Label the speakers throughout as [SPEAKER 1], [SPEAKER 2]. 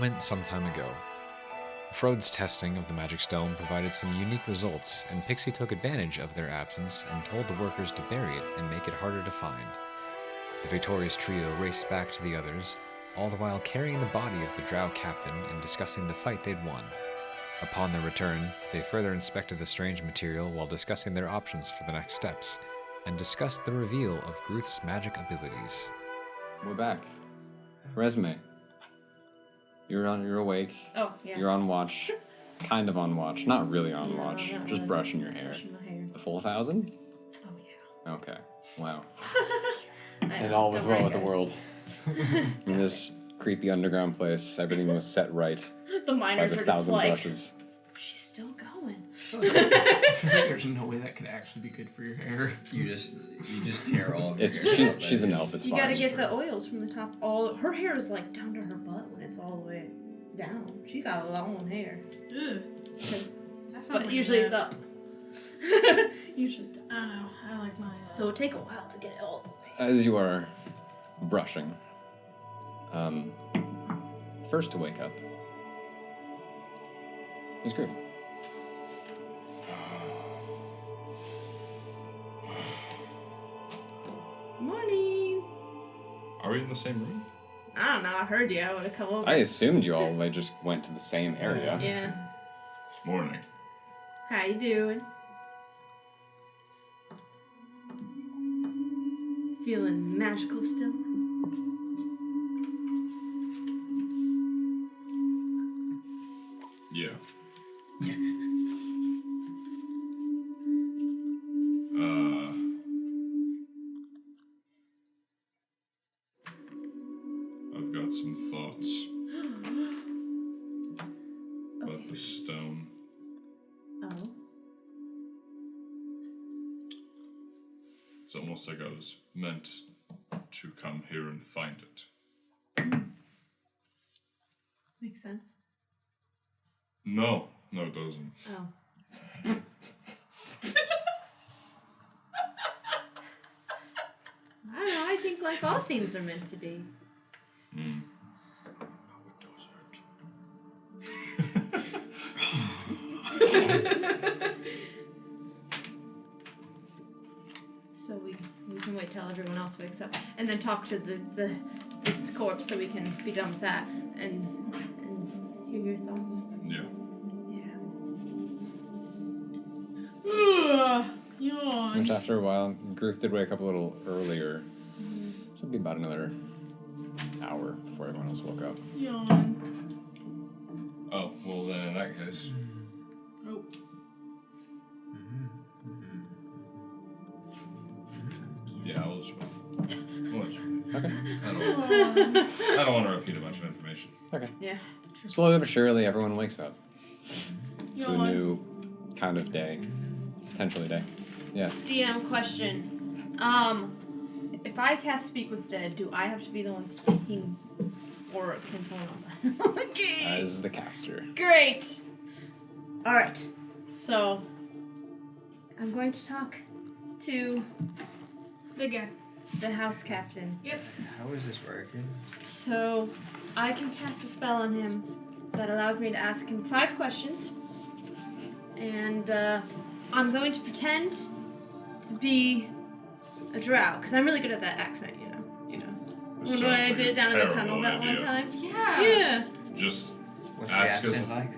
[SPEAKER 1] moment some time ago. Frode's testing of the magic stone provided some unique results, and Pixie took advantage of their absence and told the workers to bury it and make it harder to find. The victorious trio raced back to the others, all the while carrying the body of the drow captain and discussing the fight they'd won. Upon their return, they further inspected the strange material while discussing their options for the next steps, and discussed the reveal of Gruth's magic abilities.
[SPEAKER 2] We're back. Resume. You're awake.
[SPEAKER 3] Oh, yeah.
[SPEAKER 2] You're on watch. Kind of on watch. Not really on
[SPEAKER 3] No,
[SPEAKER 2] watch.
[SPEAKER 3] not
[SPEAKER 2] Just
[SPEAKER 3] really.
[SPEAKER 2] brushing your hair.
[SPEAKER 3] Brushing my hair.
[SPEAKER 2] The full 1,000?
[SPEAKER 3] Oh, yeah.
[SPEAKER 2] Okay. Wow.
[SPEAKER 3] And
[SPEAKER 2] all was
[SPEAKER 3] don't
[SPEAKER 2] well
[SPEAKER 3] worry,
[SPEAKER 2] with the
[SPEAKER 3] guys.
[SPEAKER 2] world. In this creepy underground place, everything was set right.
[SPEAKER 3] The
[SPEAKER 2] By
[SPEAKER 3] miners
[SPEAKER 2] the
[SPEAKER 3] are just
[SPEAKER 2] 1,000
[SPEAKER 3] like,
[SPEAKER 2] brushes.
[SPEAKER 3] she's still going.
[SPEAKER 4] There's no way that could actually be good for your hair.
[SPEAKER 5] You just tear all of your
[SPEAKER 2] It's
[SPEAKER 5] hair out,
[SPEAKER 2] she's an
[SPEAKER 5] baby.
[SPEAKER 2] elf. It's
[SPEAKER 3] You
[SPEAKER 2] fine.
[SPEAKER 3] gotta get the oils from the top. All her hair is like down to her butt when it's all the way down. She got long hair.
[SPEAKER 6] Ugh. That sounds
[SPEAKER 3] But
[SPEAKER 6] like
[SPEAKER 3] usually
[SPEAKER 6] a
[SPEAKER 3] it's
[SPEAKER 6] mess.
[SPEAKER 3] up. Usually it's up.
[SPEAKER 6] I don't know. I like mine.
[SPEAKER 3] So it'll take a while to get it all the way.
[SPEAKER 2] As you are brushing, first to wake up is Griff.
[SPEAKER 3] Morning.
[SPEAKER 7] Are we in the same room?
[SPEAKER 3] I don't know. I heard you. I would have come over.
[SPEAKER 2] I assumed you all just went to the same area.
[SPEAKER 3] Yeah.
[SPEAKER 7] Morning.
[SPEAKER 3] How you doing? Feeling magical still?
[SPEAKER 7] Yeah. I've got some thoughts about the stone.
[SPEAKER 3] Oh.
[SPEAKER 7] It's almost like I was meant to come here and find it.
[SPEAKER 3] Makes sense.
[SPEAKER 7] No, it doesn't.
[SPEAKER 3] Oh. I don't know. I think like all things are meant to be.
[SPEAKER 7] Mm.
[SPEAKER 3] So we can wait till everyone else wakes up, and then talk to the corpse so we can be done with that, and hear your thoughts.
[SPEAKER 7] Yeah.
[SPEAKER 3] Yeah.
[SPEAKER 6] Ugh. Yawn.
[SPEAKER 2] Which after a while, Gruth did wake up a little earlier. So it'd be about another hour before everyone else woke up.
[SPEAKER 6] Yawn.
[SPEAKER 7] Oh, well then in that case.
[SPEAKER 6] Oh.
[SPEAKER 7] Yeah, I'll just wait.
[SPEAKER 2] Okay.
[SPEAKER 7] I don't want to repeat a bunch of information.
[SPEAKER 2] Okay.
[SPEAKER 3] Yeah.
[SPEAKER 2] Slowly but surely, everyone wakes up to a
[SPEAKER 6] Yawn.
[SPEAKER 2] new kind of day. Potentially day. Yes.
[SPEAKER 3] DM question. If I cast Speak with Dead, do I have to be the one speaking, or can someone else? Okay.
[SPEAKER 2] As the caster.
[SPEAKER 3] Great. All right. So I'm going to talk to
[SPEAKER 6] Again.
[SPEAKER 3] the house captain.
[SPEAKER 6] Yep.
[SPEAKER 5] How is this working?
[SPEAKER 3] So I can cast a spell on him that allows me to ask him 5 questions, and I'm going to pretend to be a drow because I'm really good at that accent, you know.
[SPEAKER 7] This
[SPEAKER 3] When
[SPEAKER 7] sounds
[SPEAKER 3] I
[SPEAKER 7] like
[SPEAKER 3] did
[SPEAKER 7] a
[SPEAKER 3] it down in the
[SPEAKER 7] terrible
[SPEAKER 3] tunnel that one
[SPEAKER 7] idea.
[SPEAKER 3] time.
[SPEAKER 6] Yeah.
[SPEAKER 3] Yeah.
[SPEAKER 7] Just
[SPEAKER 5] What's the
[SPEAKER 7] ask us.
[SPEAKER 5] accent like?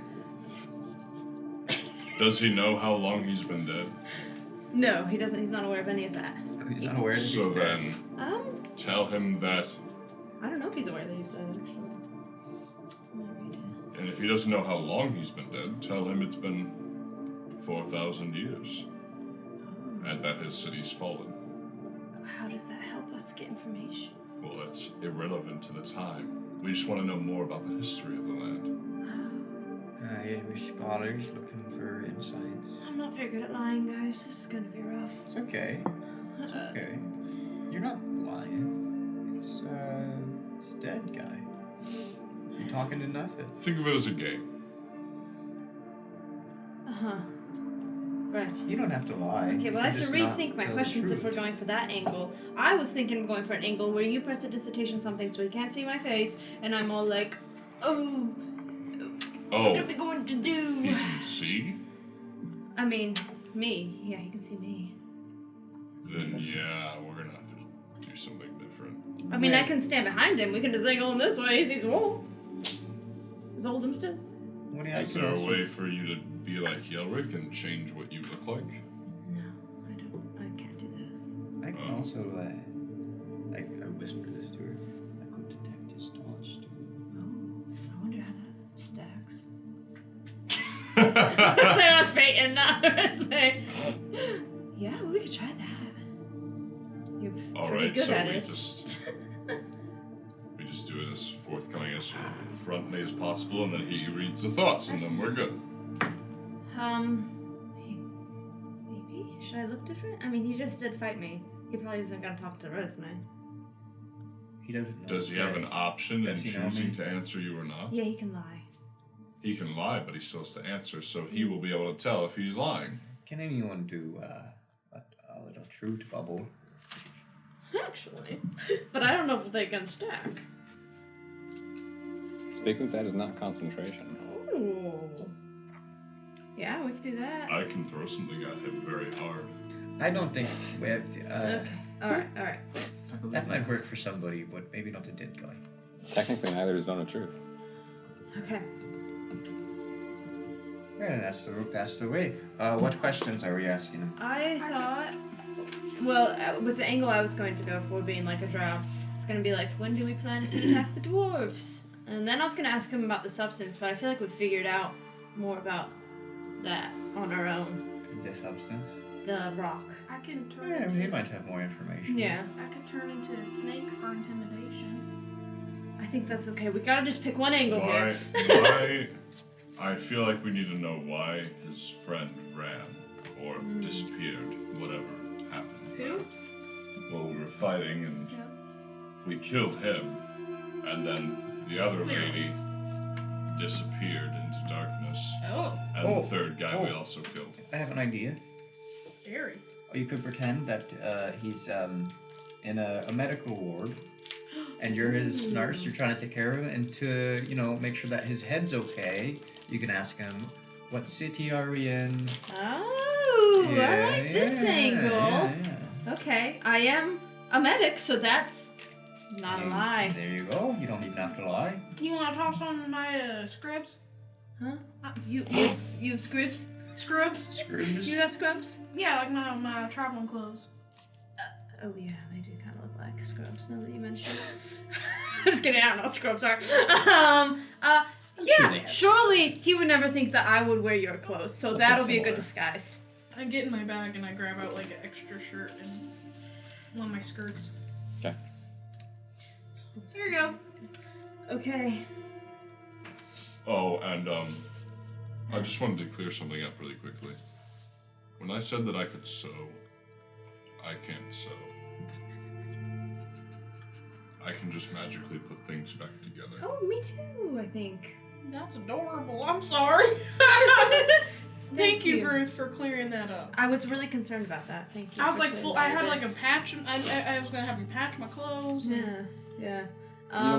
[SPEAKER 7] Does he know how long he's been dead?
[SPEAKER 3] No, he doesn't. He's not aware of any of that.
[SPEAKER 5] Oh, he's not aware that he's
[SPEAKER 7] So
[SPEAKER 5] dead.
[SPEAKER 7] then, tell him that,
[SPEAKER 3] I don't know if he's aware that he's dead actually.
[SPEAKER 7] and if he doesn't know how long he's been dead, tell him it's been 4,000 years, and that his city's fallen.
[SPEAKER 3] How does that help us get information?
[SPEAKER 7] Well, that's irrelevant to the time. We just want to know more about the history of the land.
[SPEAKER 5] Yeah, we're scholars looking for insights.
[SPEAKER 3] I'm not very good at lying, guys. This is gonna be rough.
[SPEAKER 5] It's okay. It's okay. You're not lying. It's a dead guy. You're talking to nothing.
[SPEAKER 7] Think of it as a game.
[SPEAKER 3] Uh-huh. Right.
[SPEAKER 5] You don't have to lie.
[SPEAKER 3] Okay,
[SPEAKER 5] You
[SPEAKER 3] well, I
[SPEAKER 5] can
[SPEAKER 3] have to
[SPEAKER 5] just not
[SPEAKER 3] rethink my
[SPEAKER 5] tell the
[SPEAKER 3] questions if we're
[SPEAKER 5] truth.
[SPEAKER 3] going for that angle. I was thinking of going for an angle where you press a dissertation something so he can't see my face, and I'm all like, Oh.
[SPEAKER 7] Oh,
[SPEAKER 3] What are we going to do?
[SPEAKER 7] he can see?
[SPEAKER 3] I mean, me. Yeah, he can see me.
[SPEAKER 7] Then yeah, we're gonna have to do something different.
[SPEAKER 3] I mean, I can stand behind him. We can just angle him this way. He sees Wool. Is Oldham still?
[SPEAKER 5] What do you
[SPEAKER 7] Is there a way for you to be like Yelric and change what you look like?
[SPEAKER 3] No, I don't. I can't do that.
[SPEAKER 5] I can also, I whisper this to her. I could detect his thoughts too.
[SPEAKER 3] Oh, I wonder how that stacks. Say that's Peyton, not Esme. Yeah, well, we could try that. You're pretty
[SPEAKER 7] Alright,
[SPEAKER 3] good
[SPEAKER 7] so
[SPEAKER 3] at
[SPEAKER 7] we
[SPEAKER 3] it.
[SPEAKER 7] just do it as forthcoming as frontly as possible, and then he reads the thoughts, and then we're good.
[SPEAKER 3] Maybe? Should I look different? I mean, he just did fight me. He probably isn't gonna talk to Esme.
[SPEAKER 5] He doesn't know.
[SPEAKER 7] Does he have an option in
[SPEAKER 5] Does he know
[SPEAKER 7] choosing
[SPEAKER 5] me?
[SPEAKER 7] to answer you or not?
[SPEAKER 3] Yeah, he can lie.
[SPEAKER 7] He can lie, but he still has to answer, so he will be able to tell if he's lying.
[SPEAKER 5] Can anyone do a little truth bubble?
[SPEAKER 3] Actually. But I don't know if they can stack.
[SPEAKER 2] Speak with that is not concentration.
[SPEAKER 3] Ooh. Yeah, we could do that.
[SPEAKER 7] I can throw something at him very hard.
[SPEAKER 5] I don't think we have
[SPEAKER 3] Okay. Alright.
[SPEAKER 4] I believe
[SPEAKER 5] that might
[SPEAKER 4] that's-
[SPEAKER 5] work for somebody, but maybe not a dead guy.
[SPEAKER 2] Technically, neither is Zone of Truth.
[SPEAKER 3] Okay.
[SPEAKER 5] Yeah, that's the way. What questions are we asking him?
[SPEAKER 3] I thought, well, with the angle I was going to go for being like a drow, it's going to be like, when do we plan to attack the dwarves? And then I was going to ask him about the substance, but I feel like we'd figured out more about that on our own.
[SPEAKER 5] The substance?
[SPEAKER 3] The rock.
[SPEAKER 6] I can turn
[SPEAKER 5] Yeah,
[SPEAKER 6] into
[SPEAKER 5] he might have more information.
[SPEAKER 3] Yeah,
[SPEAKER 6] I could turn into a snake for intimidation.
[SPEAKER 3] I think that's okay. We gotta just pick one angle here.
[SPEAKER 7] Why? I feel like we need to know why his friend ran or disappeared, whatever happened.
[SPEAKER 6] Who?
[SPEAKER 7] Well, we were fighting and
[SPEAKER 6] Yep.
[SPEAKER 7] we killed him, and then the other
[SPEAKER 6] Clearly.
[SPEAKER 7] lady disappeared into darkness,
[SPEAKER 6] Oh,
[SPEAKER 7] and
[SPEAKER 5] Oh.
[SPEAKER 7] the third guy we
[SPEAKER 5] Oh.
[SPEAKER 7] also killed.
[SPEAKER 5] I have an idea.
[SPEAKER 6] scary.
[SPEAKER 5] Or you could pretend that he's in a medical ward, and you're his nurse. You're trying to take care of him, and to make sure that his head's okay. You can ask him, "What city are we in?"
[SPEAKER 3] Oh, I like this angle.
[SPEAKER 5] Yeah.
[SPEAKER 3] Okay, I am a medic, so that's not a lie.
[SPEAKER 5] There you go. You don't even have to lie.
[SPEAKER 6] You want to toss on my scrubs?
[SPEAKER 3] Huh? You have scrubs?
[SPEAKER 6] Scrubs?
[SPEAKER 5] Screws.
[SPEAKER 3] You got scrubs?
[SPEAKER 6] Yeah, like my traveling clothes.
[SPEAKER 3] Oh yeah, they do kind of look like scrubs now that you mention it. I'm just kidding, I don't know what scrubs are.
[SPEAKER 5] I'm sure they
[SPEAKER 3] Yeah,
[SPEAKER 5] have.
[SPEAKER 3] surely he would never think that I would wear your clothes, so
[SPEAKER 2] Something
[SPEAKER 3] that'll be a
[SPEAKER 2] similar.
[SPEAKER 3] good disguise.
[SPEAKER 6] I get in my bag and I grab out like an extra shirt and one of my skirts.
[SPEAKER 2] Okay.
[SPEAKER 6] Here you go.
[SPEAKER 3] Okay.
[SPEAKER 7] Oh, and I just wanted to clear something up really quickly. When I said that I could sew, I can't sew. I can just magically put things back together.
[SPEAKER 3] Oh, me too, I think.
[SPEAKER 6] That's adorable. I'm sorry. Thank you, Ruth, for clearing that up.
[SPEAKER 3] I was really concerned about that. Thank you.
[SPEAKER 6] I was
[SPEAKER 3] for
[SPEAKER 6] like
[SPEAKER 3] clearing
[SPEAKER 6] full.
[SPEAKER 3] that
[SPEAKER 6] I had
[SPEAKER 3] up.
[SPEAKER 6] like a patch. I was gonna have him patch my clothes. and-
[SPEAKER 3] Yeah.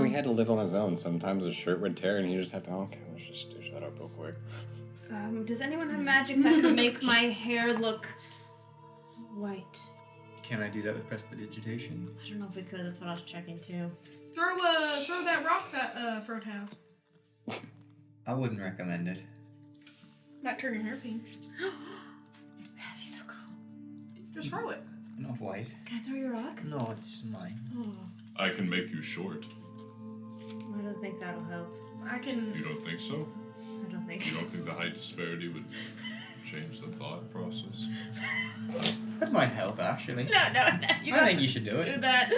[SPEAKER 2] He had to live on his own. Sometimes his shirt would tear, and he just have to. Okay, let's just stitch that up real quick.
[SPEAKER 3] Does anyone have magic that could make my hair look white?
[SPEAKER 5] Can I do that with prestidigitation?
[SPEAKER 3] I don't know if we could. That's what I was checking too.
[SPEAKER 6] Throw that rock that Frode has.
[SPEAKER 5] I wouldn't recommend it.
[SPEAKER 6] Might turn your hair pink.
[SPEAKER 3] That'd be so cool.
[SPEAKER 6] Just throw it.
[SPEAKER 5] Not white.
[SPEAKER 3] Can I throw your rock?
[SPEAKER 5] No, it's mine.
[SPEAKER 3] Oh,
[SPEAKER 7] I can make you short.
[SPEAKER 3] I don't think that'll help.
[SPEAKER 6] I can.
[SPEAKER 7] You don't think so?
[SPEAKER 3] I don't think
[SPEAKER 7] You
[SPEAKER 3] so.
[SPEAKER 7] don't think the height disparity would change the thought process?
[SPEAKER 5] That might help, actually.
[SPEAKER 3] No, you
[SPEAKER 5] I
[SPEAKER 3] don't
[SPEAKER 5] think you should do
[SPEAKER 3] do
[SPEAKER 5] it.
[SPEAKER 3] that.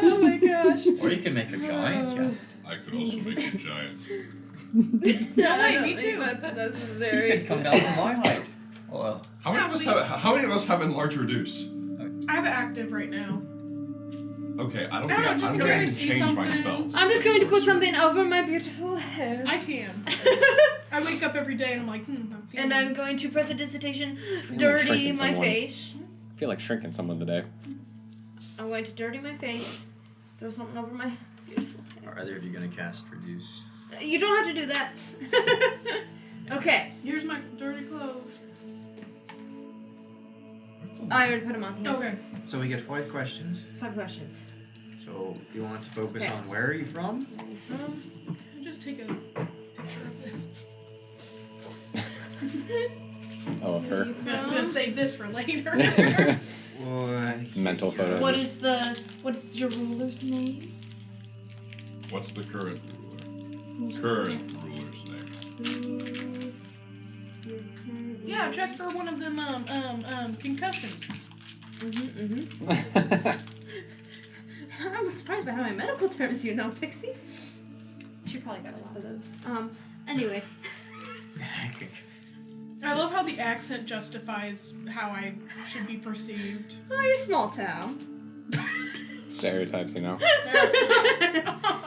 [SPEAKER 3] Oh my gosh.
[SPEAKER 5] Or you can make a giant, yeah.
[SPEAKER 7] I could also make you giant.
[SPEAKER 6] No,
[SPEAKER 3] I
[SPEAKER 6] wait,
[SPEAKER 3] don't
[SPEAKER 6] me
[SPEAKER 3] think
[SPEAKER 6] too.
[SPEAKER 3] That's
[SPEAKER 5] You
[SPEAKER 3] necessary.
[SPEAKER 5] could come down to my height. Well,
[SPEAKER 7] How many of us have enlarge reduce?
[SPEAKER 6] I have it active right now.
[SPEAKER 7] Okay, I don't
[SPEAKER 6] I don't know,
[SPEAKER 7] think
[SPEAKER 6] just
[SPEAKER 7] I'm
[SPEAKER 6] in
[SPEAKER 7] going
[SPEAKER 6] case
[SPEAKER 7] to
[SPEAKER 6] I see
[SPEAKER 7] change my
[SPEAKER 6] something.
[SPEAKER 7] spells.
[SPEAKER 3] I'm just going to put something over my beautiful hair.
[SPEAKER 6] I can. I wake up every day and I'm like, I'm feeling.
[SPEAKER 3] And I'm going to prestidigitation,
[SPEAKER 2] like
[SPEAKER 3] dirty
[SPEAKER 2] shrinking
[SPEAKER 3] my
[SPEAKER 2] someone.
[SPEAKER 3] face.
[SPEAKER 2] I feel like shrinking someone today.
[SPEAKER 3] I'm going to dirty my face, throw something over my beautiful hair.
[SPEAKER 5] are either of you gonna cast reduce?
[SPEAKER 3] You don't have to do that. Okay.
[SPEAKER 6] Here's my dirty clothes.
[SPEAKER 3] I already put them on. Yes.
[SPEAKER 6] Okay.
[SPEAKER 5] So we get 5 questions.
[SPEAKER 3] 5 questions.
[SPEAKER 5] So you want to focus
[SPEAKER 3] Okay.
[SPEAKER 5] on where are you from?
[SPEAKER 6] Can I just take a picture of this?
[SPEAKER 2] Oh, of her.
[SPEAKER 6] I'm gonna save this for later.
[SPEAKER 2] Mental photo.
[SPEAKER 3] What is your ruler's name?
[SPEAKER 7] What's the current ruler? Current ruler's name.
[SPEAKER 6] Yeah, check for one of them concussions.
[SPEAKER 3] I'm surprised by how many medical terms you know, Pixie. She probably got a lot of those. Anyway.
[SPEAKER 6] I love how the accent justifies how I should be perceived.
[SPEAKER 3] Oh, you're small town.
[SPEAKER 2] Stereotypes, you know.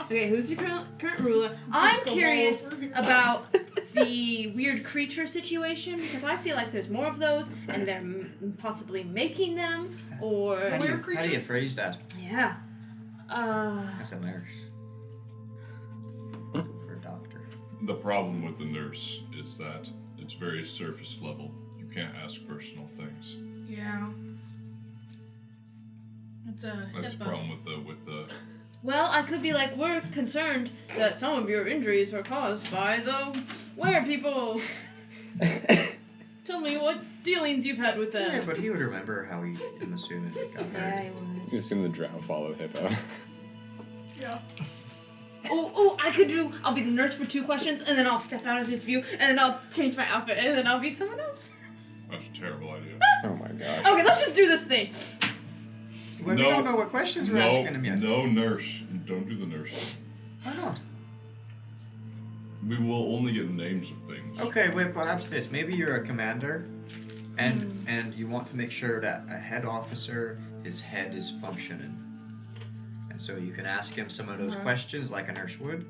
[SPEAKER 3] Okay, who's your current ruler? I'm
[SPEAKER 6] Disco
[SPEAKER 3] curious
[SPEAKER 6] ball over here.
[SPEAKER 3] about the weird creature situation because I feel like there's more of those and they're possibly making them or
[SPEAKER 5] How do
[SPEAKER 6] Weird
[SPEAKER 5] you phrase that?
[SPEAKER 3] yeah.
[SPEAKER 5] As a nurse. Or a doctor.
[SPEAKER 7] The problem with the nurse is that it's very surface level. You can't ask personal things.
[SPEAKER 6] Yeah. It's a
[SPEAKER 7] That's the
[SPEAKER 6] HIPAA.
[SPEAKER 7] problem with the.
[SPEAKER 3] Well, I could be like, we're concerned that some of your injuries were caused by the were people. Tell me what dealings you've had with them.
[SPEAKER 5] Yeah, but he would remember how he, I'm assuming, he got hurt.
[SPEAKER 3] I would.
[SPEAKER 2] You assume the drow follow Hippo.
[SPEAKER 6] Yeah.
[SPEAKER 3] I'll be the nurse for 2 questions, and then I'll step out of his view, and then I'll change my outfit, and then I'll be someone else.
[SPEAKER 7] That's a terrible idea.
[SPEAKER 2] Oh my gosh.
[SPEAKER 3] Okay, let's just do this thing.
[SPEAKER 5] Well, we don't know what questions we're asking him yet.
[SPEAKER 7] No nurse. Don't do the nurse.
[SPEAKER 5] Why not?
[SPEAKER 7] We will only get names of things.
[SPEAKER 5] Okay, wait, perhaps this. Maybe you're a commander, and you want to make sure that a head officer, his head is functioning. And so you can ask him some of those questions like a nurse would,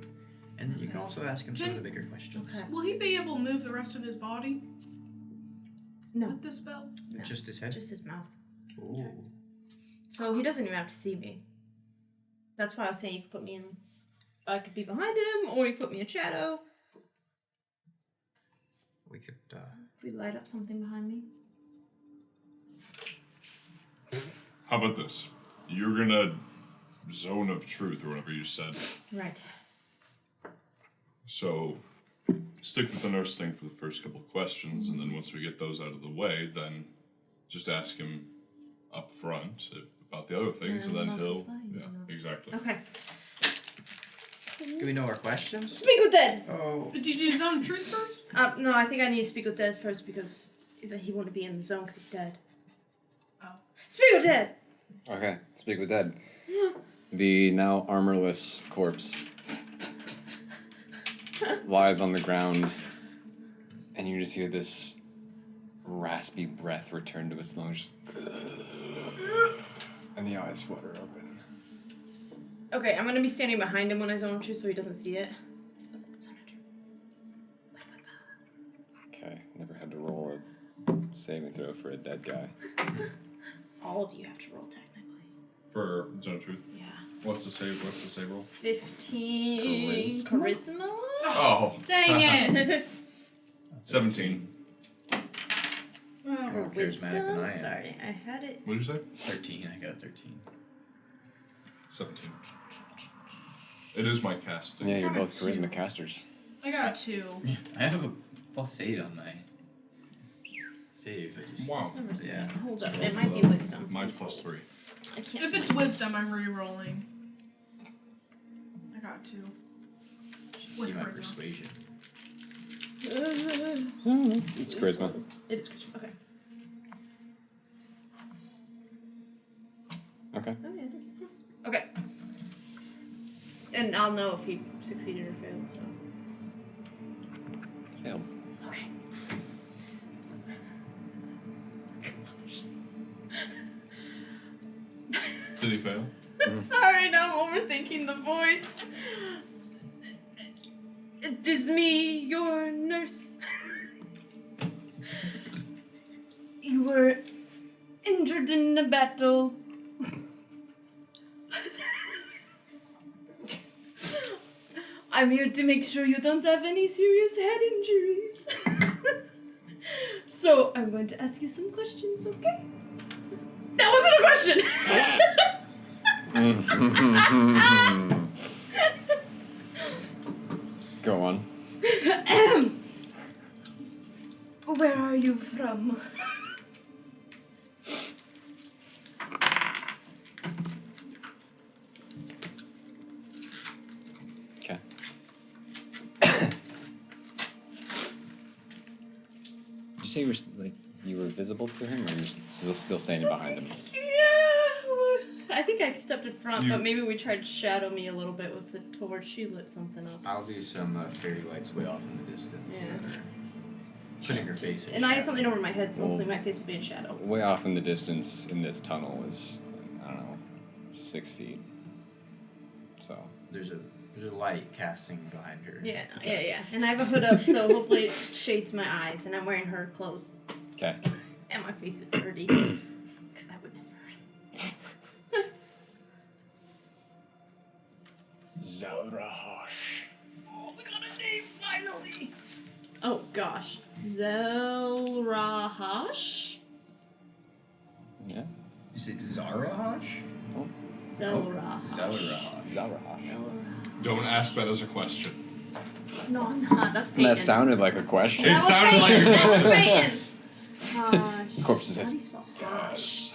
[SPEAKER 5] and then you can also ask him some of the bigger questions.
[SPEAKER 3] Okay.
[SPEAKER 6] Will he be able to move the rest of his body
[SPEAKER 3] No,
[SPEAKER 6] with this spell?
[SPEAKER 3] No.
[SPEAKER 5] Just his head?
[SPEAKER 3] just his mouth.
[SPEAKER 5] Ooh.
[SPEAKER 3] So he doesn't even have to see me. That's why I was saying you could put me in. I could be behind him, or you put me in shadow.
[SPEAKER 5] We could,
[SPEAKER 3] If we light up something behind me.
[SPEAKER 7] How about this? You're gonna zone of truth or whatever you said.
[SPEAKER 3] Right.
[SPEAKER 7] So stick with the nurse thing for the first couple of questions, and then once we get those out of the way, then just ask him up front about the other things, and then
[SPEAKER 3] about
[SPEAKER 7] he'll.
[SPEAKER 3] this line,
[SPEAKER 7] Yeah,
[SPEAKER 3] you know.
[SPEAKER 7] exactly.
[SPEAKER 3] Okay.
[SPEAKER 5] do we know our questions?
[SPEAKER 3] Speak with Dead!
[SPEAKER 5] Oh.
[SPEAKER 6] Did you do zone of truth first?
[SPEAKER 3] No, I think I need to speak with Dead first because he wouldn't be in the zone because he's dead.
[SPEAKER 6] Oh.
[SPEAKER 3] Speak with Dead!
[SPEAKER 2] Okay, speak with Dead. The now armorless corpse lies on the ground, and you just hear this raspy breath return to its lungs, and the eyes flutter open.
[SPEAKER 3] Okay, I'm gonna be standing behind him when I zone to so he doesn't see it.
[SPEAKER 2] Okay, never had to roll a saving throw for a dead guy.
[SPEAKER 3] All of you have to roll technically.
[SPEAKER 7] For zone of truth.
[SPEAKER 3] Yeah.
[SPEAKER 7] What's the save? What's the save roll?
[SPEAKER 3] 15 charisma?
[SPEAKER 7] Oh,
[SPEAKER 6] Dang it!
[SPEAKER 7] 17.
[SPEAKER 6] Oh.
[SPEAKER 5] More charismatic than I am.
[SPEAKER 3] Sorry, I had it.
[SPEAKER 7] What did you say?
[SPEAKER 5] 13, I got a 13.
[SPEAKER 7] 17. It is my casting.
[SPEAKER 2] Yeah, you're
[SPEAKER 6] Got a
[SPEAKER 2] both charisma
[SPEAKER 6] 2.
[SPEAKER 2] casters.
[SPEAKER 6] I got 2.
[SPEAKER 5] I have a +8 on my save. I just,
[SPEAKER 7] Wow.
[SPEAKER 5] Yeah.
[SPEAKER 3] Hold up, it might be wisdom.
[SPEAKER 7] Mine's +3.
[SPEAKER 3] I can't.
[SPEAKER 6] If it's wisdom, I'm re-rolling. I got 2. With
[SPEAKER 5] See my
[SPEAKER 6] charisma.
[SPEAKER 5] persuasion.
[SPEAKER 2] It's charisma.
[SPEAKER 3] It is charisma. Okay.
[SPEAKER 2] Okay.
[SPEAKER 3] Oh yeah, it is. Okay. And I'll know if he succeeded or failed. So.
[SPEAKER 2] Failed.
[SPEAKER 3] Okay.
[SPEAKER 7] Did he fail?
[SPEAKER 3] I'm sorry, now I'm overthinking the voice. It is me, your nurse. You were injured in a battle. I'm here to make sure you don't have any serious head injuries. So I'm going to ask you some questions, okay? That wasn't a question!
[SPEAKER 1] Go on.
[SPEAKER 3] Where are you from?
[SPEAKER 1] Okay. Did you say you were visible to him, or you're still standing behind him?
[SPEAKER 3] Yeah, I think I stepped in front,
[SPEAKER 7] You-
[SPEAKER 3] but maybe we tried to shadow me a little bit with the torch. She lit something up.
[SPEAKER 5] I'll do some fairy lights way off in the distance.
[SPEAKER 3] Yeah.
[SPEAKER 5] That are putting her face in
[SPEAKER 3] And I have
[SPEAKER 5] shadow.
[SPEAKER 3] something over my head, so
[SPEAKER 1] Well-
[SPEAKER 3] hopefully my face will be in shadow.
[SPEAKER 1] Way off in the distance in this tunnel is, I don't know, 6 feet. So.
[SPEAKER 5] There's a light casting behind her.
[SPEAKER 3] Yeah. And I have a hood up, so hopefully it shades my eyes, and I'm wearing her clothes.
[SPEAKER 1] Okay.
[SPEAKER 3] And my face is dirty. Because I would never.
[SPEAKER 1] Zelrahosh.
[SPEAKER 3] Oh, we got a name finally! Oh gosh. Zelrahosh?
[SPEAKER 1] Yeah.
[SPEAKER 5] You say Zarahosh?
[SPEAKER 3] Zelrahosh.
[SPEAKER 1] Zelrahosh.
[SPEAKER 7] Don't ask that as a question.
[SPEAKER 3] No, I'm not. That's Peyton.
[SPEAKER 1] That sounded like a question.
[SPEAKER 7] It sounded like a
[SPEAKER 3] That was
[SPEAKER 7] question.
[SPEAKER 3] Peyton. Hosh.
[SPEAKER 1] The corpse
[SPEAKER 3] How
[SPEAKER 1] says,
[SPEAKER 3] do you spell hosh?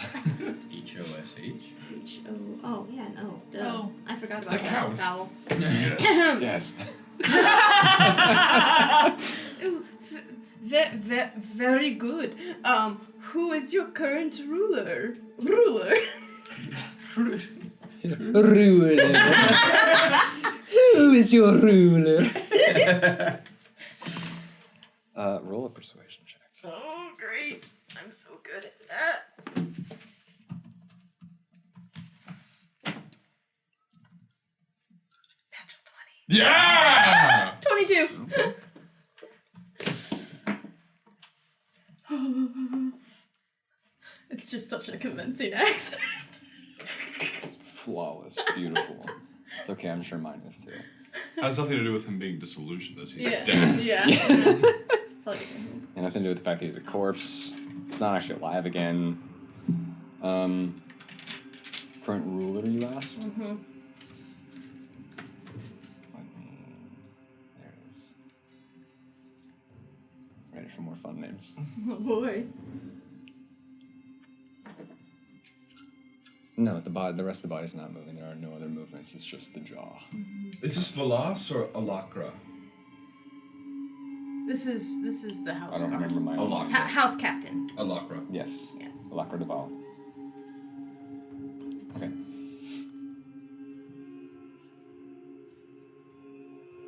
[SPEAKER 5] H-O-S-H?
[SPEAKER 3] H-O... Oh, yeah, no. Duh.
[SPEAKER 6] Oh.
[SPEAKER 3] I forgot
[SPEAKER 7] Does
[SPEAKER 3] about
[SPEAKER 7] that
[SPEAKER 3] that
[SPEAKER 7] count?
[SPEAKER 3] vowel.
[SPEAKER 7] Yes.
[SPEAKER 1] yes.
[SPEAKER 3] Ooh, very good. Who is your current ruler? Ruler.
[SPEAKER 1] Ruler. Who is your ruler? Roll a persuasion check.
[SPEAKER 3] Oh, great. I'm so good at that. Natural
[SPEAKER 7] Yeah!
[SPEAKER 3] 20. 22. It's just such a convincing accent.
[SPEAKER 1] Flawless. Beautiful. It's okay, I'm sure mine is too.
[SPEAKER 7] Has nothing to do with him being disillusioned as he's
[SPEAKER 3] Yeah.
[SPEAKER 7] dead.
[SPEAKER 3] Yeah.
[SPEAKER 1] Yeah.
[SPEAKER 3] Probably the same.
[SPEAKER 1] And nothing to do with the fact that he's a corpse. He's not actually alive again. Current ruler, you asked?
[SPEAKER 3] Mm-hmm.
[SPEAKER 1] There it is. Ready for more fun names.
[SPEAKER 3] Oh boy.
[SPEAKER 1] No, the rest of the body's not moving. There are no other movements. It's just the jaw.
[SPEAKER 7] Is this Velas or Alakra?
[SPEAKER 3] This is the house
[SPEAKER 1] I don't
[SPEAKER 3] guard.
[SPEAKER 1] remember my
[SPEAKER 7] Alakra.
[SPEAKER 3] House captain.
[SPEAKER 7] Alakra.
[SPEAKER 1] Yes.
[SPEAKER 3] Yes.
[SPEAKER 1] Alakra Deval. Okay.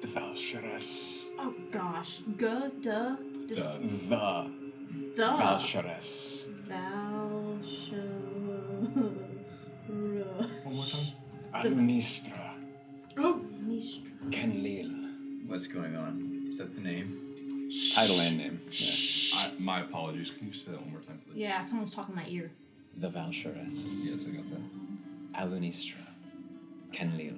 [SPEAKER 1] The Valshares.
[SPEAKER 3] Oh gosh. The
[SPEAKER 1] The Valshares.
[SPEAKER 7] One more time.
[SPEAKER 1] Alnistra.
[SPEAKER 6] Oh,
[SPEAKER 1] Kenlil.
[SPEAKER 5] What's going on? Is that the name?
[SPEAKER 1] Title and name. Yeah.
[SPEAKER 7] My apologies. Can you say that one more time, please?
[SPEAKER 3] Yeah, someone's talking in my ear.
[SPEAKER 1] The Valshares.
[SPEAKER 7] Yes, I got that.
[SPEAKER 1] Alunistra. Kenlil.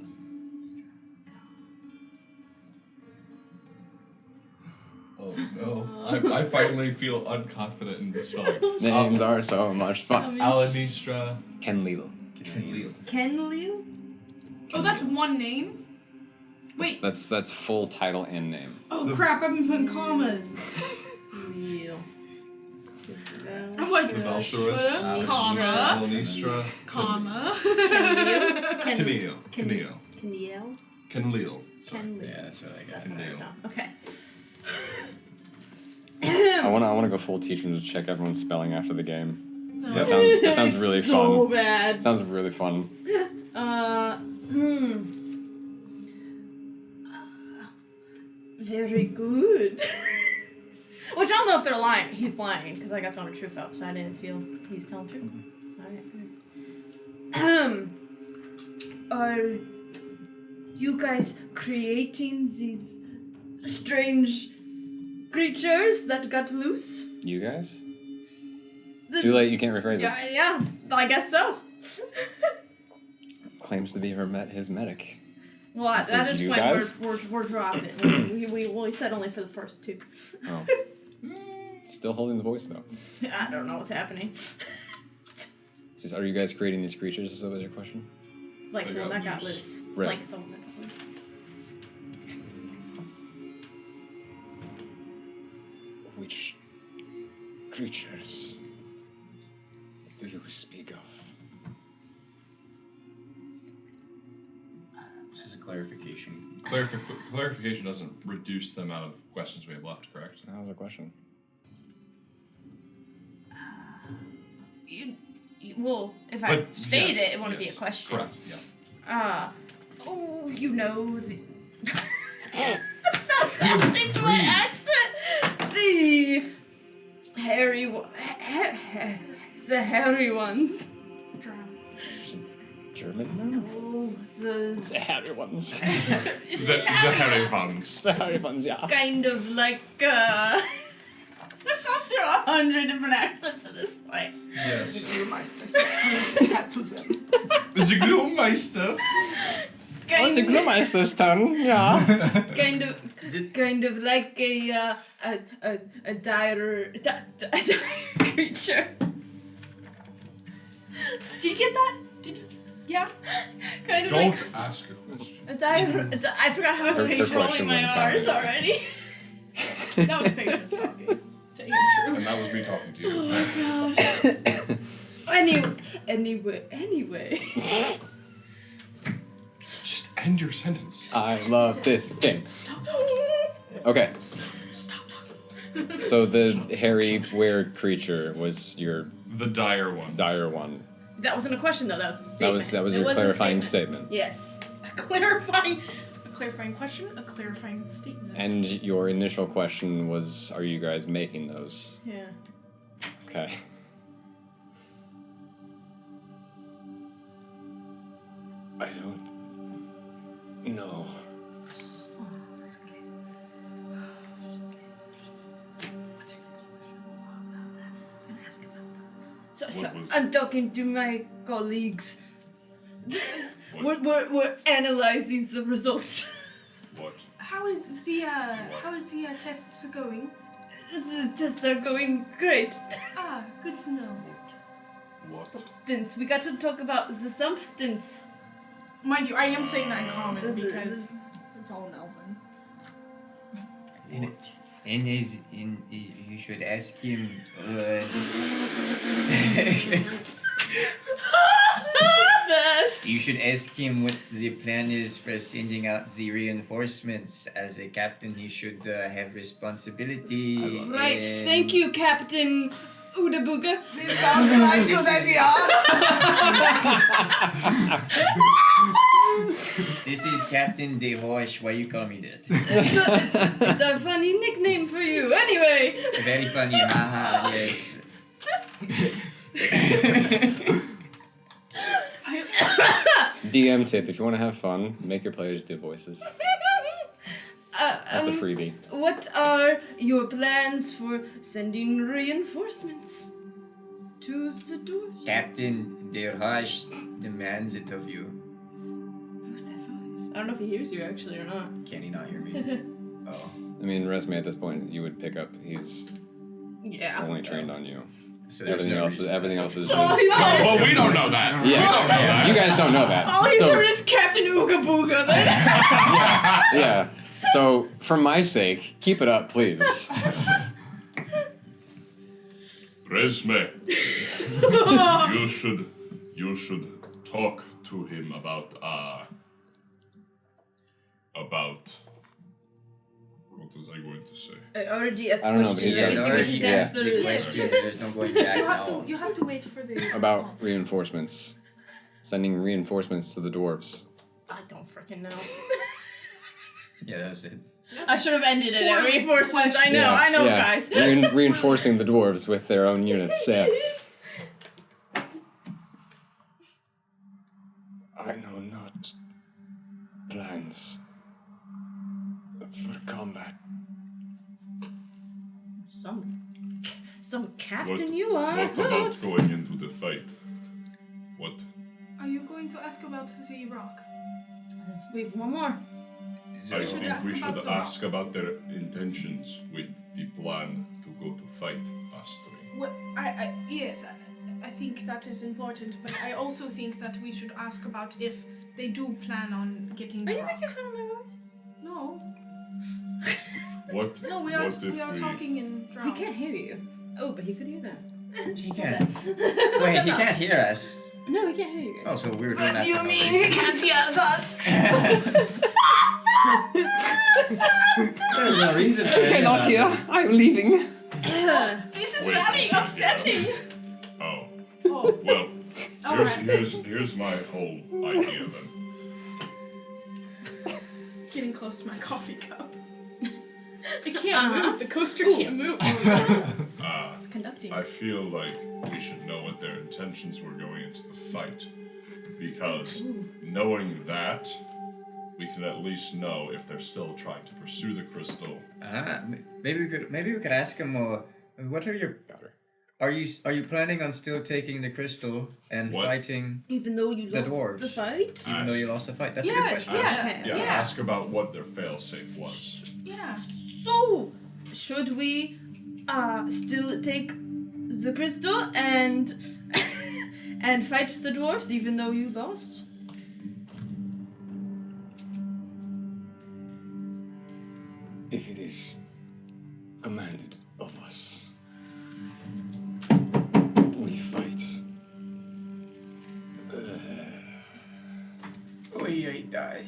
[SPEAKER 7] Oh no. I finally feel unconfident in the spelling.
[SPEAKER 1] Names are so much fun.
[SPEAKER 7] Alanistra.
[SPEAKER 1] Kenlil.
[SPEAKER 3] Kenlil?
[SPEAKER 6] oh, that's one name. Wait.
[SPEAKER 1] That's full title and name.
[SPEAKER 6] Oh crap! I've been putting commas.
[SPEAKER 3] Lil.
[SPEAKER 6] I'm like,
[SPEAKER 7] Valshares.
[SPEAKER 6] comma,
[SPEAKER 7] Alanistra.
[SPEAKER 6] comma.
[SPEAKER 7] Kenil.
[SPEAKER 3] Kenil.
[SPEAKER 7] Kenlil. Sorry.
[SPEAKER 3] Kenlil.
[SPEAKER 5] Yeah, that's what I got.
[SPEAKER 3] That's what I wrote down. Okay.
[SPEAKER 1] I wanna go full teacher and just check everyone's spelling after the game.
[SPEAKER 6] No.
[SPEAKER 1] That sounds really
[SPEAKER 3] It's so
[SPEAKER 1] fun.
[SPEAKER 3] bad.
[SPEAKER 1] Sounds really fun.
[SPEAKER 3] Very good. Which I don't know if they're lying. He's lying because I got some truth up, so I didn't feel he's telling the truth. Alright. Are you guys creating these strange creatures that got loose?
[SPEAKER 1] You guys? Too late, you can't rephrase it.
[SPEAKER 3] Yeah, I guess so.
[SPEAKER 1] Claims to be her his medic.
[SPEAKER 3] Well, at
[SPEAKER 1] says
[SPEAKER 3] this
[SPEAKER 1] you
[SPEAKER 3] point,
[SPEAKER 1] guys?
[SPEAKER 3] we're dropping. we said only for the first two.
[SPEAKER 1] Oh. Still holding the voice though.
[SPEAKER 3] I don't know what's happening.
[SPEAKER 1] Are you guys creating these creatures? Is that your question?
[SPEAKER 3] Like
[SPEAKER 7] They
[SPEAKER 3] the one
[SPEAKER 7] got
[SPEAKER 3] that got
[SPEAKER 7] loose.
[SPEAKER 3] loose.
[SPEAKER 1] Right.
[SPEAKER 3] Like the one that got loose.
[SPEAKER 1] Which creatures do you speak of?
[SPEAKER 5] This is a clarification.
[SPEAKER 7] Clarification doesn't reduce the amount of questions we have left, correct?
[SPEAKER 1] That was a question.
[SPEAKER 3] Well, if I
[SPEAKER 7] But
[SPEAKER 3] stated
[SPEAKER 7] yes,
[SPEAKER 3] it, it wouldn't be a
[SPEAKER 7] yes,
[SPEAKER 3] question.
[SPEAKER 7] Correct, yeah.
[SPEAKER 3] Oh, you know the.
[SPEAKER 6] What's happening to my accent?
[SPEAKER 3] The hairy the hairy ones.
[SPEAKER 6] Drown.
[SPEAKER 1] German?
[SPEAKER 3] Oh,
[SPEAKER 1] The hairy ones.
[SPEAKER 7] The hairy ones.
[SPEAKER 1] The hairy ones, yeah.
[SPEAKER 3] kind of like I've gone through 100 different accents at this point.
[SPEAKER 5] Yes.
[SPEAKER 7] The Glowmeister.
[SPEAKER 3] Kind,
[SPEAKER 1] Glumeister's tongue, yeah.
[SPEAKER 3] kind of like a dire creature.
[SPEAKER 6] Did you get that? Did you? Yeah.
[SPEAKER 3] Kind of
[SPEAKER 7] Don't
[SPEAKER 3] like
[SPEAKER 7] ask a question.
[SPEAKER 3] a dire. I forgot how
[SPEAKER 6] I was
[SPEAKER 3] to
[SPEAKER 1] Her
[SPEAKER 6] controlling
[SPEAKER 1] question
[SPEAKER 6] my
[SPEAKER 1] went
[SPEAKER 6] R's
[SPEAKER 1] down.
[SPEAKER 6] already. That was patience talking. To Andrew.
[SPEAKER 7] And that was me talking to
[SPEAKER 3] Oh
[SPEAKER 7] you.
[SPEAKER 3] my gosh. Anyway.
[SPEAKER 7] Just end your sentence.
[SPEAKER 1] I love this game.
[SPEAKER 6] Stop talking.
[SPEAKER 1] Okay,
[SPEAKER 6] Stop talking.
[SPEAKER 1] so the hairy, weird creature was your
[SPEAKER 7] The dire one.
[SPEAKER 1] dire one.
[SPEAKER 3] That wasn't a question though. That was a statement.
[SPEAKER 1] That was
[SPEAKER 6] It
[SPEAKER 1] your
[SPEAKER 6] was a
[SPEAKER 1] clarifying
[SPEAKER 6] statement.
[SPEAKER 1] statement.
[SPEAKER 3] Yes.
[SPEAKER 6] A clarifying question, a clarifying statement.
[SPEAKER 1] And your initial question was, are you guys making those?
[SPEAKER 3] Yeah.
[SPEAKER 1] Okay. I don't know.
[SPEAKER 3] So
[SPEAKER 7] What was-
[SPEAKER 3] I'm talking to my colleagues.
[SPEAKER 7] What?
[SPEAKER 3] We're analyzing the results.
[SPEAKER 7] What?
[SPEAKER 6] How is the tests going?
[SPEAKER 3] The tests are going great.
[SPEAKER 6] Ah, good to know.
[SPEAKER 7] What?
[SPEAKER 3] Substance. We got to talk about the substance.
[SPEAKER 6] Mind you, I am saying that in common
[SPEAKER 3] This is-
[SPEAKER 6] because it's all in Elven.
[SPEAKER 5] You should ask him.
[SPEAKER 3] Best.
[SPEAKER 5] You should ask him what the plan is for sending out the reinforcements. As a captain, he should have responsibility.
[SPEAKER 3] Right.
[SPEAKER 5] and-
[SPEAKER 3] Thank you, Captain Ooda
[SPEAKER 6] This sounds like a good idea.
[SPEAKER 5] This is Captain De Horsch. Why you call me that?
[SPEAKER 3] It's a funny nickname for you. Anyway.
[SPEAKER 5] Very funny. Haha. Yes.
[SPEAKER 1] DM tip: if you want to have fun, make your players do voices. That's a freebie.
[SPEAKER 3] What are your plans for sending reinforcements to the dwarves?
[SPEAKER 5] Captain De Horsch demands it of you.
[SPEAKER 3] Who's that voice? I don't know if he hears you actually or not.
[SPEAKER 5] Can he not hear me? Oh.
[SPEAKER 1] I mean, Resme at this point, you would pick up. He's
[SPEAKER 3] Yeah.
[SPEAKER 1] only trained on you.
[SPEAKER 5] So there's
[SPEAKER 1] Everything
[SPEAKER 5] no
[SPEAKER 1] else,
[SPEAKER 5] reason-
[SPEAKER 1] everything else is.
[SPEAKER 3] So
[SPEAKER 1] just-
[SPEAKER 3] he's not-
[SPEAKER 7] Well, we don't know that.
[SPEAKER 1] Yeah.
[SPEAKER 7] We don't know that.
[SPEAKER 1] You guys don't know that.
[SPEAKER 3] All he's
[SPEAKER 1] So-
[SPEAKER 3] heard is Captain Ooga Booga. Then.
[SPEAKER 1] Yeah. So, for my sake, keep it up, please.
[SPEAKER 7] Resme, you should talk to him about what was I going to say?
[SPEAKER 3] I already asked
[SPEAKER 1] I don't know, but he's
[SPEAKER 3] questions.
[SPEAKER 1] got-
[SPEAKER 3] Let me see what his
[SPEAKER 1] yeah.
[SPEAKER 3] answer
[SPEAKER 5] The
[SPEAKER 3] is.
[SPEAKER 5] question, there's no going back now.
[SPEAKER 6] You have to wait for the
[SPEAKER 1] About
[SPEAKER 6] response.
[SPEAKER 1] reinforcements. Sending reinforcements to the dwarves.
[SPEAKER 3] I don't freaking know.
[SPEAKER 5] Yeah, that's it.
[SPEAKER 3] I should have ended it at
[SPEAKER 6] Poor
[SPEAKER 3] reinforcements. I
[SPEAKER 6] question.
[SPEAKER 3] know, I know,
[SPEAKER 1] Yeah.
[SPEAKER 3] guys.
[SPEAKER 1] Reinforcing the dwarves with their own units. Yeah. I know not plans for combat.
[SPEAKER 3] Some captain you are.
[SPEAKER 7] What about going into the fight? What?
[SPEAKER 6] Are you going to ask about the rock?
[SPEAKER 3] Let's wait one more.
[SPEAKER 7] I
[SPEAKER 6] should
[SPEAKER 7] think
[SPEAKER 6] ask
[SPEAKER 7] we
[SPEAKER 6] about
[SPEAKER 7] should
[SPEAKER 6] Zara.
[SPEAKER 7] ask about their intentions with the plan to go to fight Askii.
[SPEAKER 6] What? Yes, I think that is important, but I also think that we should ask about if they do plan on getting.
[SPEAKER 3] Are
[SPEAKER 6] the
[SPEAKER 3] you
[SPEAKER 6] rock.
[SPEAKER 3] making fun of my voice?
[SPEAKER 6] No,
[SPEAKER 7] What?
[SPEAKER 6] no, we are talking in drow.
[SPEAKER 3] He can't hear you. Oh, but he could hear that.
[SPEAKER 5] He can't. Wait, he can't hear us.
[SPEAKER 3] No, he can't hear you.
[SPEAKER 5] Oh, so we were doing that.
[SPEAKER 3] you
[SPEAKER 5] for no
[SPEAKER 3] mean
[SPEAKER 5] reason.
[SPEAKER 3] he can't hear us?
[SPEAKER 5] There's no reason. for
[SPEAKER 8] Okay,
[SPEAKER 5] it.
[SPEAKER 8] not here. I'm leaving.
[SPEAKER 6] This is
[SPEAKER 7] Wait,
[SPEAKER 6] very
[SPEAKER 7] yeah.
[SPEAKER 6] upsetting.
[SPEAKER 7] Oh,
[SPEAKER 6] Oh,
[SPEAKER 7] well,
[SPEAKER 6] alright.
[SPEAKER 7] here's my whole idea then.
[SPEAKER 6] Getting close to my coffee cup. It can't move. The coaster can't move.
[SPEAKER 3] It's conducting.
[SPEAKER 7] I feel like we should know what their intentions were going into the fight. Because knowing that, we can at least know if they're still trying to pursue the crystal.
[SPEAKER 5] Maybe we could ask him. What are your? Are you planning on still taking the crystal and
[SPEAKER 7] What?
[SPEAKER 5] fighting
[SPEAKER 3] Even though you
[SPEAKER 5] the
[SPEAKER 3] lost
[SPEAKER 5] dwarves?
[SPEAKER 3] the fight?
[SPEAKER 5] even though you lost the fight? That's a
[SPEAKER 6] Yeah,
[SPEAKER 5] good question.
[SPEAKER 6] yeah.
[SPEAKER 7] Ask about what their failsafe was.
[SPEAKER 6] Yeah.
[SPEAKER 3] So, should we still take the crystal and and fight the dwarfs even though you lost?
[SPEAKER 9] If it is commanded of us, we fight. We die.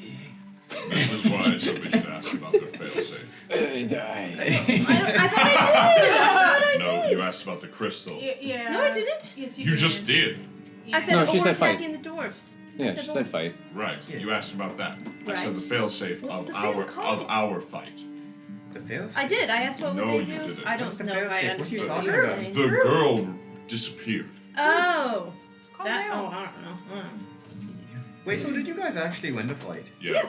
[SPEAKER 7] This is why I said we should ask about their failsafe.
[SPEAKER 9] Die.
[SPEAKER 3] I thought I did! I thought I
[SPEAKER 7] No,
[SPEAKER 3] did!
[SPEAKER 7] you asked about the crystal.
[SPEAKER 6] Yeah.
[SPEAKER 3] No, I didn't.
[SPEAKER 6] Yes,
[SPEAKER 7] You just did.
[SPEAKER 3] I said,
[SPEAKER 1] No, she
[SPEAKER 3] we're
[SPEAKER 1] said fight.
[SPEAKER 3] attacking the dwarfs.
[SPEAKER 1] Yeah,
[SPEAKER 3] I
[SPEAKER 1] she said
[SPEAKER 3] both.
[SPEAKER 1] fight.
[SPEAKER 7] Right. You asked about that. I said
[SPEAKER 3] Right.
[SPEAKER 7] the failsafe
[SPEAKER 3] What's
[SPEAKER 7] of
[SPEAKER 3] the
[SPEAKER 7] our
[SPEAKER 3] fail-safe?
[SPEAKER 7] fight.
[SPEAKER 5] The fails.
[SPEAKER 3] I did. I asked what
[SPEAKER 7] No,
[SPEAKER 3] would they
[SPEAKER 7] you
[SPEAKER 3] do.
[SPEAKER 7] didn't.
[SPEAKER 3] I
[SPEAKER 5] What's
[SPEAKER 3] don't
[SPEAKER 5] the
[SPEAKER 3] know if I
[SPEAKER 5] fail-safe? What are you
[SPEAKER 3] understood
[SPEAKER 5] talking
[SPEAKER 3] you were
[SPEAKER 5] about?
[SPEAKER 3] saying.
[SPEAKER 7] The girl disappeared.
[SPEAKER 3] Oh.
[SPEAKER 6] Calm
[SPEAKER 3] That,
[SPEAKER 6] down.
[SPEAKER 3] oh, I don't know.
[SPEAKER 5] Wait, so did you guys actually win the fight?
[SPEAKER 7] Yeah.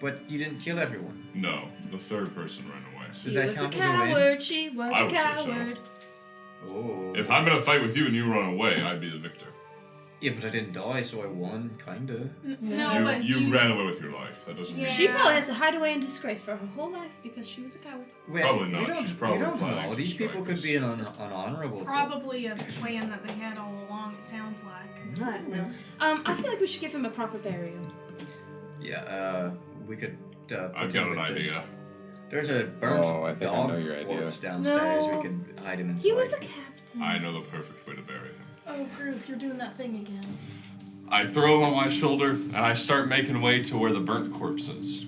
[SPEAKER 5] But you didn't kill everyone.
[SPEAKER 7] No, the third person ran away.
[SPEAKER 5] Does
[SPEAKER 3] She
[SPEAKER 5] that
[SPEAKER 3] was a
[SPEAKER 5] count as a win?
[SPEAKER 3] coward. She was
[SPEAKER 7] I
[SPEAKER 3] a
[SPEAKER 7] would say so.
[SPEAKER 3] coward.
[SPEAKER 5] Oh.
[SPEAKER 7] If I'm gonna fight with you and you run away, I'd be the victor.
[SPEAKER 5] Yeah, but I didn't die, so I won, kinda.
[SPEAKER 6] No, but
[SPEAKER 7] you ran away with your life. That doesn't
[SPEAKER 6] Yeah.
[SPEAKER 7] mean
[SPEAKER 3] She probably has to hide away in disgrace for her whole life because she was a coward.
[SPEAKER 5] Wait,
[SPEAKER 7] Probably not.
[SPEAKER 5] We don't,
[SPEAKER 7] She's probably
[SPEAKER 5] we don't
[SPEAKER 7] planning
[SPEAKER 5] know.
[SPEAKER 7] to
[SPEAKER 5] These
[SPEAKER 7] strike
[SPEAKER 5] people could
[SPEAKER 7] us.
[SPEAKER 5] be unhonorable.
[SPEAKER 6] probably a plan that they had all along. It sounds like.
[SPEAKER 3] I don't know. I feel like we should give him a proper burial.
[SPEAKER 5] Yeah, we could. Put
[SPEAKER 7] I've
[SPEAKER 5] him
[SPEAKER 7] got an
[SPEAKER 5] with the-
[SPEAKER 7] idea.
[SPEAKER 5] There's a burnt
[SPEAKER 1] Oh, I think I
[SPEAKER 5] dog
[SPEAKER 1] know your idea.
[SPEAKER 5] corpse downstairs.
[SPEAKER 3] No.
[SPEAKER 5] We could hide him inside.
[SPEAKER 3] He was a captain.
[SPEAKER 7] I know the perfect way to bury him.
[SPEAKER 6] Oh, Ruth, you're doing that thing again.
[SPEAKER 10] I throw him on my shoulder and I start making way to where the burnt corpse is.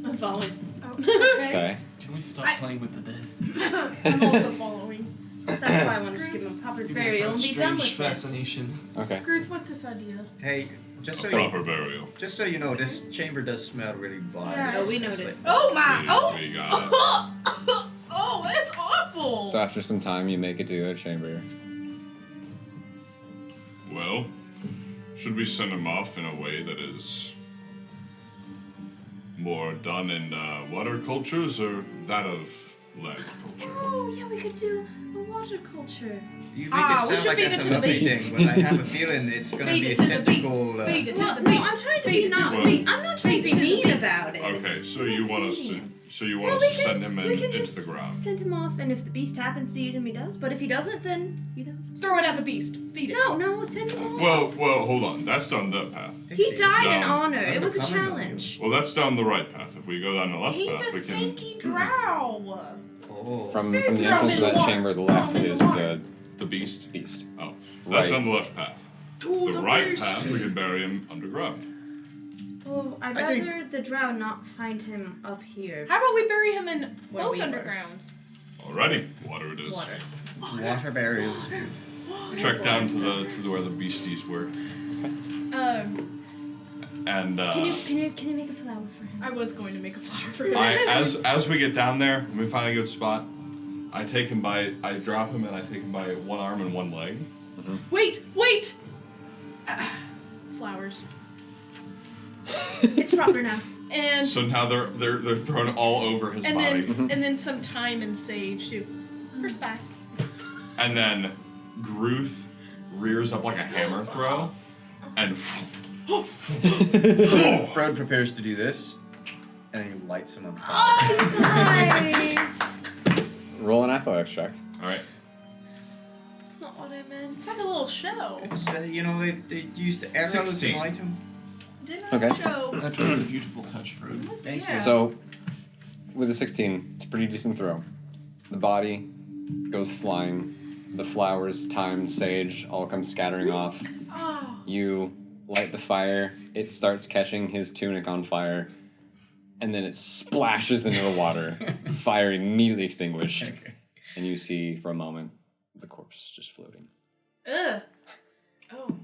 [SPEAKER 3] I'm following.
[SPEAKER 6] Oh, okay.
[SPEAKER 1] Okay.
[SPEAKER 4] Can we stop
[SPEAKER 6] I-
[SPEAKER 4] playing with the dead?
[SPEAKER 6] I'm also following.
[SPEAKER 3] That's why I wanted to give him a proper
[SPEAKER 4] You guys
[SPEAKER 3] burial
[SPEAKER 4] have
[SPEAKER 3] and
[SPEAKER 4] a
[SPEAKER 3] be done
[SPEAKER 4] strange
[SPEAKER 3] with this.
[SPEAKER 4] fascination.
[SPEAKER 1] Okay.
[SPEAKER 6] Ruth, what's this idea?
[SPEAKER 5] Hey,
[SPEAKER 7] A
[SPEAKER 5] just so
[SPEAKER 7] proper burial.
[SPEAKER 5] you know, this chamber does smell really bad.
[SPEAKER 6] Yeah.
[SPEAKER 3] Oh, we
[SPEAKER 5] It's
[SPEAKER 3] noticed.
[SPEAKER 5] like-
[SPEAKER 6] Oh my! Oh!
[SPEAKER 7] We got it.
[SPEAKER 6] Oh, that's awful.
[SPEAKER 1] So after some time, you make it to the other chamber.
[SPEAKER 7] Well, should we send him off in a way that is more done in water cultures or that of land culture?
[SPEAKER 3] Oh, yeah, we could do a water culture.
[SPEAKER 5] You make
[SPEAKER 6] Ah, we
[SPEAKER 5] it sound
[SPEAKER 6] should
[SPEAKER 5] like
[SPEAKER 6] feed
[SPEAKER 5] that's
[SPEAKER 6] it
[SPEAKER 5] a
[SPEAKER 6] to the
[SPEAKER 5] lovely
[SPEAKER 6] beast.
[SPEAKER 5] thing, but I have a feeling it's gonna
[SPEAKER 6] Feed
[SPEAKER 5] be a
[SPEAKER 6] it to the beast.
[SPEAKER 5] tentacle.
[SPEAKER 6] Feed it to
[SPEAKER 3] Well,
[SPEAKER 6] the
[SPEAKER 3] no,
[SPEAKER 6] beast.
[SPEAKER 3] I'm trying to
[SPEAKER 6] Feed
[SPEAKER 3] be
[SPEAKER 6] it to
[SPEAKER 3] not.
[SPEAKER 6] the
[SPEAKER 7] Well-
[SPEAKER 6] beast.
[SPEAKER 3] I'm not trying to be
[SPEAKER 6] Feed it to the
[SPEAKER 3] mean
[SPEAKER 6] beast.
[SPEAKER 3] about it.
[SPEAKER 7] Okay, so you want us to
[SPEAKER 3] Well, we
[SPEAKER 7] send him
[SPEAKER 3] we can
[SPEAKER 7] into
[SPEAKER 3] just
[SPEAKER 7] the ground.
[SPEAKER 3] send him off, and if the beast happens to eat him, he does. But if he doesn't, then
[SPEAKER 6] Throw it at the beast. Feed it.
[SPEAKER 3] no, send him off.
[SPEAKER 7] Well, hold on. That's down that path.
[SPEAKER 3] He died in
[SPEAKER 7] down.
[SPEAKER 3] honor. It was a
[SPEAKER 5] Unbecoming of you.
[SPEAKER 3] challenge.
[SPEAKER 7] Well, that's down the right path. If we go down the left
[SPEAKER 6] He's
[SPEAKER 7] path,
[SPEAKER 6] a
[SPEAKER 7] we can.
[SPEAKER 6] stinky drow.
[SPEAKER 5] Oh.
[SPEAKER 1] From
[SPEAKER 6] very
[SPEAKER 1] the entrance to that
[SPEAKER 6] prominent.
[SPEAKER 1] chamber, the left is the
[SPEAKER 7] The beast.
[SPEAKER 1] beast.
[SPEAKER 7] Oh, that's
[SPEAKER 1] Right.
[SPEAKER 7] on the left path.
[SPEAKER 6] To
[SPEAKER 7] The
[SPEAKER 6] the
[SPEAKER 7] right
[SPEAKER 6] beast.
[SPEAKER 7] path, we can bury him underground.
[SPEAKER 3] Well, I'd
[SPEAKER 5] I think-
[SPEAKER 3] rather the drow not find him up here.
[SPEAKER 6] How about we bury him in
[SPEAKER 3] Where
[SPEAKER 6] both
[SPEAKER 3] we were.
[SPEAKER 6] undergrounds?
[SPEAKER 7] Alrighty, water it is.
[SPEAKER 3] Water.
[SPEAKER 5] Water burials.
[SPEAKER 10] Trek down to the where the beasties were. And
[SPEAKER 3] Can you make a flower for him?
[SPEAKER 6] I was going to make a flower for him.
[SPEAKER 10] as we get down there and we find a good spot, I drop him and I take him by one arm and one leg.
[SPEAKER 6] Wait! Flowers.
[SPEAKER 3] It's proper now.
[SPEAKER 6] And
[SPEAKER 10] So now they're thrown all over his
[SPEAKER 6] and
[SPEAKER 10] body.
[SPEAKER 6] then and then some thyme and sage too. For spice.
[SPEAKER 10] And then Gruth rears up like a hammer throw and
[SPEAKER 5] Frode prepares to do this, and then he lights him on fire.
[SPEAKER 3] Oh, nice!
[SPEAKER 2] Roll an athletics check.
[SPEAKER 10] All right.
[SPEAKER 3] That's not what I meant.
[SPEAKER 6] It's like a little show.
[SPEAKER 5] It's, they used the arrows
[SPEAKER 10] 16.
[SPEAKER 5] and light him.
[SPEAKER 6] Dinner
[SPEAKER 2] Okay.
[SPEAKER 6] show.
[SPEAKER 4] That was a beautiful touch, Frode.
[SPEAKER 5] Thank
[SPEAKER 6] Yeah.
[SPEAKER 5] you.
[SPEAKER 2] So, with a 16, it's a pretty decent throw. The body goes flying. The flowers, thyme, sage all come scattering off.
[SPEAKER 6] Oh.
[SPEAKER 2] You light the fire. It starts catching his tunic on fire. And then it splashes into the water. Fire immediately extinguished.
[SPEAKER 5] Okay.
[SPEAKER 2] And you see for a moment the corpse just floating.
[SPEAKER 6] Ugh. Oh.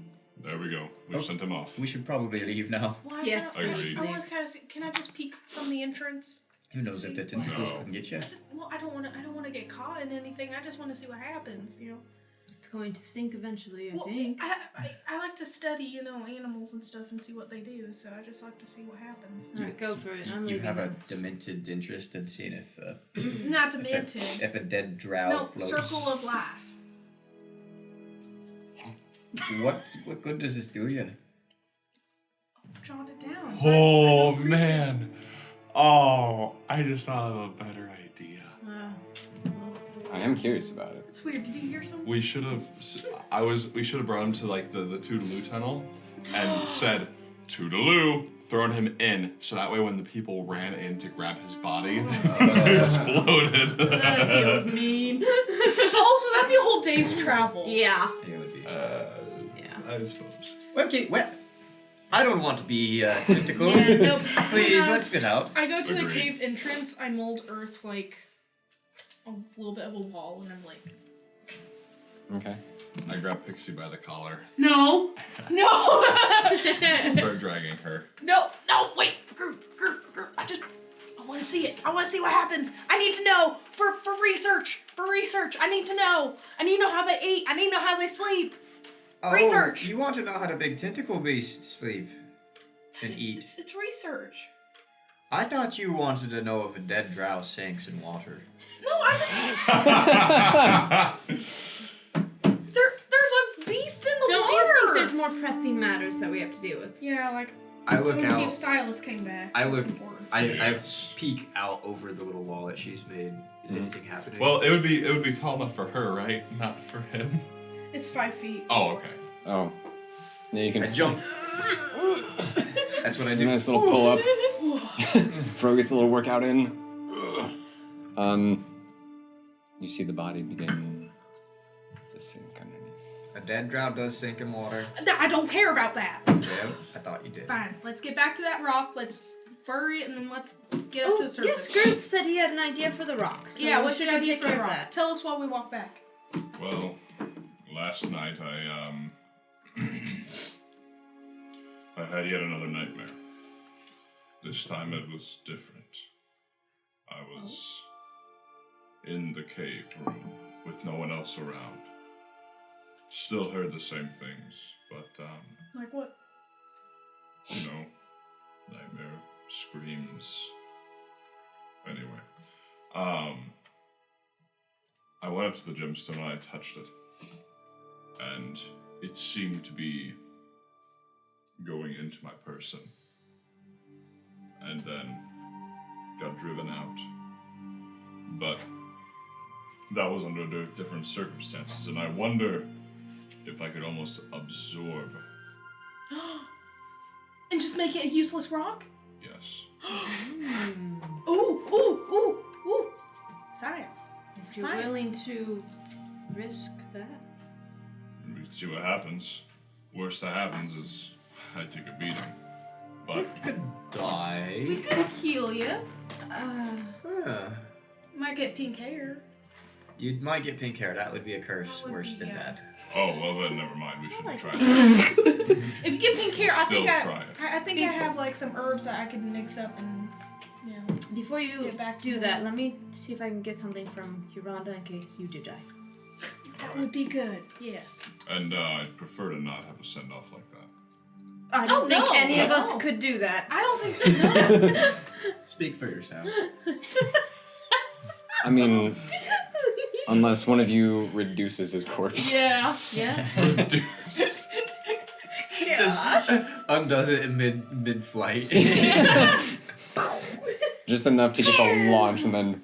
[SPEAKER 7] There we go. We've sent him off.
[SPEAKER 5] We should probably leave now.
[SPEAKER 6] Why
[SPEAKER 3] Yes,
[SPEAKER 6] not?
[SPEAKER 7] agreed.
[SPEAKER 6] I was kind of. Can I just peek from the entrance?
[SPEAKER 5] Who knows if the tentacles
[SPEAKER 7] No.
[SPEAKER 5] can get you?
[SPEAKER 6] I don't want to get caught in anything. I just want to see what happens. You know.
[SPEAKER 3] It's going to sink eventually, I
[SPEAKER 6] Well,
[SPEAKER 3] think.
[SPEAKER 6] I like to study, animals and stuff and see what they do. So I just like to see what happens.
[SPEAKER 3] Alright, go for it. I'm
[SPEAKER 5] You
[SPEAKER 3] leaving.
[SPEAKER 5] have a demented interest in seeing if
[SPEAKER 6] Not demented.
[SPEAKER 5] if a dead drow
[SPEAKER 6] No,
[SPEAKER 5] floats.
[SPEAKER 6] circle of life.
[SPEAKER 5] What good does this do you?
[SPEAKER 6] Jot it down.
[SPEAKER 10] Oh man. Oh, I just thought of a better idea.
[SPEAKER 2] I am curious about it.
[SPEAKER 6] It's weird. Did you hear something?
[SPEAKER 10] We should have. We should have brought him to like the Toodaloo tunnel, and said Toodaloo, thrown him in, so that way when the people ran in to grab his body, they exploded.
[SPEAKER 3] That feels mean.
[SPEAKER 6] Oh, so that'd be a whole day's travel.
[SPEAKER 3] Yeah.
[SPEAKER 5] It would be.
[SPEAKER 3] Yeah.
[SPEAKER 10] I suppose.
[SPEAKER 5] Okay, well, I don't want to be tentacle.
[SPEAKER 3] Yeah, nope.
[SPEAKER 5] Please, let's get out.
[SPEAKER 6] I go to the
[SPEAKER 7] Agreed.
[SPEAKER 6] cave entrance. I mold earth like a little bit of a wall, and I'm like,
[SPEAKER 2] Okay.
[SPEAKER 10] I grab Pixie by the collar,
[SPEAKER 6] no, no,
[SPEAKER 10] start dragging her.
[SPEAKER 6] no, wait, group. I want to see it. I want to see what happens. I need to know for research. I need to know. I need to know how they eat. I need to know how they sleep.
[SPEAKER 5] Oh,
[SPEAKER 6] Research.
[SPEAKER 5] You want to know how the big tentacle beasts sleep and eat?
[SPEAKER 6] It's research.
[SPEAKER 5] I thought you wanted to know if a dead drow sinks in water.
[SPEAKER 6] No, I just there's a beast in the
[SPEAKER 3] Don't
[SPEAKER 6] water.
[SPEAKER 3] you think there's more pressing matters that we have to deal with?
[SPEAKER 6] Yeah, like
[SPEAKER 5] I
[SPEAKER 6] I
[SPEAKER 5] look
[SPEAKER 6] want to see if
[SPEAKER 5] out.
[SPEAKER 6] Silas came back.
[SPEAKER 5] I
[SPEAKER 6] That's
[SPEAKER 5] look.
[SPEAKER 6] important.
[SPEAKER 5] I
[SPEAKER 7] Yes.
[SPEAKER 5] peek out over the little wall that she's made. Is anything happening?
[SPEAKER 10] Well, it would be tall enough for her, right? Not for him.
[SPEAKER 6] It's 5 feet.
[SPEAKER 10] Oh, okay.
[SPEAKER 2] Oh. Yeah, you can
[SPEAKER 5] I jump. That's what I do.
[SPEAKER 2] Nice little pull up. Fro gets a little workout in. You see the body begin to sink underneath.
[SPEAKER 5] A dead drow does sink in water.
[SPEAKER 6] I don't care about that.
[SPEAKER 5] Yeah, I thought you did.
[SPEAKER 6] Fine. Let's get back to that rock. Let's bury it, and then let's get up to
[SPEAKER 3] Oh,
[SPEAKER 6] the surface.
[SPEAKER 3] yes, Girth said he had an idea for the rock. So
[SPEAKER 6] Yeah,
[SPEAKER 3] we
[SPEAKER 6] what's
[SPEAKER 3] should
[SPEAKER 6] the
[SPEAKER 3] go
[SPEAKER 6] idea
[SPEAKER 3] take
[SPEAKER 6] for the
[SPEAKER 3] care of
[SPEAKER 6] rock?
[SPEAKER 3] that.
[SPEAKER 6] Tell us while we walk back.
[SPEAKER 7] Well, last night I I had yet another nightmare. This time it was different. I was in the cave room with no one else around. Still heard the same things, but
[SPEAKER 6] Like what?
[SPEAKER 7] you know, nightmare screams. Anyway, I went up to the gemstone and I touched it, and it seemed to be going into my person, and then got driven out. But that was under different circumstances, and I wonder if I could almost absorb.
[SPEAKER 6] And just make it a useless rock?
[SPEAKER 7] Yes.
[SPEAKER 6] Ooh. Science.
[SPEAKER 3] If you're
[SPEAKER 6] Science.
[SPEAKER 3] willing to risk that.
[SPEAKER 7] We can see what happens. Worst that happens is I take a beating. But
[SPEAKER 5] You could die.
[SPEAKER 6] We could heal you.
[SPEAKER 5] Huh.
[SPEAKER 6] Might get pink hair.
[SPEAKER 5] You might get pink hair. That would be a curse
[SPEAKER 6] That would
[SPEAKER 5] worse
[SPEAKER 6] be,
[SPEAKER 5] than
[SPEAKER 6] yeah.
[SPEAKER 5] that.
[SPEAKER 7] oh well, then never mind. We shouldn't
[SPEAKER 3] like
[SPEAKER 7] try it.
[SPEAKER 6] If you get pink hair, I think
[SPEAKER 7] Still try it.
[SPEAKER 6] I think I have like some herbs that I could mix up and
[SPEAKER 3] Before you
[SPEAKER 6] Get back to
[SPEAKER 3] do that,
[SPEAKER 6] normal.
[SPEAKER 3] let me see if I can get something from Uranda in case you do die.
[SPEAKER 6] that would be good. Yes.
[SPEAKER 7] And I'd prefer to not have a send off like that.
[SPEAKER 3] I don't think
[SPEAKER 6] no,
[SPEAKER 3] any of
[SPEAKER 6] no.
[SPEAKER 3] us could do that.
[SPEAKER 6] I don't think no.
[SPEAKER 5] Speak for yourself.
[SPEAKER 2] I mean, unless one of you reduces his corpse.
[SPEAKER 3] Yeah. Yeah.
[SPEAKER 10] Dude.
[SPEAKER 5] Just undoes it in mid flight.
[SPEAKER 2] Just enough to get the launch and then.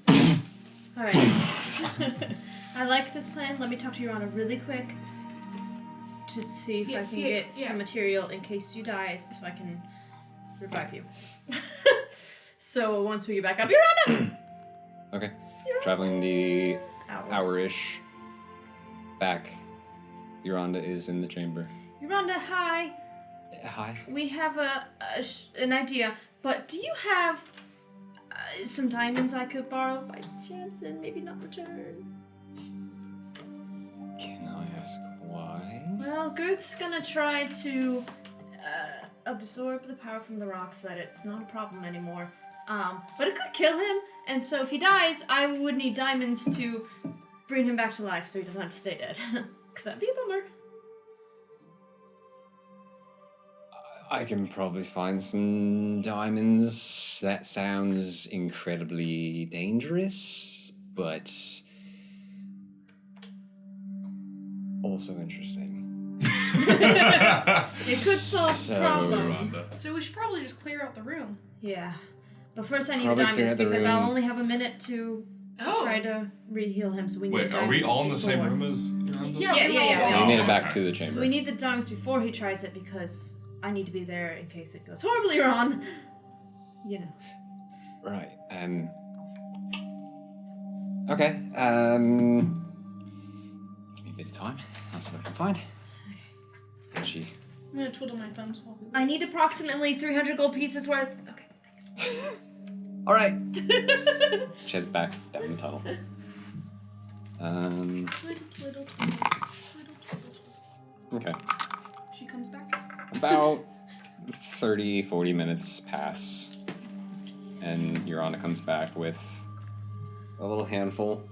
[SPEAKER 3] Alright. I like this plan. Let me talk to Yorana really quick to see if I can get some material in case you die so I can revive you. So once we get back up, Yorana!
[SPEAKER 2] Okay. Traveling the
[SPEAKER 3] Hour.
[SPEAKER 2] hour-ish back. Yoronda is in the chamber.
[SPEAKER 3] Yoranda, hi.
[SPEAKER 2] Hi.
[SPEAKER 3] We have an idea, but do you have some diamonds I could borrow by chance and maybe not return?
[SPEAKER 2] Can I ask why?
[SPEAKER 3] Well, Guth's gonna try to absorb the power from the rock so that it's not a problem anymore. But it could kill him, and so if he dies, I would need diamonds to bring him back to life so he doesn't have to stay dead. Because that'd be a bummer.
[SPEAKER 2] I can probably find some diamonds. That sounds incredibly dangerous, but also interesting.
[SPEAKER 3] It could solve the problem.
[SPEAKER 10] Rhonda.
[SPEAKER 6] So we should probably just clear out the room.
[SPEAKER 3] Yeah. But first I need
[SPEAKER 2] Probably
[SPEAKER 3] the diamonds
[SPEAKER 2] clear out the
[SPEAKER 3] because
[SPEAKER 2] room.
[SPEAKER 3] I'll only have a minute to try to re-heal him, so we need
[SPEAKER 10] Wait,
[SPEAKER 3] diamonds
[SPEAKER 10] are we all in the same
[SPEAKER 3] before.
[SPEAKER 10] room as Rhonda?
[SPEAKER 3] Yeah.
[SPEAKER 2] We made it back
[SPEAKER 10] okay.
[SPEAKER 2] to the chamber.
[SPEAKER 3] So we need the diamonds before he tries it because I need to be there in case it goes horribly wrong. You know.
[SPEAKER 2] Right. Okay. Give me a bit of time. I'll see what I can find. She.
[SPEAKER 6] I'm gonna twiddle my thumbs while we
[SPEAKER 3] I need approximately 300 gold pieces worth. Okay, thanks.
[SPEAKER 2] All right. She heads back down the tunnel.
[SPEAKER 6] Twiddle, twiddle, twiddle, twiddle, twiddle.
[SPEAKER 2] Okay.
[SPEAKER 6] She comes back.
[SPEAKER 2] About 30, 40 minutes pass, and Yorana comes back with a little handful,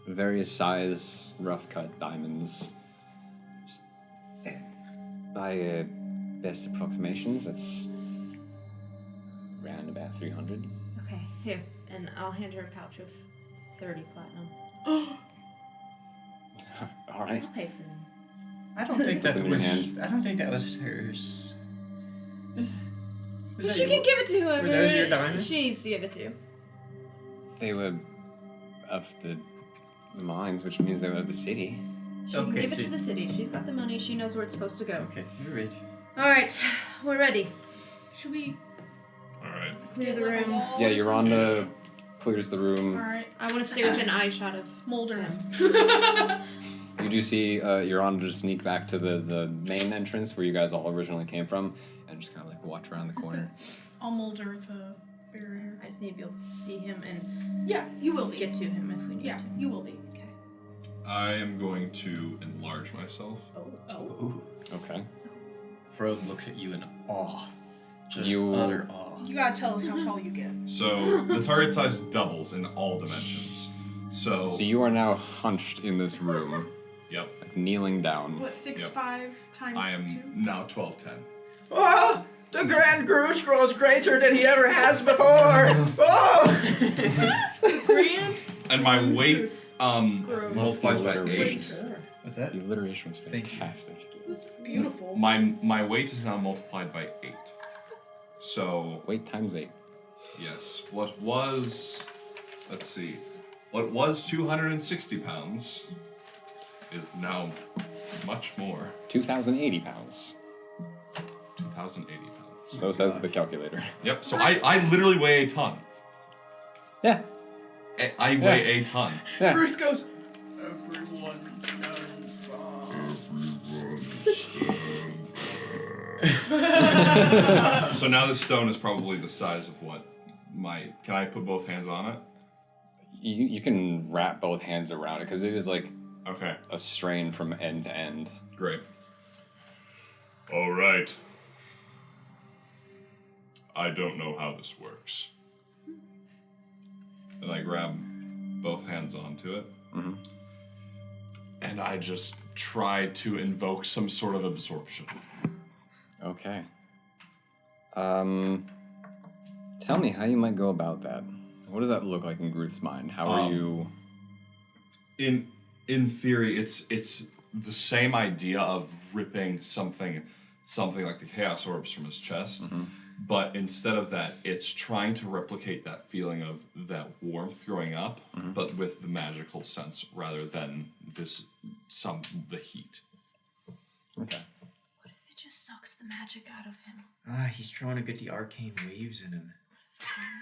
[SPEAKER 2] various size, rough-cut diamonds. By best approximations, it's around about 300.
[SPEAKER 3] Okay, here. And I'll hand her a pouch of 30 platinum.
[SPEAKER 2] All right.
[SPEAKER 3] I'll pay for them.
[SPEAKER 5] I don't think that
[SPEAKER 2] It's in your
[SPEAKER 5] was.
[SPEAKER 2] hand.
[SPEAKER 5] I don't think that was hers. Was
[SPEAKER 3] Well,
[SPEAKER 5] that
[SPEAKER 3] she
[SPEAKER 5] your-
[SPEAKER 3] can give it to whoever
[SPEAKER 5] Were those your diamonds?
[SPEAKER 3] she needs to give it to.
[SPEAKER 2] They were of the mines, which means they were of the city.
[SPEAKER 3] She can
[SPEAKER 5] Okay,
[SPEAKER 3] give it
[SPEAKER 5] so-
[SPEAKER 3] to the city. She's got the money. She knows where it's supposed to go.
[SPEAKER 5] Okay, you're rich.
[SPEAKER 3] All right, we're ready.
[SPEAKER 6] Should we
[SPEAKER 7] All right.
[SPEAKER 3] Clear the
[SPEAKER 6] get, like, a
[SPEAKER 3] room.
[SPEAKER 6] wall
[SPEAKER 2] Yeah,
[SPEAKER 6] or something?
[SPEAKER 2] Yoranda clears the room.
[SPEAKER 6] Alright.
[SPEAKER 3] I want to stay within eye shot of
[SPEAKER 6] Molder
[SPEAKER 3] him.
[SPEAKER 6] him.
[SPEAKER 2] You do see Yoranda just sneak back to the main entrance where you guys all originally came from, and just kind of like watch around the corner.
[SPEAKER 6] I'll molder the barrier.
[SPEAKER 3] I just need to be able to see him and
[SPEAKER 6] Yeah, you will be.
[SPEAKER 3] get to him if we need
[SPEAKER 6] Yeah,
[SPEAKER 3] to.
[SPEAKER 6] you will be.
[SPEAKER 3] Okay.
[SPEAKER 7] I am going to enlarge myself.
[SPEAKER 6] Oh.
[SPEAKER 5] Ooh.
[SPEAKER 2] Okay.
[SPEAKER 5] Frode looks at you in awe. Just
[SPEAKER 2] You-
[SPEAKER 5] utter awe.
[SPEAKER 6] You gotta tell us how tall you get.
[SPEAKER 7] So the target size doubles in all dimensions. So,
[SPEAKER 2] So you are now hunched in this room,
[SPEAKER 7] yep,
[SPEAKER 2] like kneeling down.
[SPEAKER 6] What, 6'5" times
[SPEAKER 7] I am
[SPEAKER 6] 2?
[SPEAKER 7] now 12'10".
[SPEAKER 5] Oh, the Grand Groot grows greater than he ever has before. Oh!
[SPEAKER 6] Grand?
[SPEAKER 7] And my weight
[SPEAKER 6] Gross.
[SPEAKER 7] multiplies by
[SPEAKER 2] Alliteration.
[SPEAKER 7] 8.
[SPEAKER 5] What's that?
[SPEAKER 2] The alliteration was
[SPEAKER 5] Thank you.
[SPEAKER 2] fantastic.
[SPEAKER 6] It was beautiful.
[SPEAKER 7] My weight is now multiplied by 8. So,
[SPEAKER 2] Weight times 8.
[SPEAKER 7] yes, what was 260 pounds is now much more.
[SPEAKER 2] 2,080 pounds.
[SPEAKER 7] 2,080 pounds.
[SPEAKER 2] So says the calculator.
[SPEAKER 7] Yep, so I literally weigh a ton.
[SPEAKER 2] Yeah.
[SPEAKER 7] I weigh a ton.
[SPEAKER 2] Yeah.
[SPEAKER 6] Ruth goes,
[SPEAKER 5] Everyone stands
[SPEAKER 7] So now this stone is probably the size of what my... Can I put both hands on it?
[SPEAKER 2] You can wrap both hands around it because it is like
[SPEAKER 7] Okay,
[SPEAKER 2] a strain from end to end.
[SPEAKER 7] great. All right. I don't know how this works. And I grab both hands onto it.
[SPEAKER 2] Mm-hmm.
[SPEAKER 7] And I just try to invoke some sort of absorption.
[SPEAKER 2] Okay. Tell me how you might go about that. What does that look like in Groot's mind? How are you?
[SPEAKER 7] In theory, it's the same idea of ripping something
[SPEAKER 10] something like the chaos orbs from his chest.
[SPEAKER 2] Mm-hmm.
[SPEAKER 10] But instead of that, it's trying to replicate that feeling of that warmth growing up,
[SPEAKER 2] Mm-hmm.
[SPEAKER 10] but with the magical sense rather than the heat.
[SPEAKER 2] Okay.
[SPEAKER 6] What if it just sucks the magic out of him?
[SPEAKER 5] He's trying to get the arcane waves in him.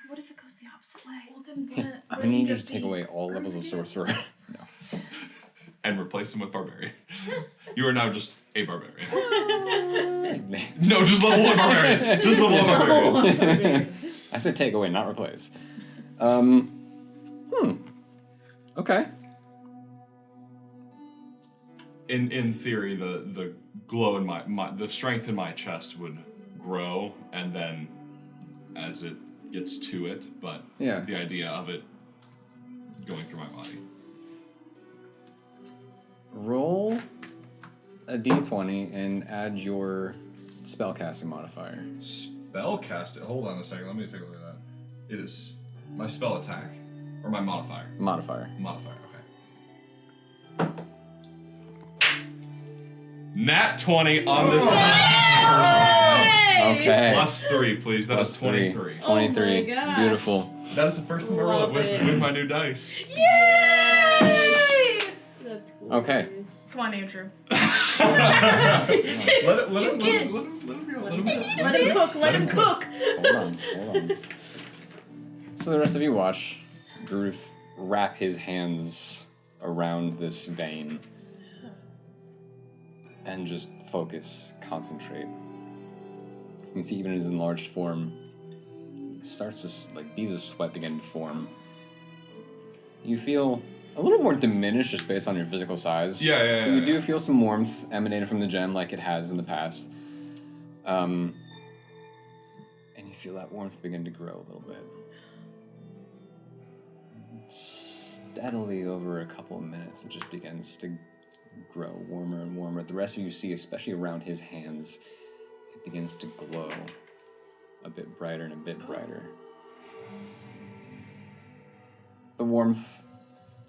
[SPEAKER 6] What if it goes the opposite way?
[SPEAKER 3] Well, then
[SPEAKER 2] I
[SPEAKER 3] what?
[SPEAKER 2] need you to take away all levels of sorcerer. No.
[SPEAKER 10] And replace him with barbarian. You are now just a barbarian. No, just level 1 barbarian. Just level 1 barbarian.
[SPEAKER 2] I said take away, not replace. Okay.
[SPEAKER 10] In theory, the glow in the strength in my chest would grow, and then as it gets to it, but
[SPEAKER 2] Yeah.
[SPEAKER 10] the idea of it going through my body.
[SPEAKER 2] Roll a d20 and add your spellcasting modifier.
[SPEAKER 10] Spellcast it. Hold on a second. Let me take a look at that. It is my spell attack, or my modifier.
[SPEAKER 2] Modifier.
[SPEAKER 10] Modifier. Okay. Nat 20 on this.
[SPEAKER 2] Okay.
[SPEAKER 10] Plus 3, please. That is 23.
[SPEAKER 2] 23.
[SPEAKER 3] Oh my gosh.
[SPEAKER 2] Beautiful.
[SPEAKER 10] That is the first time I rolled
[SPEAKER 3] Love
[SPEAKER 10] it
[SPEAKER 3] it.
[SPEAKER 10] with my new dice.
[SPEAKER 6] Yay!
[SPEAKER 3] That's cool.
[SPEAKER 2] Okay.
[SPEAKER 6] Come on, Andrew.
[SPEAKER 10] Let him
[SPEAKER 3] Let him cook. Let him cook.
[SPEAKER 2] Hold on. So the rest of you watch Gruth wrap his hands around this vein and just focus, concentrate. You can see even in his enlarged form, it starts to, like, beads of sweat begin to form. You feel a little more diminished just based on your physical size.
[SPEAKER 10] Yeah.
[SPEAKER 2] But you do feel some warmth emanating from the gem like it has in the past. And you feel that warmth begin to grow a little bit. Steadily over a couple of minutes, it just begins to grow warmer and warmer. The rest of you see, especially around his hands, it begins to glow a bit brighter and a bit brighter. The warmth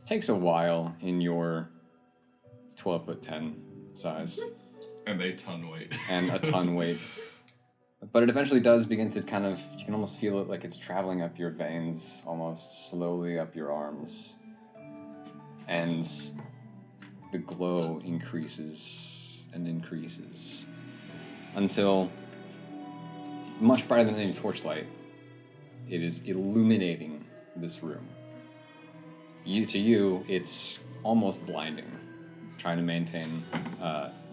[SPEAKER 2] takes a while in your 12'10" size
[SPEAKER 10] And a ton weight.
[SPEAKER 2] and a ton weight. But it eventually does begin to kind of, you can almost feel it like it's traveling up your veins, almost slowly up your arms. And the glow increases and increases until, much brighter than any torchlight, it is illuminating this room. To you, it's almost blinding, trying to maintain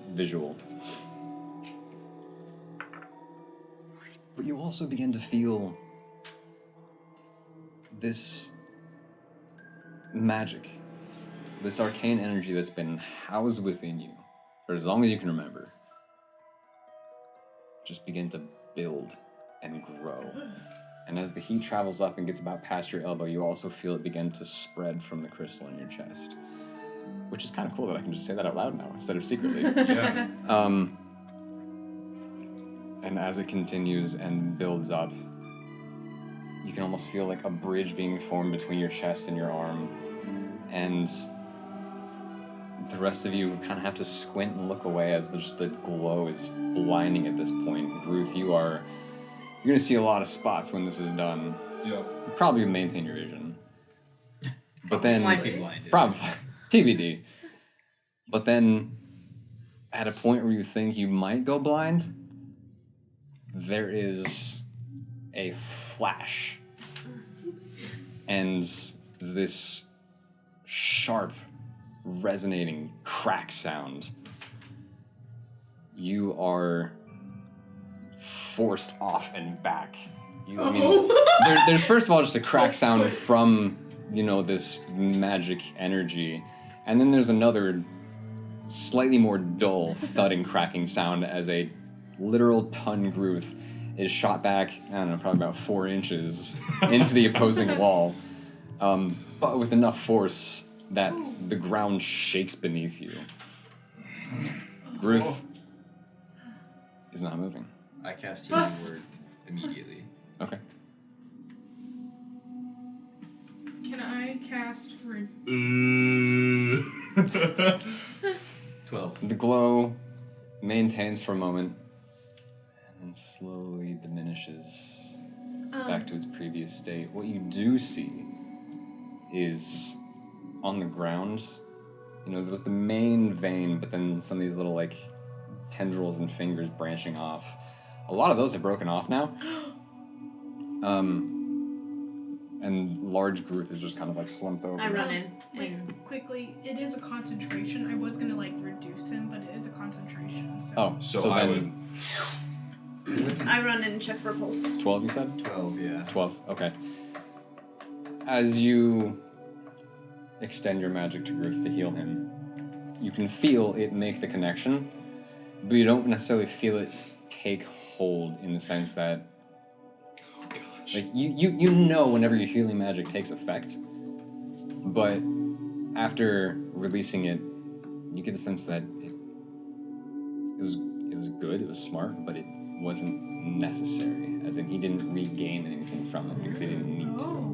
[SPEAKER 2] visual. But you also begin to feel this magic, this arcane energy that's been housed within you for as long as you can remember, just begin to build and grow. And as the heat travels up and gets about past your elbow, you also feel it begin to spread from the crystal in your chest. Which is kind of cool that I can just say that out loud now instead of secretly.
[SPEAKER 10] Yeah.
[SPEAKER 2] And as it continues and builds up, you can almost feel like a bridge being formed between your chest and your arm. And the rest of you kind of have to squint and look away as just the glow is blinding at this point. Ruth, you're going to see a lot of spots when this is done.
[SPEAKER 10] Yep.
[SPEAKER 2] You probably maintain your vision. But then...
[SPEAKER 5] Might be blinded.
[SPEAKER 2] Probably. TBD. But then, at a point where you think you might go blind, there is a flash. And this sharp, resonating crack sound. You are forced off and back. There's first of all just a crack sound from, this magic energy. And then there's another slightly more dull thudding cracking sound as a literal ton Gruth is shot back, I don't know, probably about 4 inches into the opposing wall. But with enough force that the ground shakes beneath you. Gruth is not moving.
[SPEAKER 5] I cast Healing Word immediately.
[SPEAKER 2] Okay.
[SPEAKER 6] Can I cast Rune?
[SPEAKER 5] 12.
[SPEAKER 2] The glow maintains for a moment, and slowly diminishes back to its previous state. What you do see is on the ground, there was the main vein, but then some of these little like tendrils and fingers branching off. A lot of those have broken off now. And large growth is just kind of like slumped over.
[SPEAKER 3] I run in.
[SPEAKER 6] Wait, quickly, it is a concentration. I was gonna like reduce him, but it is a concentration. So.
[SPEAKER 2] Oh,
[SPEAKER 10] So I would.
[SPEAKER 3] I run in and check for a pulse.
[SPEAKER 2] 12, you said?
[SPEAKER 5] 12, yeah.
[SPEAKER 2] 12, okay. As you extend your magic to Ruth to heal him, you can feel it make the connection, but you don't necessarily feel it take hold in the sense that, like, you know whenever your healing magic takes effect, but after releasing it, you get the sense that it was good, it was smart, but it wasn't necessary. As in, he didn't regain anything from it because he didn't need to.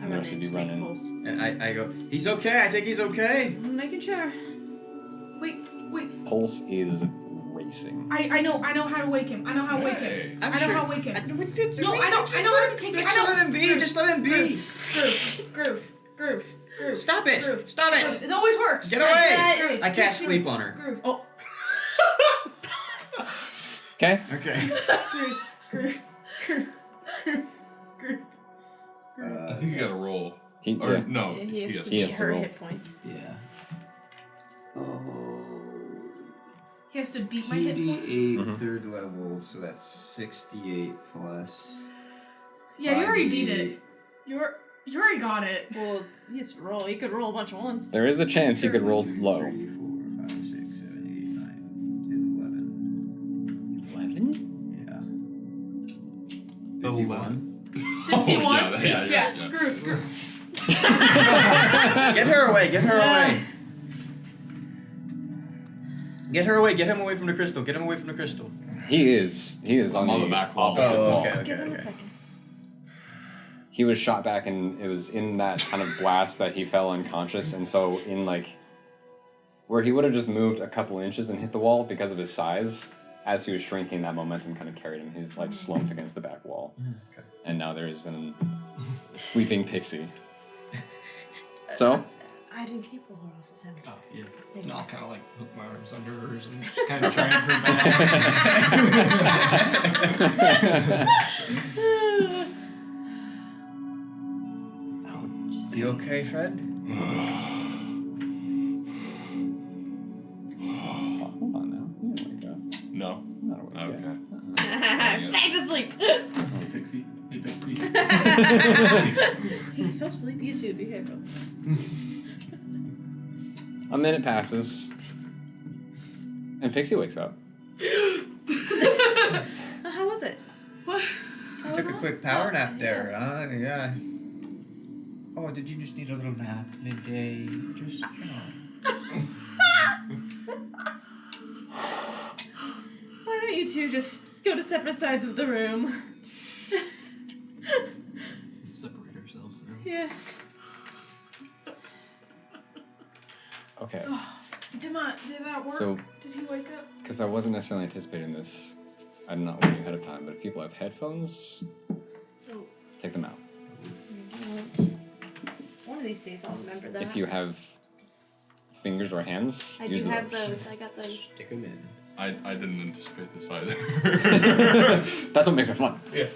[SPEAKER 3] I
[SPEAKER 2] The
[SPEAKER 3] run
[SPEAKER 2] rest
[SPEAKER 3] in
[SPEAKER 2] of you
[SPEAKER 3] to
[SPEAKER 2] run
[SPEAKER 3] take
[SPEAKER 2] in.
[SPEAKER 3] pulse.
[SPEAKER 5] And I go, he's okay. I think he's okay.
[SPEAKER 3] I'm making sure.
[SPEAKER 6] Wait.
[SPEAKER 2] Pulse is racing.
[SPEAKER 6] I know how to wake him. I know how to wake him. I know how to wake him. No, I know how to take it.
[SPEAKER 5] Just let him be. Just let him be.
[SPEAKER 6] Groove.
[SPEAKER 5] Stop it.
[SPEAKER 6] Groove.
[SPEAKER 5] Stop it.
[SPEAKER 6] It always works.
[SPEAKER 5] Get away.
[SPEAKER 6] Groove.
[SPEAKER 5] I cast sleep on her.
[SPEAKER 6] Groove.
[SPEAKER 3] Oh.
[SPEAKER 2] Okay?
[SPEAKER 5] Okay.
[SPEAKER 6] Groove.
[SPEAKER 10] I think you gotta roll.
[SPEAKER 2] He
[SPEAKER 10] Or no,
[SPEAKER 3] He
[SPEAKER 10] he
[SPEAKER 3] has
[SPEAKER 10] has
[SPEAKER 3] to
[SPEAKER 10] to.
[SPEAKER 3] beat
[SPEAKER 2] has to
[SPEAKER 3] her
[SPEAKER 2] roll.
[SPEAKER 3] hit points.
[SPEAKER 5] Yeah.
[SPEAKER 6] He has to beat my hit points.
[SPEAKER 5] 2d8
[SPEAKER 2] Mhm.
[SPEAKER 5] third level, so that's 68 plus.
[SPEAKER 6] Yeah, you already
[SPEAKER 5] 5d8.
[SPEAKER 6] beat it. You already got it.
[SPEAKER 3] Well, he has to roll. He could roll a bunch of ones.
[SPEAKER 2] There is a chance you could roll
[SPEAKER 5] 2,
[SPEAKER 2] low.
[SPEAKER 5] 3, 4, 5, 6, 7, 8, 9, 10, 11.
[SPEAKER 2] 11?
[SPEAKER 5] 51.
[SPEAKER 6] 51?
[SPEAKER 10] Oh, yeah.
[SPEAKER 6] Groove.
[SPEAKER 5] Get her away. Get her away. Get her away. Get him away from the crystal. Get him away from the crystal.
[SPEAKER 2] He is on
[SPEAKER 10] On
[SPEAKER 2] the
[SPEAKER 10] the back wall.
[SPEAKER 2] opposite
[SPEAKER 5] Oh,
[SPEAKER 2] wall.
[SPEAKER 5] okay.
[SPEAKER 3] Just give him a second.
[SPEAKER 2] He was shot back, and it was in that kind of blast that he fell unconscious, and so in like where he would have just moved a couple inches and hit the wall because of his size, as he was shrinking, that momentum kind of carried him. He's like slumped against the back wall, and now there's a sleeping pixie. So
[SPEAKER 3] I didn't keep a hold off of him.
[SPEAKER 4] Oh, yeah. And I'll kind of like hook my arms under hers and just kind of try and her back.
[SPEAKER 5] You okay, Fred?
[SPEAKER 2] Hold on now. You didn't wake up.
[SPEAKER 10] No.
[SPEAKER 2] Not awake yet.
[SPEAKER 10] Okay.
[SPEAKER 3] Back to sleep.
[SPEAKER 4] Hey, Pixie.
[SPEAKER 3] He'll sleep you too. Be careful.
[SPEAKER 2] A minute passes, and Pixie wakes up.
[SPEAKER 3] How was it?
[SPEAKER 6] What?
[SPEAKER 5] Took a quick power nap there, huh? Yeah. Oh, did you just need a little nap midday? Just,
[SPEAKER 3] Why don't you two just go to separate sides of the room?
[SPEAKER 4] Let's separate ourselves now.
[SPEAKER 3] Yes.
[SPEAKER 2] Okay,
[SPEAKER 6] Did that work?
[SPEAKER 2] so
[SPEAKER 6] Did he wake up?
[SPEAKER 2] because I wasn't necessarily anticipating this, I'm not warning you ahead of time, but if people have headphones,
[SPEAKER 3] Oh.
[SPEAKER 2] take them out.
[SPEAKER 3] One of these days I'll remember that.
[SPEAKER 2] If you have fingers or hands,
[SPEAKER 3] I
[SPEAKER 2] use
[SPEAKER 3] do have
[SPEAKER 2] those.
[SPEAKER 3] those. I got those.
[SPEAKER 5] stick him in.
[SPEAKER 10] I didn't anticipate this either.
[SPEAKER 2] That's what makes it fun.
[SPEAKER 10] Yeah.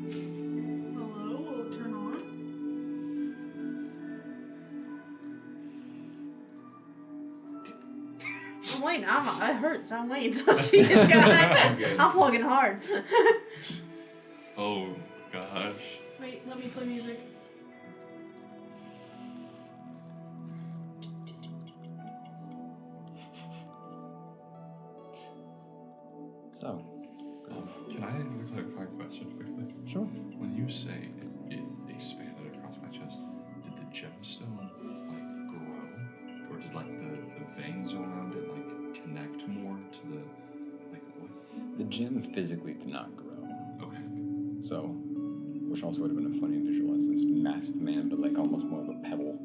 [SPEAKER 6] Hello, will it turn on?
[SPEAKER 3] I'm waiting. It hurts. I'm waiting until she's got it. I'm plugging hard.
[SPEAKER 10] Oh gosh.
[SPEAKER 6] Wait, let me play music.
[SPEAKER 2] So,
[SPEAKER 10] Can I clarify a question quickly?
[SPEAKER 2] sure.
[SPEAKER 10] When you say it expanded across my chest, did the gemstone like grow, or did like the veins around it like connect more to the like what?
[SPEAKER 2] The gem physically did not grow.
[SPEAKER 10] Okay.
[SPEAKER 2] So, which also would have been a funny visual as this massive man, but like almost more of a pebble.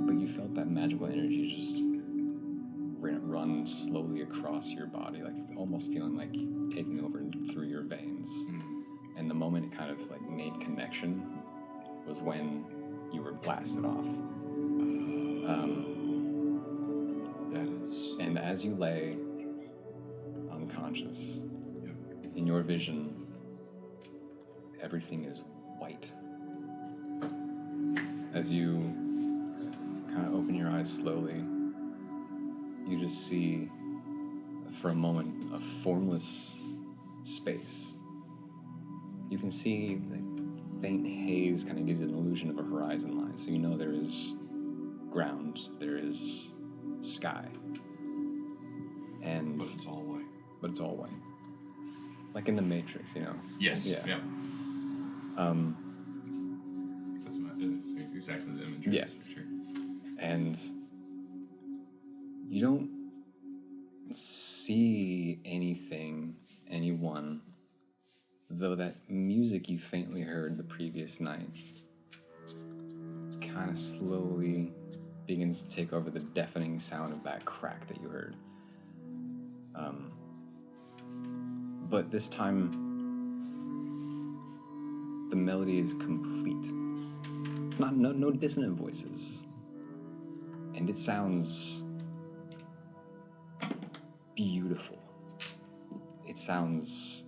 [SPEAKER 2] But you felt that magical energy just run slowly across your body, like almost feeling like taking over through your veins. And the moment it kind of like made connection was when you were blasted off.
[SPEAKER 10] That is.
[SPEAKER 2] And as you lay unconscious, in your vision, everything is white. As you kind of open your eyes slowly, you just see, for a moment, a formless space. You can see the faint haze kind of gives it an illusion of a horizon line, so you know there is ground, there is sky.
[SPEAKER 10] But it's all white.
[SPEAKER 2] But it's all white. Like in the Matrix, you know?
[SPEAKER 10] Yes.
[SPEAKER 2] Yeah.
[SPEAKER 10] That's it's exactly the imagery.
[SPEAKER 2] Yeah.
[SPEAKER 10] For sure.
[SPEAKER 2] And you don't see anything, anyone, though that music you faintly heard the previous night kind of slowly begins to take over the deafening sound of that crack that you heard. But this time, the melody is complete. No dissonant voices. And it sounds beautiful. It sounds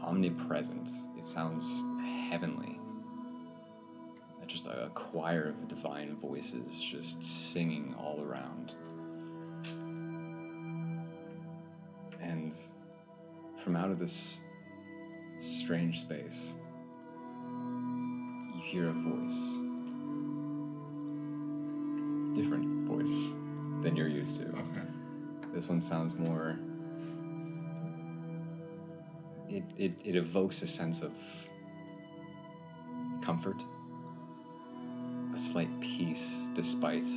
[SPEAKER 2] omnipresent. It sounds heavenly. Just a choir of divine voices just singing all around. And from out of this strange space, you hear a voice. Different voice than you're used to.
[SPEAKER 10] Okay.
[SPEAKER 2] This one sounds more... It evokes a sense of comfort, a slight peace despite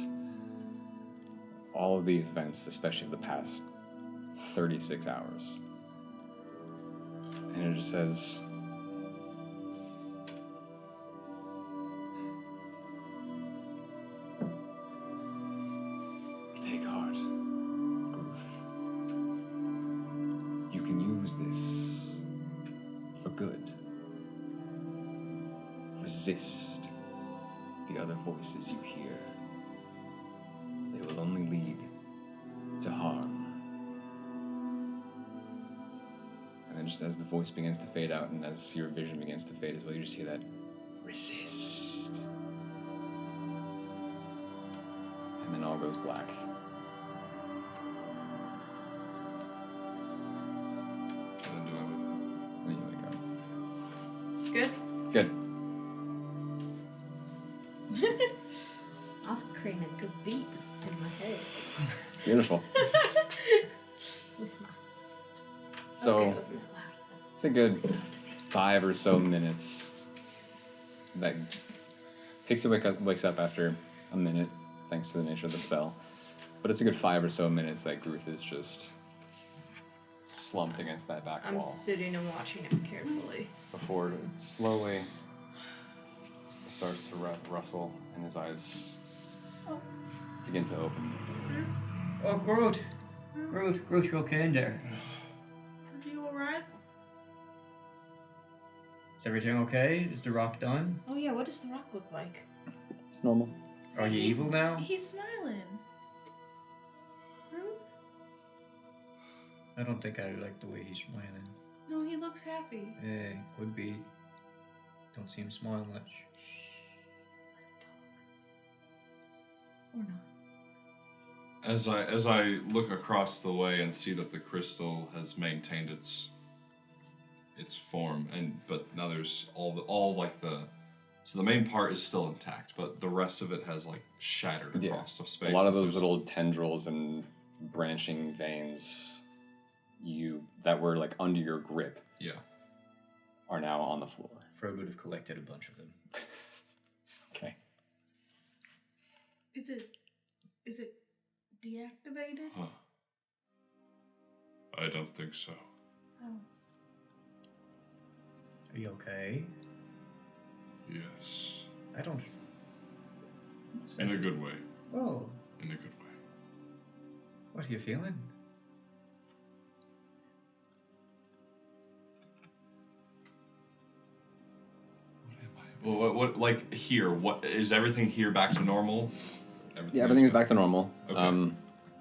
[SPEAKER 2] all of the events, especially the past 36 hours. And it just says, take heart, Ruth. You can use this for good. Resist the other voices you hear. They will only lead to harm. And then just as the voice begins to fade out and as your vision begins to fade as well, you just hear that, resist. And then all goes black.
[SPEAKER 10] And then do I wake
[SPEAKER 2] And then you wake up.
[SPEAKER 3] Good.
[SPEAKER 2] Good.
[SPEAKER 3] I was creating a good beat in my head.
[SPEAKER 2] Beautiful.
[SPEAKER 3] With my...
[SPEAKER 2] So
[SPEAKER 3] Okay, it wasn't that loud.
[SPEAKER 2] it's a good 5 or so minutes that Pixie wakes up after a minute, thanks to the nature of the spell. But it's a good 5 or so minutes that Gruth is just slumped against that back
[SPEAKER 3] I'm
[SPEAKER 2] wall
[SPEAKER 3] sitting and watching him carefully.
[SPEAKER 2] before it slowly starts to rustle and his eyes begin to open.
[SPEAKER 5] Oh, Groot! Groot, you okay in there?
[SPEAKER 6] Are you alright?
[SPEAKER 5] Is everything okay? Is the rock done?
[SPEAKER 3] Oh yeah, what does the rock look like?
[SPEAKER 2] Normal.
[SPEAKER 5] Are you evil now?
[SPEAKER 6] He's smiling. Ruth?
[SPEAKER 5] I don't think I like the way he's smiling.
[SPEAKER 6] No, he looks happy.
[SPEAKER 5] Could be. Don't see him smile much.
[SPEAKER 6] Or not.
[SPEAKER 10] As I look across the way and see that the crystal has maintained its form, but now there's so the main part is still intact, but the rest of it has like shattered across the space.
[SPEAKER 2] A lot of those little tendrils and branching veins that were like under your grip are now on the floor.
[SPEAKER 5] Fred would have collected a bunch of them.
[SPEAKER 2] Okay.
[SPEAKER 6] Is it deactivated?
[SPEAKER 7] Huh. I don't think so.
[SPEAKER 6] Oh.
[SPEAKER 5] Are you okay?
[SPEAKER 7] Yes.
[SPEAKER 5] I don't. What's that?
[SPEAKER 7] In a good way.
[SPEAKER 5] Oh,
[SPEAKER 7] In a good way.
[SPEAKER 5] what are you feeling?
[SPEAKER 10] Well, what like here? What is everything here back to normal?
[SPEAKER 2] Yeah, everything's back to normal.
[SPEAKER 10] Okay.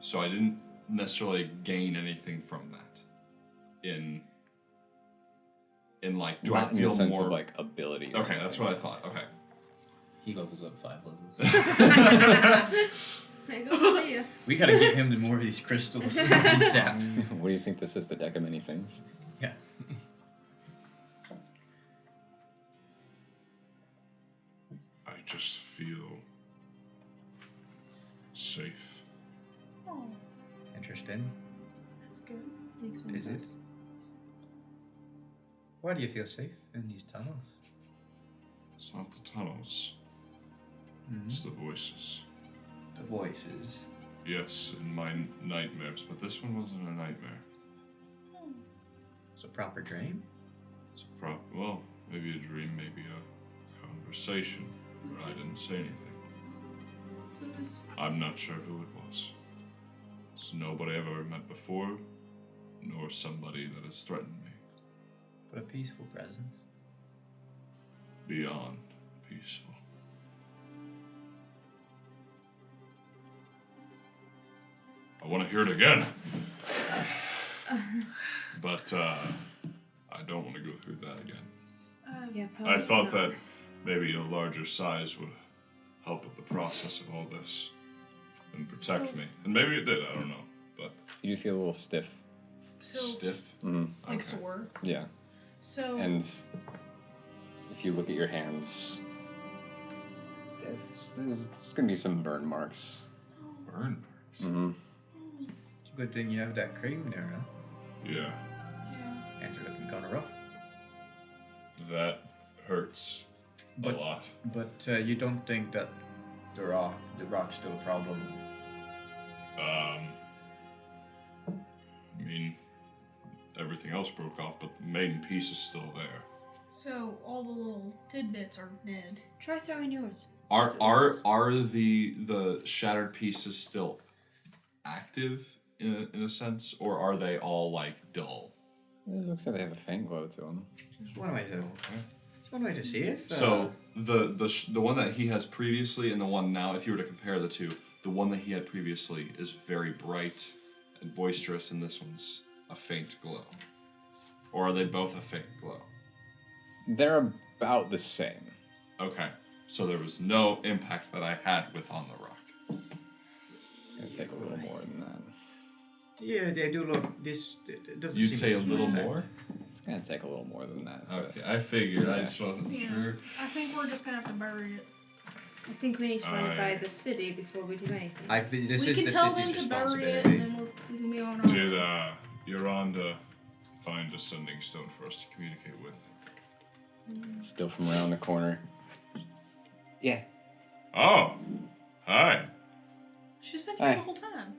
[SPEAKER 10] So I didn't necessarily gain anything from that. In like, do
[SPEAKER 2] not
[SPEAKER 10] I
[SPEAKER 2] in
[SPEAKER 10] feel
[SPEAKER 2] the sense
[SPEAKER 10] more?
[SPEAKER 2] of like ability. or
[SPEAKER 10] Okay, that's
[SPEAKER 2] anything.
[SPEAKER 10] what I thought. Okay.
[SPEAKER 5] He levels up 5 levels.
[SPEAKER 3] I go see ya.
[SPEAKER 5] We gotta get him to more of these crystals. ASAP.
[SPEAKER 2] What do you think this is? The deck of many things.
[SPEAKER 5] Yeah.
[SPEAKER 7] I just feel safe.
[SPEAKER 6] Oh,
[SPEAKER 5] Interesting.
[SPEAKER 6] that's good.
[SPEAKER 3] Makes one
[SPEAKER 5] Is
[SPEAKER 3] of
[SPEAKER 5] it?
[SPEAKER 3] us.
[SPEAKER 5] Why do you feel safe in these tunnels?
[SPEAKER 7] It's not the tunnels,
[SPEAKER 5] Mm-hmm.
[SPEAKER 7] it's the voices.
[SPEAKER 5] The voices.
[SPEAKER 7] Yes, in my nightmares, but this one wasn't a nightmare.
[SPEAKER 5] It's a proper dream.
[SPEAKER 7] It's a well, maybe a dream, maybe a conversation, but I didn't say anything.
[SPEAKER 6] Who's
[SPEAKER 7] I'm not sure who it was. It's nobody I've ever met before, nor somebody that has threatened me.
[SPEAKER 5] But a peaceful presence.
[SPEAKER 7] Beyond peaceful. I want to hear it again. But I don't want to go through that again.
[SPEAKER 3] Yeah, probably.
[SPEAKER 7] I thought
[SPEAKER 3] not.
[SPEAKER 7] that maybe a larger size would help with the process of all this and protect
[SPEAKER 6] So-
[SPEAKER 7] me. And maybe it did, I don't know. But
[SPEAKER 2] You do feel a little stiff.
[SPEAKER 6] so
[SPEAKER 10] Stiff.
[SPEAKER 6] like
[SPEAKER 7] Okay.
[SPEAKER 6] sore?
[SPEAKER 2] Yeah.
[SPEAKER 6] So
[SPEAKER 2] And if you look at your hands, there's gonna be some burn marks.
[SPEAKER 10] Burn.
[SPEAKER 2] Mm-hmm.
[SPEAKER 5] It's a good thing you have that cream there, huh?
[SPEAKER 7] yeah,
[SPEAKER 6] yeah.
[SPEAKER 5] Hands are looking kind of rough.
[SPEAKER 7] that hurts
[SPEAKER 5] But
[SPEAKER 7] a lot.
[SPEAKER 5] but you don't think that the rock's still a problem?
[SPEAKER 7] I mean, everything else broke off, but the main piece is still there.
[SPEAKER 6] So all the little tidbits are dead.
[SPEAKER 3] Try throwing yours.
[SPEAKER 10] Are the shattered pieces still active in a sense, or are they all like dull?
[SPEAKER 2] It looks like they have a faint glow to them.
[SPEAKER 5] It's one way to. It's one way to see if.
[SPEAKER 10] So the one that he has previously and the one now, if you were to compare the two, the one that he had previously is very bright and boisterous, and this one's a faint glow. Or are they both a faint glow?
[SPEAKER 2] They're about the same.
[SPEAKER 10] Okay, so there was no impact that I had with On the Rock.
[SPEAKER 2] It's gonna take a little more than that.
[SPEAKER 5] Yeah, they do look. This it doesn't.
[SPEAKER 10] You'd
[SPEAKER 5] seem
[SPEAKER 10] say a
[SPEAKER 5] to
[SPEAKER 10] little
[SPEAKER 5] affect.
[SPEAKER 10] more?
[SPEAKER 2] It's gonna take a little more than that. to-
[SPEAKER 10] Okay, I figured. I
[SPEAKER 2] Yeah.
[SPEAKER 10] just wasn't
[SPEAKER 6] Yeah.
[SPEAKER 10] sure.
[SPEAKER 6] I think we're just gonna have to bury it.
[SPEAKER 3] I think we need to run it by
[SPEAKER 7] I-
[SPEAKER 3] the city before we do anything.
[SPEAKER 5] This
[SPEAKER 6] we
[SPEAKER 5] is
[SPEAKER 6] can
[SPEAKER 5] the
[SPEAKER 6] tell
[SPEAKER 5] city's
[SPEAKER 6] them to bury it,
[SPEAKER 5] responsibility.
[SPEAKER 6] and then we can be on our
[SPEAKER 7] Did
[SPEAKER 6] way.
[SPEAKER 7] Yolanda find a sending stone for us to communicate with?
[SPEAKER 2] Still from around the corner. Yeah.
[SPEAKER 7] Oh, hi.
[SPEAKER 6] She's been here
[SPEAKER 2] Hi.
[SPEAKER 6] the whole time.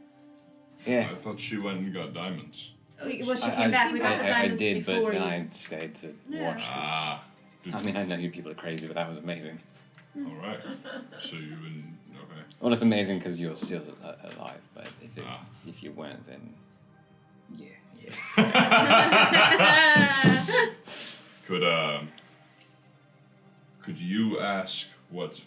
[SPEAKER 2] Yeah.
[SPEAKER 7] I thought she went and got diamonds.
[SPEAKER 3] Well, she
[SPEAKER 2] I-
[SPEAKER 3] came back. We got the
[SPEAKER 2] I
[SPEAKER 3] diamonds
[SPEAKER 2] did, but
[SPEAKER 3] before
[SPEAKER 2] then
[SPEAKER 3] you.
[SPEAKER 2] I stayed to
[SPEAKER 6] Yeah.
[SPEAKER 2] watch this.
[SPEAKER 7] Ah,
[SPEAKER 2] I mean, I know you people are crazy, but that was amazing.
[SPEAKER 7] all right. So you and okay.
[SPEAKER 2] Well, it's amazing because you're still alive, but
[SPEAKER 7] Ah.
[SPEAKER 2] if you weren't, then yeah.
[SPEAKER 7] Could you ask what?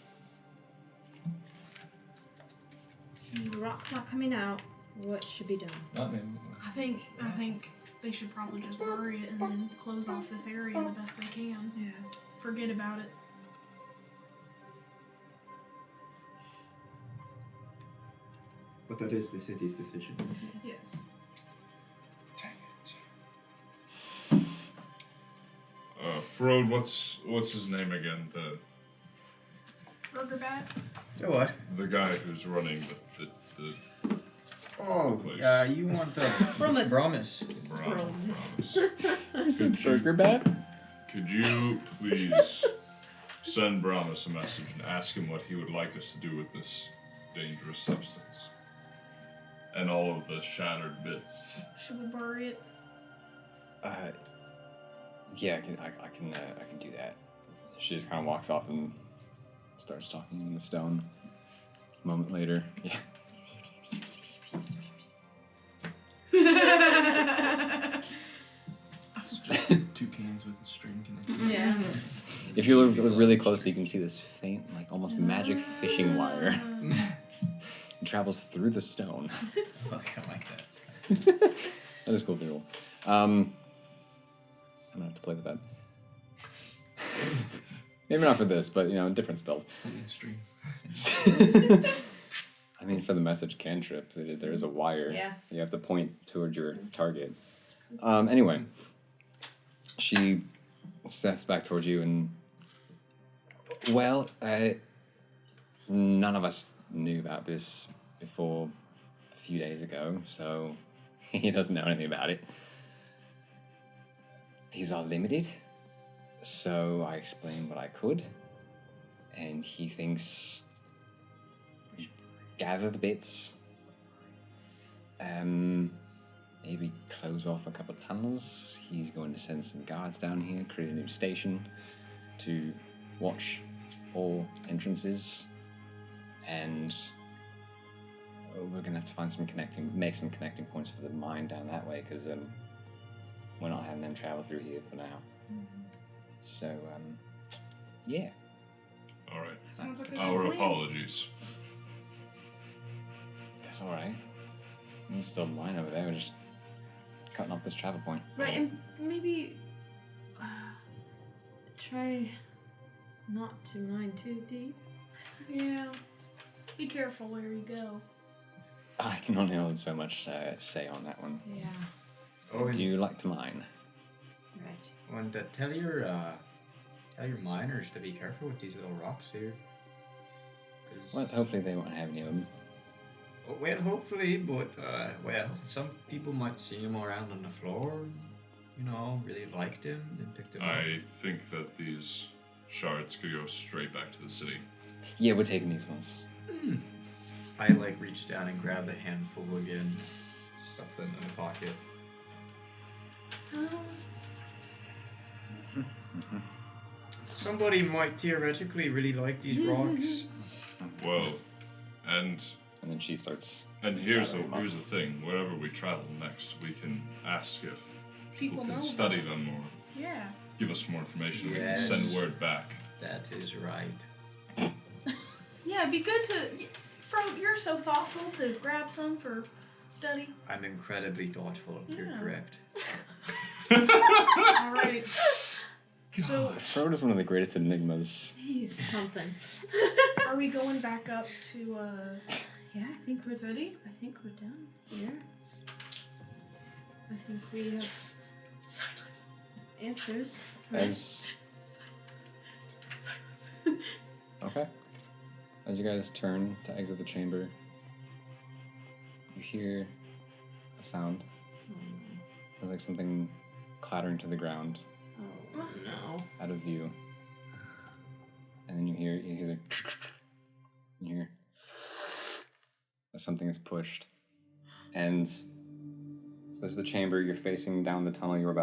[SPEAKER 3] The rock's not coming out. What should be done?
[SPEAKER 10] Not me.
[SPEAKER 6] I think they should probably just bury it and then close off this area the best they can.
[SPEAKER 3] Yeah.
[SPEAKER 6] Forget about it.
[SPEAKER 5] But that is the city's decision.
[SPEAKER 6] Yes.
[SPEAKER 10] Dang it.
[SPEAKER 7] Frode, what's his name again?
[SPEAKER 6] Burger bat.
[SPEAKER 5] So what?
[SPEAKER 7] The guy who's running the
[SPEAKER 5] Oh,
[SPEAKER 7] Place.
[SPEAKER 5] you want the
[SPEAKER 3] Promise.
[SPEAKER 5] Promise.
[SPEAKER 7] Brahms.
[SPEAKER 2] Burger bat?
[SPEAKER 7] Could you please send Brahmas a message and ask him what he would like us to do with this dangerous substance? And all of the shattered bits.
[SPEAKER 6] Should we bury it?
[SPEAKER 2] Yeah, I can do that. She just kind of walks off and starts talking in the stone. A moment later, yeah.
[SPEAKER 4] It's just two cans with a string connected.
[SPEAKER 3] Yeah.
[SPEAKER 2] If you look really closely, you can see this faint, like almost magic fishing wire. It travels through the stone.
[SPEAKER 5] Okay, I like that.
[SPEAKER 2] That is cool visual. I'm gonna have to play with that. Maybe not for this, but different spells.
[SPEAKER 4] Something stream.
[SPEAKER 2] I mean, for the message cantrip, there is a wire.
[SPEAKER 3] Yeah.
[SPEAKER 2] You have to point towards your target. Anyway, she steps back towards you and, well, none of us knew about this before a few days ago, so he doesn't know anything about it. These are limited, so I explained what I could, and he thinks gather the bits, maybe close off a couple of tunnels. He's going to send some guards down here, create a new station to watch all entrances, and we're gonna have to make some connecting points for the mine down that way, because we're not having them travel through here for now. So, yeah.
[SPEAKER 7] All right.
[SPEAKER 6] Sounds like a
[SPEAKER 7] Our
[SPEAKER 6] good plan.
[SPEAKER 7] apologies.
[SPEAKER 2] That's all right. There's still a mine over there. We're just cutting off this travel point.
[SPEAKER 3] Right, and maybe try not to mine too deep.
[SPEAKER 6] Yeah. Be careful where you go.
[SPEAKER 2] I can only hold so much say on that one.
[SPEAKER 3] Yeah.
[SPEAKER 5] Oh,
[SPEAKER 2] Do you like to mine?
[SPEAKER 3] Right.
[SPEAKER 5] and tell your miners to be careful with these little rocks here. 'Cause-
[SPEAKER 2] Well, hopefully they won't have any of them.
[SPEAKER 5] Well, hopefully, but some people might see him around on the floor. Really liked him and picked him up.
[SPEAKER 7] I think that these shards could go straight back to the city.
[SPEAKER 2] Yeah, we're taking these ones.
[SPEAKER 5] I reached down and grabbed a handful again, stuffed them in the pocket. Somebody might theoretically really like these rocks.
[SPEAKER 7] Well, and
[SPEAKER 2] And then she starts.
[SPEAKER 7] here's
[SPEAKER 2] Gathering
[SPEAKER 7] the thing. Wherever we travel next, we can ask if people
[SPEAKER 6] People know
[SPEAKER 7] can study
[SPEAKER 6] about
[SPEAKER 7] them or
[SPEAKER 6] Yeah.
[SPEAKER 7] give us more information.
[SPEAKER 5] Yes.
[SPEAKER 7] We can send word back.
[SPEAKER 5] That is right.
[SPEAKER 6] Yeah, it'd be good to. You're so thoughtful to grab some for study.
[SPEAKER 5] I'm incredibly thoughtful. You're
[SPEAKER 6] Yeah.
[SPEAKER 5] correct.
[SPEAKER 6] All right. So,
[SPEAKER 2] Frode is one of the greatest enigmas.
[SPEAKER 3] He's something.
[SPEAKER 6] are we going back up to
[SPEAKER 3] Yeah, I think
[SPEAKER 6] the
[SPEAKER 3] we're
[SPEAKER 6] city?
[SPEAKER 3] I think we're done here. I think we have
[SPEAKER 6] Silence.
[SPEAKER 3] answers.
[SPEAKER 2] As okay, as you guys turn to exit the chamber, you hear a sound. It's like something clattering to the ground,
[SPEAKER 3] Oh no.
[SPEAKER 2] out of view. And then you hear the you hear that something is pushed. And so there's the chamber, you're facing down the tunnel you're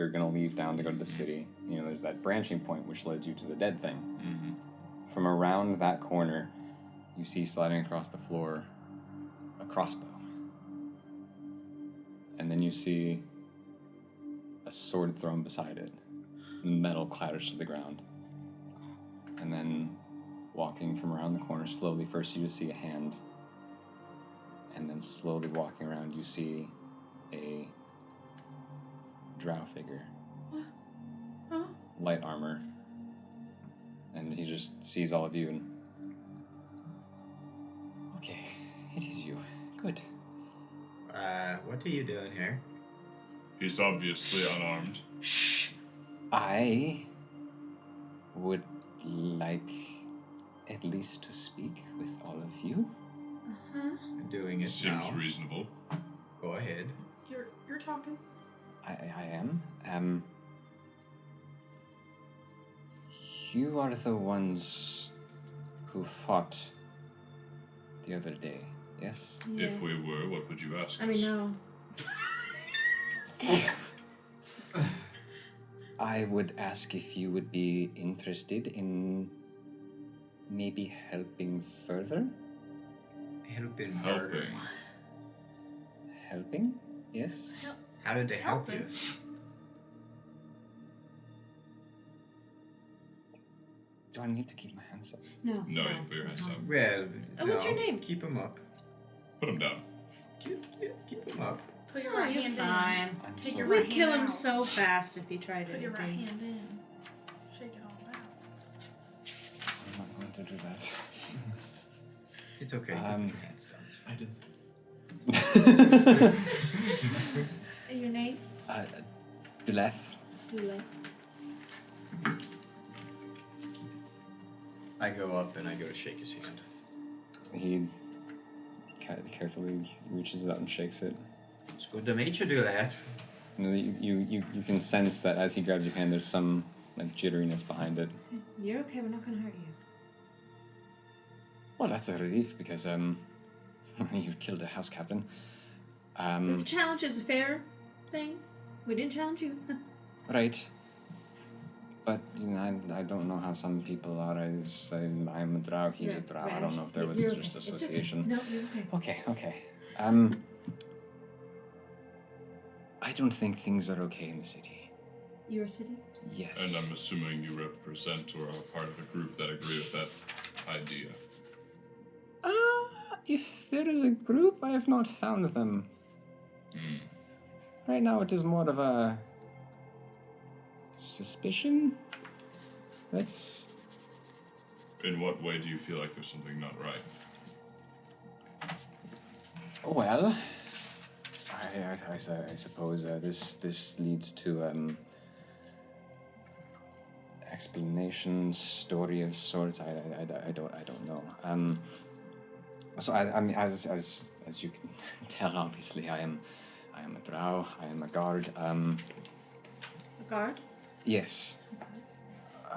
[SPEAKER 2] gonna leave down to go to the city. There's that branching point which leads you to the dead thing.
[SPEAKER 7] Mm-hmm.
[SPEAKER 2] From around that corner, you see sliding across the floor a crossbow. And then you see a sword thrown beside it. Metal clatters to the ground. And then walking from around the corner slowly, first you just see a hand. And then slowly walking around, you see a drow figure.
[SPEAKER 6] Huh?
[SPEAKER 2] Light armor. And he just sees all of you and... Okay, it is you. Good.
[SPEAKER 5] What are you doing here?
[SPEAKER 7] He's obviously unarmed.
[SPEAKER 2] I would like at least to speak with all of you.
[SPEAKER 5] I'm doing it
[SPEAKER 7] Seems
[SPEAKER 5] now.
[SPEAKER 7] reasonable.
[SPEAKER 5] Go ahead.
[SPEAKER 6] You're talking.
[SPEAKER 2] I am. You are the ones who fought the other day, yes?
[SPEAKER 7] If we were, what would you ask
[SPEAKER 3] I mean,
[SPEAKER 7] us?
[SPEAKER 3] no.
[SPEAKER 2] I would ask if you would be interested in maybe helping further.
[SPEAKER 5] Helping murder.
[SPEAKER 7] Helping.
[SPEAKER 2] Helping? Yes.
[SPEAKER 5] How did they help you?
[SPEAKER 6] Helping.
[SPEAKER 2] Do I need to keep my hands up?
[SPEAKER 3] No.
[SPEAKER 7] No, you can put your hands up.
[SPEAKER 5] Well,
[SPEAKER 3] What's your
[SPEAKER 5] no,
[SPEAKER 3] name?
[SPEAKER 5] Keep them up.
[SPEAKER 7] Put them down.
[SPEAKER 5] Keep them up.
[SPEAKER 6] Put your
[SPEAKER 3] Oh,
[SPEAKER 6] right
[SPEAKER 3] you're
[SPEAKER 6] hand
[SPEAKER 3] fine.
[SPEAKER 6] in.
[SPEAKER 2] I'm
[SPEAKER 6] Take
[SPEAKER 2] so
[SPEAKER 6] your
[SPEAKER 3] We'd
[SPEAKER 6] right
[SPEAKER 3] kill
[SPEAKER 6] hand
[SPEAKER 3] him
[SPEAKER 6] out.
[SPEAKER 3] so fast if he tried
[SPEAKER 6] Put your right
[SPEAKER 3] anything.
[SPEAKER 6] hand in. Shake it all out.
[SPEAKER 2] I'm not going to do that.
[SPEAKER 5] It's okay. Put
[SPEAKER 2] Um,
[SPEAKER 5] your hands down.
[SPEAKER 4] I didn't.
[SPEAKER 3] And your name?
[SPEAKER 2] Duleth.
[SPEAKER 3] Dule.
[SPEAKER 5] I go up and I go to shake his hand.
[SPEAKER 2] He carefully reaches out and shakes it.
[SPEAKER 5] It's good to meet you, do that.
[SPEAKER 2] You can sense that as he grabs your hand, there's some like jitteriness behind it.
[SPEAKER 3] You're okay. We're not gonna hurt you.
[SPEAKER 2] Well, that's a relief because you killed a house captain.
[SPEAKER 3] This challenge is a fair thing. We didn't challenge you.
[SPEAKER 2] Right. But you know, I don't know how some people are. I'm a drow. He's a drow. I don't know if there was
[SPEAKER 3] You're okay.
[SPEAKER 2] just
[SPEAKER 3] It's okay.
[SPEAKER 2] association.
[SPEAKER 3] No, you're okay.
[SPEAKER 2] Okay. I don't think things are okay in the city.
[SPEAKER 3] Your city?
[SPEAKER 2] Yes.
[SPEAKER 7] And I'm assuming you represent or are part of a group that agree with that idea.
[SPEAKER 2] If there is a group, I have not found them.
[SPEAKER 7] Hmm.
[SPEAKER 2] Right now, it is more of a suspicion. That's
[SPEAKER 7] In what way do you feel like there's something not right?
[SPEAKER 2] well. I suppose this leads to explanation, story of sorts. I don't know. So I mean, as you can tell, obviously, I am a drow. I am a guard.
[SPEAKER 3] A guard?
[SPEAKER 2] Yes,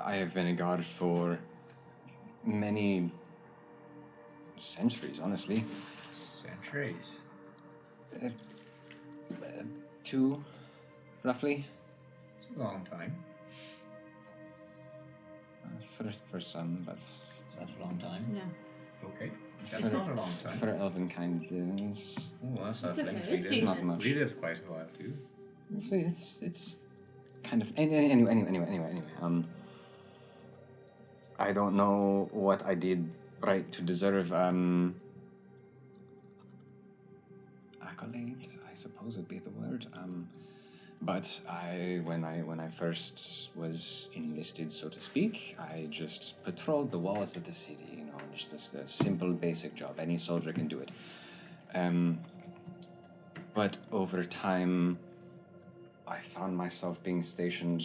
[SPEAKER 2] I have been a guard for many centuries, honestly.
[SPEAKER 5] Centuries.
[SPEAKER 2] 2, roughly.
[SPEAKER 5] It's a long time.
[SPEAKER 2] For some, but
[SPEAKER 5] Is that a long time?
[SPEAKER 3] No.
[SPEAKER 5] Okay. That's
[SPEAKER 2] For-
[SPEAKER 5] not a long time.
[SPEAKER 2] for elven kind, it's
[SPEAKER 5] Oh, that's not
[SPEAKER 3] It's okay.
[SPEAKER 5] like
[SPEAKER 3] It's
[SPEAKER 5] we
[SPEAKER 3] decent.
[SPEAKER 2] not much.
[SPEAKER 5] We lived quite a while too.
[SPEAKER 2] It's kind of anyway. I don't know what I did right to deserve accolade. I suppose would be the word. But when I first was enlisted, so to speak, I just patrolled the walls of the city. You know, just a simple, basic job. Any soldier can do it. But over time, I found myself being stationed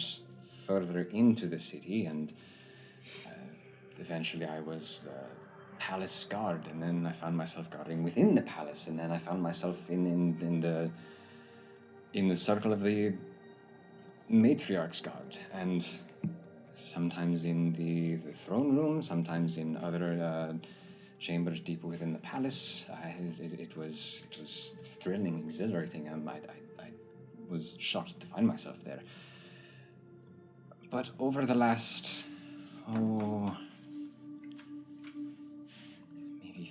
[SPEAKER 2] further into the city, and eventually I was the palace guard, and then I found myself guarding within the palace, and then I found myself in the circle of the matriarch's guard, and sometimes in the throne room, sometimes in other chambers deeper within the palace. It was thrilling, exhilarating. I was shocked to find myself there. But over the last, maybe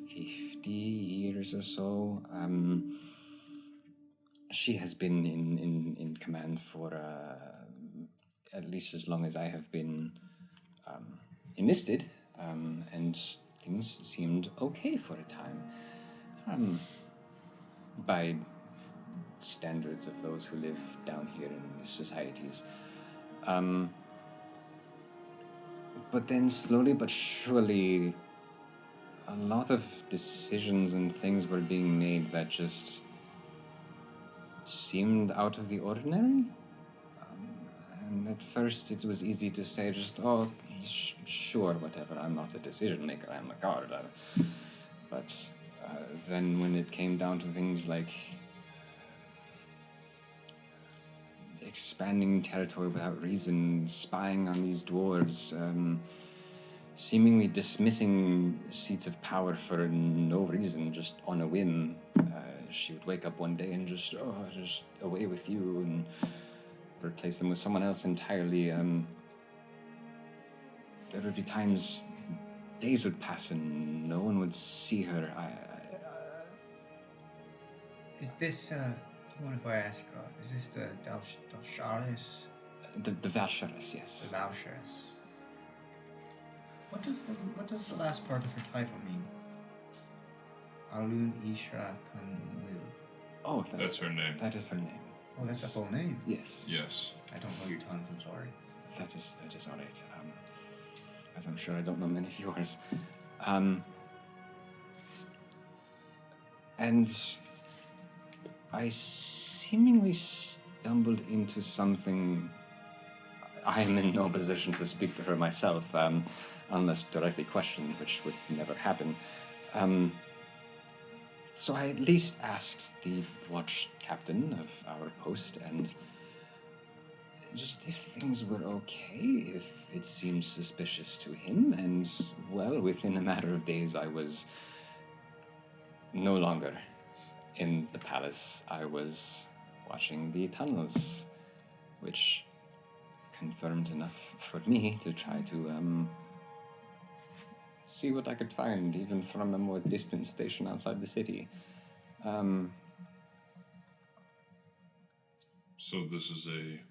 [SPEAKER 2] 50 years or so, she has been in command for at least as long as I have been enlisted, and things seemed okay for a time. By standards of those who live down here in the societies. But then slowly but surely, a lot of decisions and things were being made that just seemed out of the ordinary. And at first it was easy to say just, sure, whatever, I'm not the decision maker, I'm a guard. But then when it came down to things like expanding territory without reason, spying on these dwarves, seemingly dismissing seats of power for no reason, just on a whim. She would wake up one day and just away with you, and for replace them with someone else entirely. There would be times, days would pass and no one would see her.
[SPEAKER 5] Is this, what if I ask, is this the Dalsharis?
[SPEAKER 2] The Valsharis, yes.
[SPEAKER 5] The Valsharis. What does the last part of her title mean? Alun Ishra Kanmil.
[SPEAKER 2] Oh,
[SPEAKER 7] That's her name.
[SPEAKER 2] That is her name.
[SPEAKER 5] Oh, that's a full name.
[SPEAKER 2] Yes.
[SPEAKER 7] Yes.
[SPEAKER 5] I don't know your tongues, I'm sorry.
[SPEAKER 2] That is all right. As I'm sure I don't know many of yours. And I seemingly stumbled into something. I am in no position to speak to her myself, unless directly questioned, which would never happen. So I at least asked the watch captain of our post, and just if things were okay, if it seemed suspicious to him, and, well, within a matter of days I was no longer in the palace. I was watching the tunnels, which confirmed enough for me to try to, see what I could find, even from a more distant station outside the city.
[SPEAKER 7] So this is a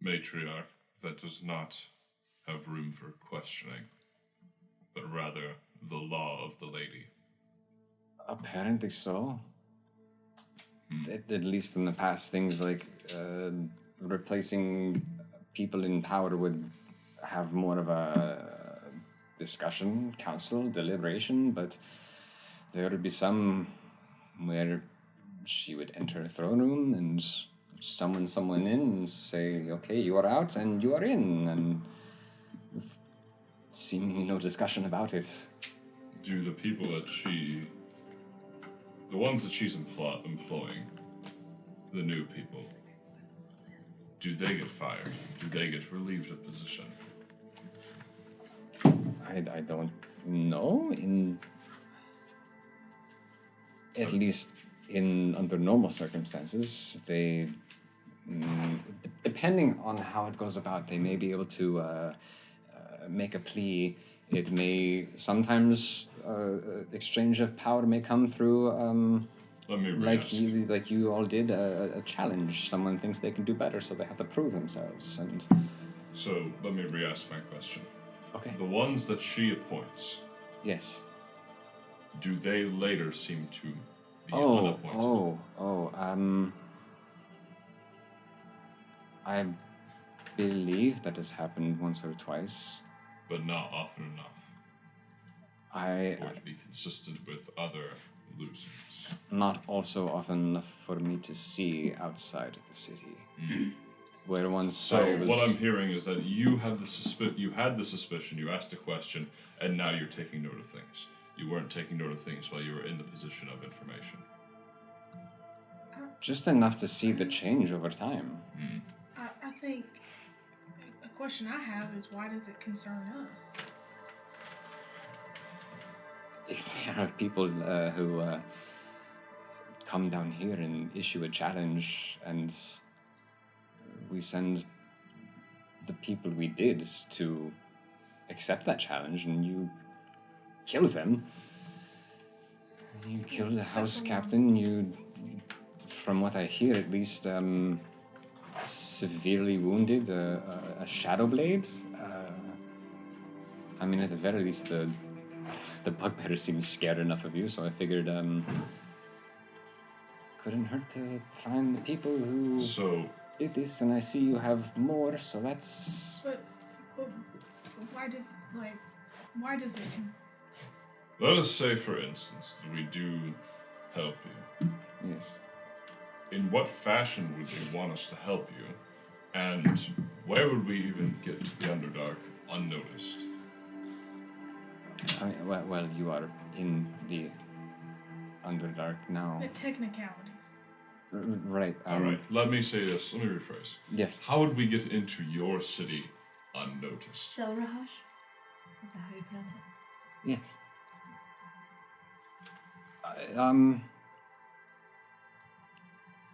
[SPEAKER 7] matriarch that does not have room for questioning, but rather the law of the lady.
[SPEAKER 2] Apparently so. At least in the past, things like replacing people in power would have more of a discussion, council, deliberation, but there would be some where she would enter a throne room and summon someone in and say, okay, you are out and you are in, and with seemingly no discussion about it.
[SPEAKER 7] Do the people that the ones that she's employing, the new people, do they get fired? Do they get relieved of position?
[SPEAKER 2] I don't know. At least under normal circumstances, they, depending on how it goes about, they may be able to make a plea. It may sometimes exchange of power may come through.
[SPEAKER 7] Let me
[SPEAKER 2] like you all did a challenge. Someone thinks they can do better, so they have to prove themselves. And
[SPEAKER 7] so let me re-ask my question.
[SPEAKER 2] Okay.
[SPEAKER 7] The ones that she appoints,
[SPEAKER 2] yes.
[SPEAKER 7] Do they later seem to be unappointed?
[SPEAKER 2] I believe that has happened once or twice.
[SPEAKER 7] But not often enough. For it to be consistent with other losings.
[SPEAKER 2] Not also often enough for me to see outside of the city. Where once
[SPEAKER 7] so
[SPEAKER 2] I was...
[SPEAKER 7] what I'm hearing is that you have you had the suspicion, you asked a question, and now you're taking note of things. You weren't taking note of things while you were in the position of information.
[SPEAKER 2] Just enough to see the change over time.
[SPEAKER 6] I think a question I have is, why does it concern us?
[SPEAKER 2] If there are people who come down here and issue a challenge, and we send the people we did to accept that challenge, and you kill them, you kill the house captain, you, from what I hear at least, severely wounded a shadow blade. I mean, at the very least, the bugbear seems scared enough of you, so I figured couldn't hurt to find the people who did this, and I see you have more, so that's...
[SPEAKER 6] But why does it...
[SPEAKER 7] Let us say, for instance, that we do help you.
[SPEAKER 2] Yes.
[SPEAKER 7] In what fashion would you want us to help you? And where would we even get to the Underdark unnoticed?
[SPEAKER 2] I mean, well, you are in the Underdark now.
[SPEAKER 6] The technicalities.
[SPEAKER 2] Right.
[SPEAKER 7] All right. Let me say this. Let me rephrase.
[SPEAKER 2] Yes.
[SPEAKER 7] How would we get into your city unnoticed?
[SPEAKER 3] Selrahosh? Is that how you pronounce it?
[SPEAKER 2] Yes.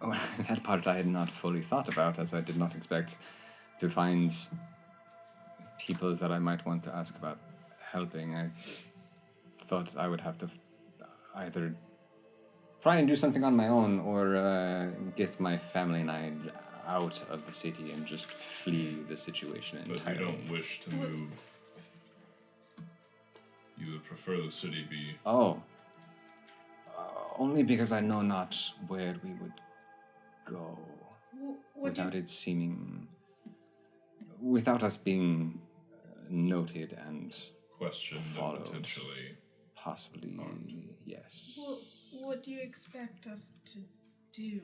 [SPEAKER 2] Oh, that part I had not fully thought about, as I did not expect to find people that I might want to ask about helping. I thought I would have to either try and do something on my own or get my family and I out of the city and just flee the situation
[SPEAKER 7] But
[SPEAKER 2] entirely.
[SPEAKER 7] you don't wish to move. You would prefer the city be.
[SPEAKER 2] Oh. Only because I know not where we would go without it seeming. Without us being noted and
[SPEAKER 7] Questioned
[SPEAKER 2] followed.
[SPEAKER 7] and potentially.
[SPEAKER 2] Possibly,
[SPEAKER 7] harmed.
[SPEAKER 2] yes.
[SPEAKER 6] Well, what do you expect us to do?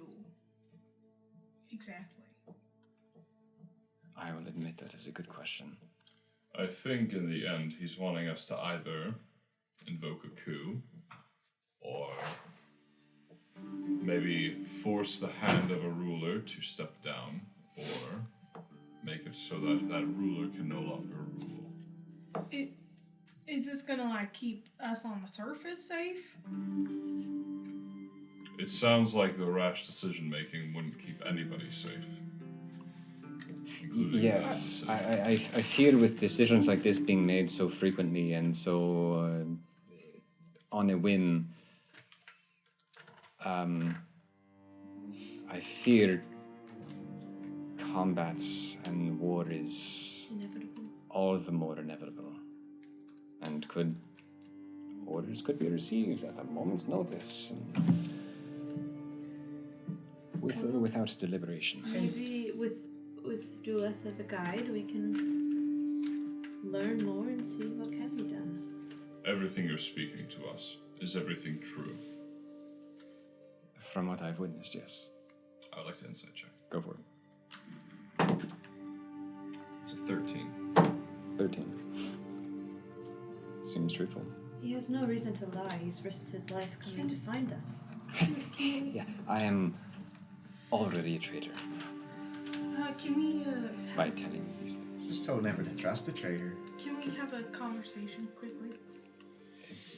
[SPEAKER 6] Exactly.
[SPEAKER 2] I will admit that is a good question.
[SPEAKER 7] I think in the end he's wanting us to either invoke a coup or maybe force the hand of a ruler to step down or make it so that that ruler can no longer rule.
[SPEAKER 6] Is this gonna like keep us on the surface safe?
[SPEAKER 7] It sounds like the rash decision making wouldn't keep anybody safe. Including
[SPEAKER 2] Yes,
[SPEAKER 7] the
[SPEAKER 2] I fear with decisions like this being made so frequently and so on a whim, I fear combat and war is
[SPEAKER 3] Inevitable.
[SPEAKER 2] all the more inevitable, and orders could be received at a moment's notice, and with or without deliberation.
[SPEAKER 3] Maybe with Duleth as a guide, we can learn more and see what can be done.
[SPEAKER 7] Everything you're speaking to us, is everything true?
[SPEAKER 2] From what I've witnessed, yes.
[SPEAKER 7] I would like to insight check.
[SPEAKER 2] Go for it.
[SPEAKER 10] It's a 13.
[SPEAKER 2] 13. Seems truthful.
[SPEAKER 3] He has no reason to lie. He's risked his life coming to find us.
[SPEAKER 2] Yeah, I am already a traitor
[SPEAKER 6] Can we
[SPEAKER 2] by telling you these things.
[SPEAKER 5] Just told never to trust a traitor.
[SPEAKER 6] can we have a conversation quickly?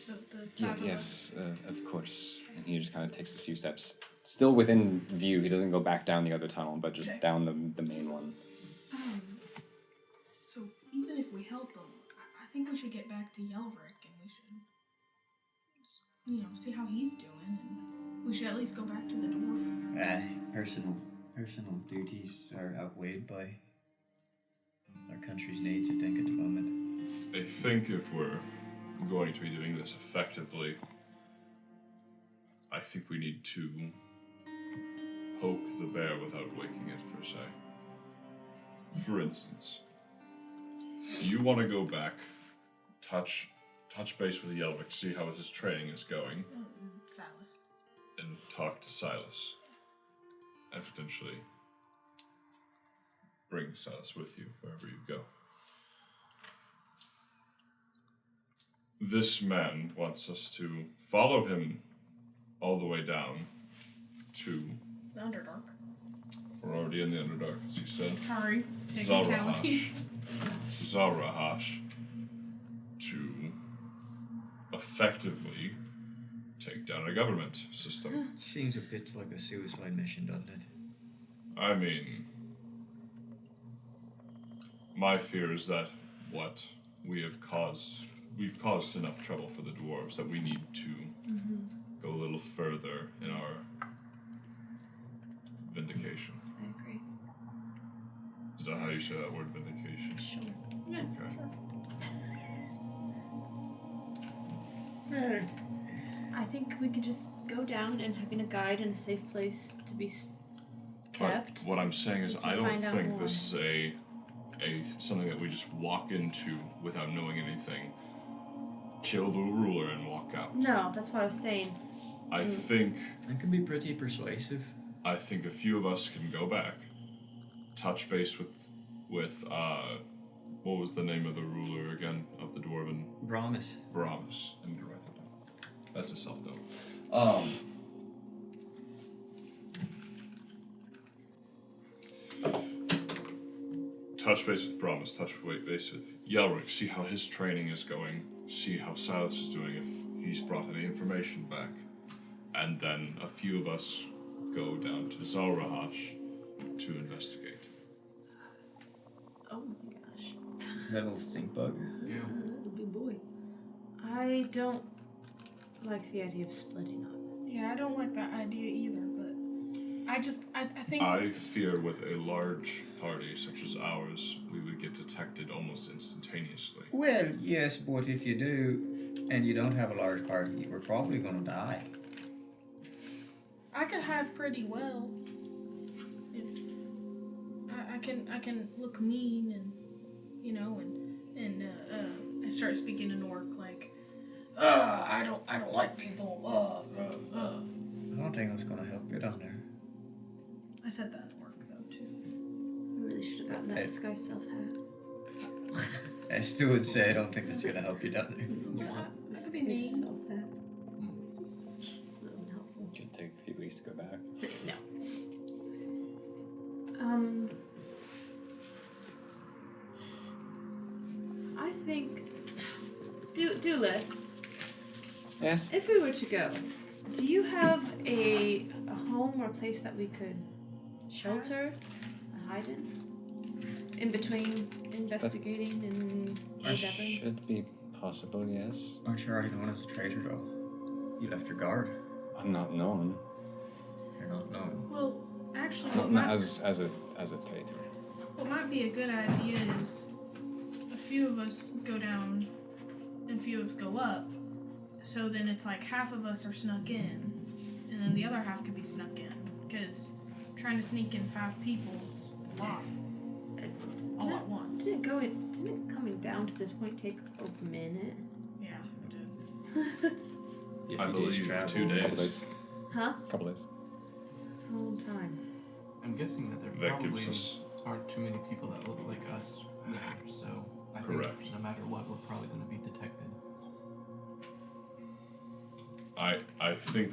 [SPEAKER 6] The
[SPEAKER 2] Yeah,
[SPEAKER 6] five of us.
[SPEAKER 2] yes, of course. And he just kind of takes a few steps. Still within view. He doesn't go back down the other tunnel, but just
[SPEAKER 6] Okay.
[SPEAKER 2] down the main one.
[SPEAKER 6] So even if we help him, I think we should get back to Yelverick and we should, see how he's doing, and we should at least go back to the dwarf.
[SPEAKER 5] Personal duties are outweighed by our country's needs, I think, at the moment.
[SPEAKER 7] I think if we're going to be doing this effectively, I think we need to poke the bear without waking it, per se. For instance, you want to go back, touch base with Yelvick, see how his training is going,
[SPEAKER 6] Silas.
[SPEAKER 7] and talk to Silas. And potentially bring Silas with you wherever you go. This man wants us to follow him all the way down to.
[SPEAKER 6] The Underdark.
[SPEAKER 7] We're already in the Underdark, as he said.
[SPEAKER 6] Sorry, technicalities.
[SPEAKER 7] Zalrahash. To effectively take down a government system.
[SPEAKER 5] Seems a bit like a suicide mission, doesn't it?
[SPEAKER 7] I mean, my fear is that what we've caused enough trouble for the dwarves that we need to go a little further in our vindication.
[SPEAKER 3] I agree.
[SPEAKER 7] Is that how you say that word, vindication?
[SPEAKER 3] Sure.
[SPEAKER 6] Yeah,
[SPEAKER 7] Okay.
[SPEAKER 3] I think we could just go down and having a guide and a safe place to be kept.
[SPEAKER 7] But what I'm saying is,
[SPEAKER 3] We can
[SPEAKER 7] I don't
[SPEAKER 3] find out
[SPEAKER 7] think
[SPEAKER 3] more.
[SPEAKER 7] this is a something that we just walk into without knowing anything, kill the ruler, and walk out.
[SPEAKER 3] No, that's what I was saying.
[SPEAKER 7] I think
[SPEAKER 5] That can be pretty persuasive.
[SPEAKER 7] a few of us can go back, touch base with what was the name of the ruler again of the dwarven?
[SPEAKER 5] Promise.
[SPEAKER 7] Brahms. I need to write that down. That's a self-note. Touch base with Brahms, touch base with Yelric, see how his training is going, see how Silas is doing, if he's brought any information back. And then a few of us go down to Zalrahash to investigate.
[SPEAKER 3] Oh my gosh.
[SPEAKER 5] That little stink bug.
[SPEAKER 4] Yeah.
[SPEAKER 3] That's a big boy. I don't like the idea of splitting up.
[SPEAKER 6] Yeah, I don't like that idea either, but I think
[SPEAKER 7] I fear with a large party such as ours, we would get detected almost instantaneously.
[SPEAKER 5] Well, yes, but if you do, and you don't have a large party, we're probably gonna die.
[SPEAKER 6] I could hide pretty well. I can look mean and I start speaking in orc like, I don't like people.
[SPEAKER 5] I don't think it's gonna help you down there.
[SPEAKER 6] I said that in orc though too.
[SPEAKER 3] I really should have gotten that disguise self hat.
[SPEAKER 5] I still would say I don't think that's gonna help you down there.
[SPEAKER 6] Yeah, that could be mean.
[SPEAKER 3] Self hat. That would helpful.
[SPEAKER 2] Could take a few weeks to go back.
[SPEAKER 3] No. I think. Dulith,
[SPEAKER 2] Yes.
[SPEAKER 3] if we were to go, do you have a home or place that we could shelter, hide in between investigating and endeavoring?
[SPEAKER 2] Should be possible, yes.
[SPEAKER 5] Aren't you already known as a traitor, though? You left your guard.
[SPEAKER 2] I'm not known.
[SPEAKER 5] You're not known.
[SPEAKER 6] Well, actually,
[SPEAKER 2] Not as a traitor.
[SPEAKER 6] what might be a good idea is a few of us go down and a few of us go up. So then it's like half of us are snuck in, and then the other half could be snuck in. Because trying to sneak in 5 people's a lot. All at once.
[SPEAKER 3] Didn't coming down to this point take a minute?
[SPEAKER 6] Yeah, it did.
[SPEAKER 5] If
[SPEAKER 7] I
[SPEAKER 5] you
[SPEAKER 7] believe
[SPEAKER 5] did travel-
[SPEAKER 7] 2
[SPEAKER 2] Couple
[SPEAKER 7] days.
[SPEAKER 2] days.
[SPEAKER 3] Huh?
[SPEAKER 2] Couple days.
[SPEAKER 3] That's a long time.
[SPEAKER 4] I'm guessing that there
[SPEAKER 7] That
[SPEAKER 4] probably
[SPEAKER 7] gives us.
[SPEAKER 4] aren't too many people that look like us there, so I
[SPEAKER 7] Correct.
[SPEAKER 4] think no matter what, we're probably going to be detected.
[SPEAKER 7] I think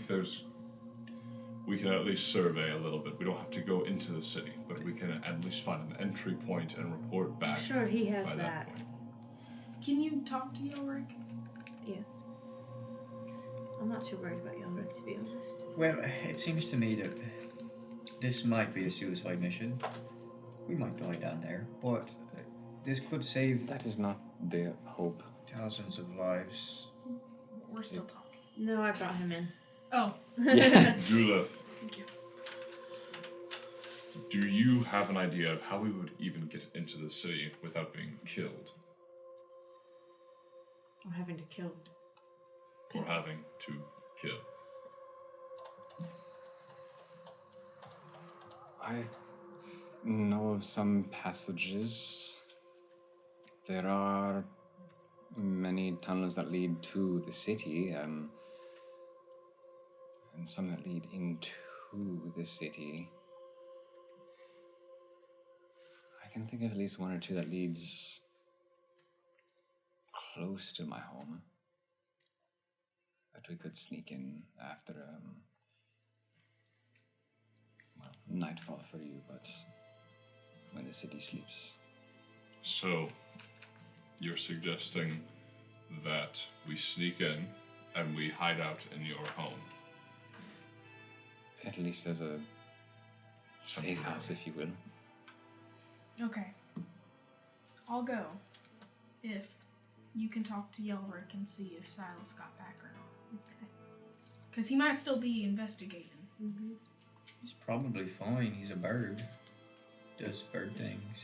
[SPEAKER 7] we can at least survey a little bit. We don't have to go into the city, but we can at least find an entry point and report back.
[SPEAKER 3] I'm sure he has
[SPEAKER 7] by
[SPEAKER 3] that.
[SPEAKER 7] point.
[SPEAKER 6] Can you talk to Yelric?
[SPEAKER 3] Yes. I'm not too worried about Yelric, to be honest.
[SPEAKER 5] Well, it seems to me that this might be a suicide mission. We might die down there, but this could save
[SPEAKER 2] That is not the hope.
[SPEAKER 5] thousands of lives.
[SPEAKER 6] We're still talking.
[SPEAKER 3] No, I brought him in.
[SPEAKER 6] Oh.
[SPEAKER 2] Yeah.
[SPEAKER 7] Juleth,
[SPEAKER 6] Thank you.
[SPEAKER 7] do you have an idea of how we would even get into the city without being killed
[SPEAKER 3] Or having to kill.
[SPEAKER 7] or having to kill?
[SPEAKER 2] I know of some passages. There are many tunnels that lead to the city, and some that lead into the city. I can think of at least 1 or 2 that leads close to my home that we could sneak in after nightfall for you, but when the city sleeps.
[SPEAKER 7] So, you're suggesting that we sneak in and we hide out in your home.
[SPEAKER 2] At least as a safe house, if you will.
[SPEAKER 6] Okay. I'll go if you can talk to Yelric and see if Silas got back or not.
[SPEAKER 3] Okay.
[SPEAKER 6] Because he might still be investigating.
[SPEAKER 3] Mm-hmm.
[SPEAKER 5] He's probably fine. He's a bird. Does bird things.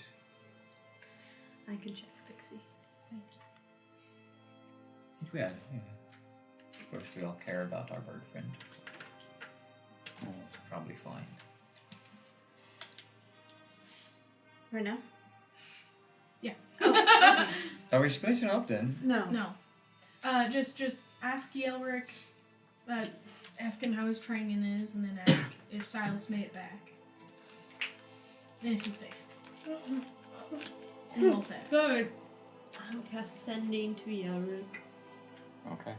[SPEAKER 3] I can check, Pixie.
[SPEAKER 6] Thank you.
[SPEAKER 5] Yeah. Of course, we all care about our bird friend. Oh, probably fine.
[SPEAKER 3] Right now?
[SPEAKER 6] Yeah.
[SPEAKER 3] Oh, okay.
[SPEAKER 5] Are we splitting up then?
[SPEAKER 3] No.
[SPEAKER 6] No. Just ask Yelric. Ask him how his training is, and then ask if Silas made it back. And if he's safe. And well fed.
[SPEAKER 3] Good. I'll cast Sending to Yelric.
[SPEAKER 2] Okay.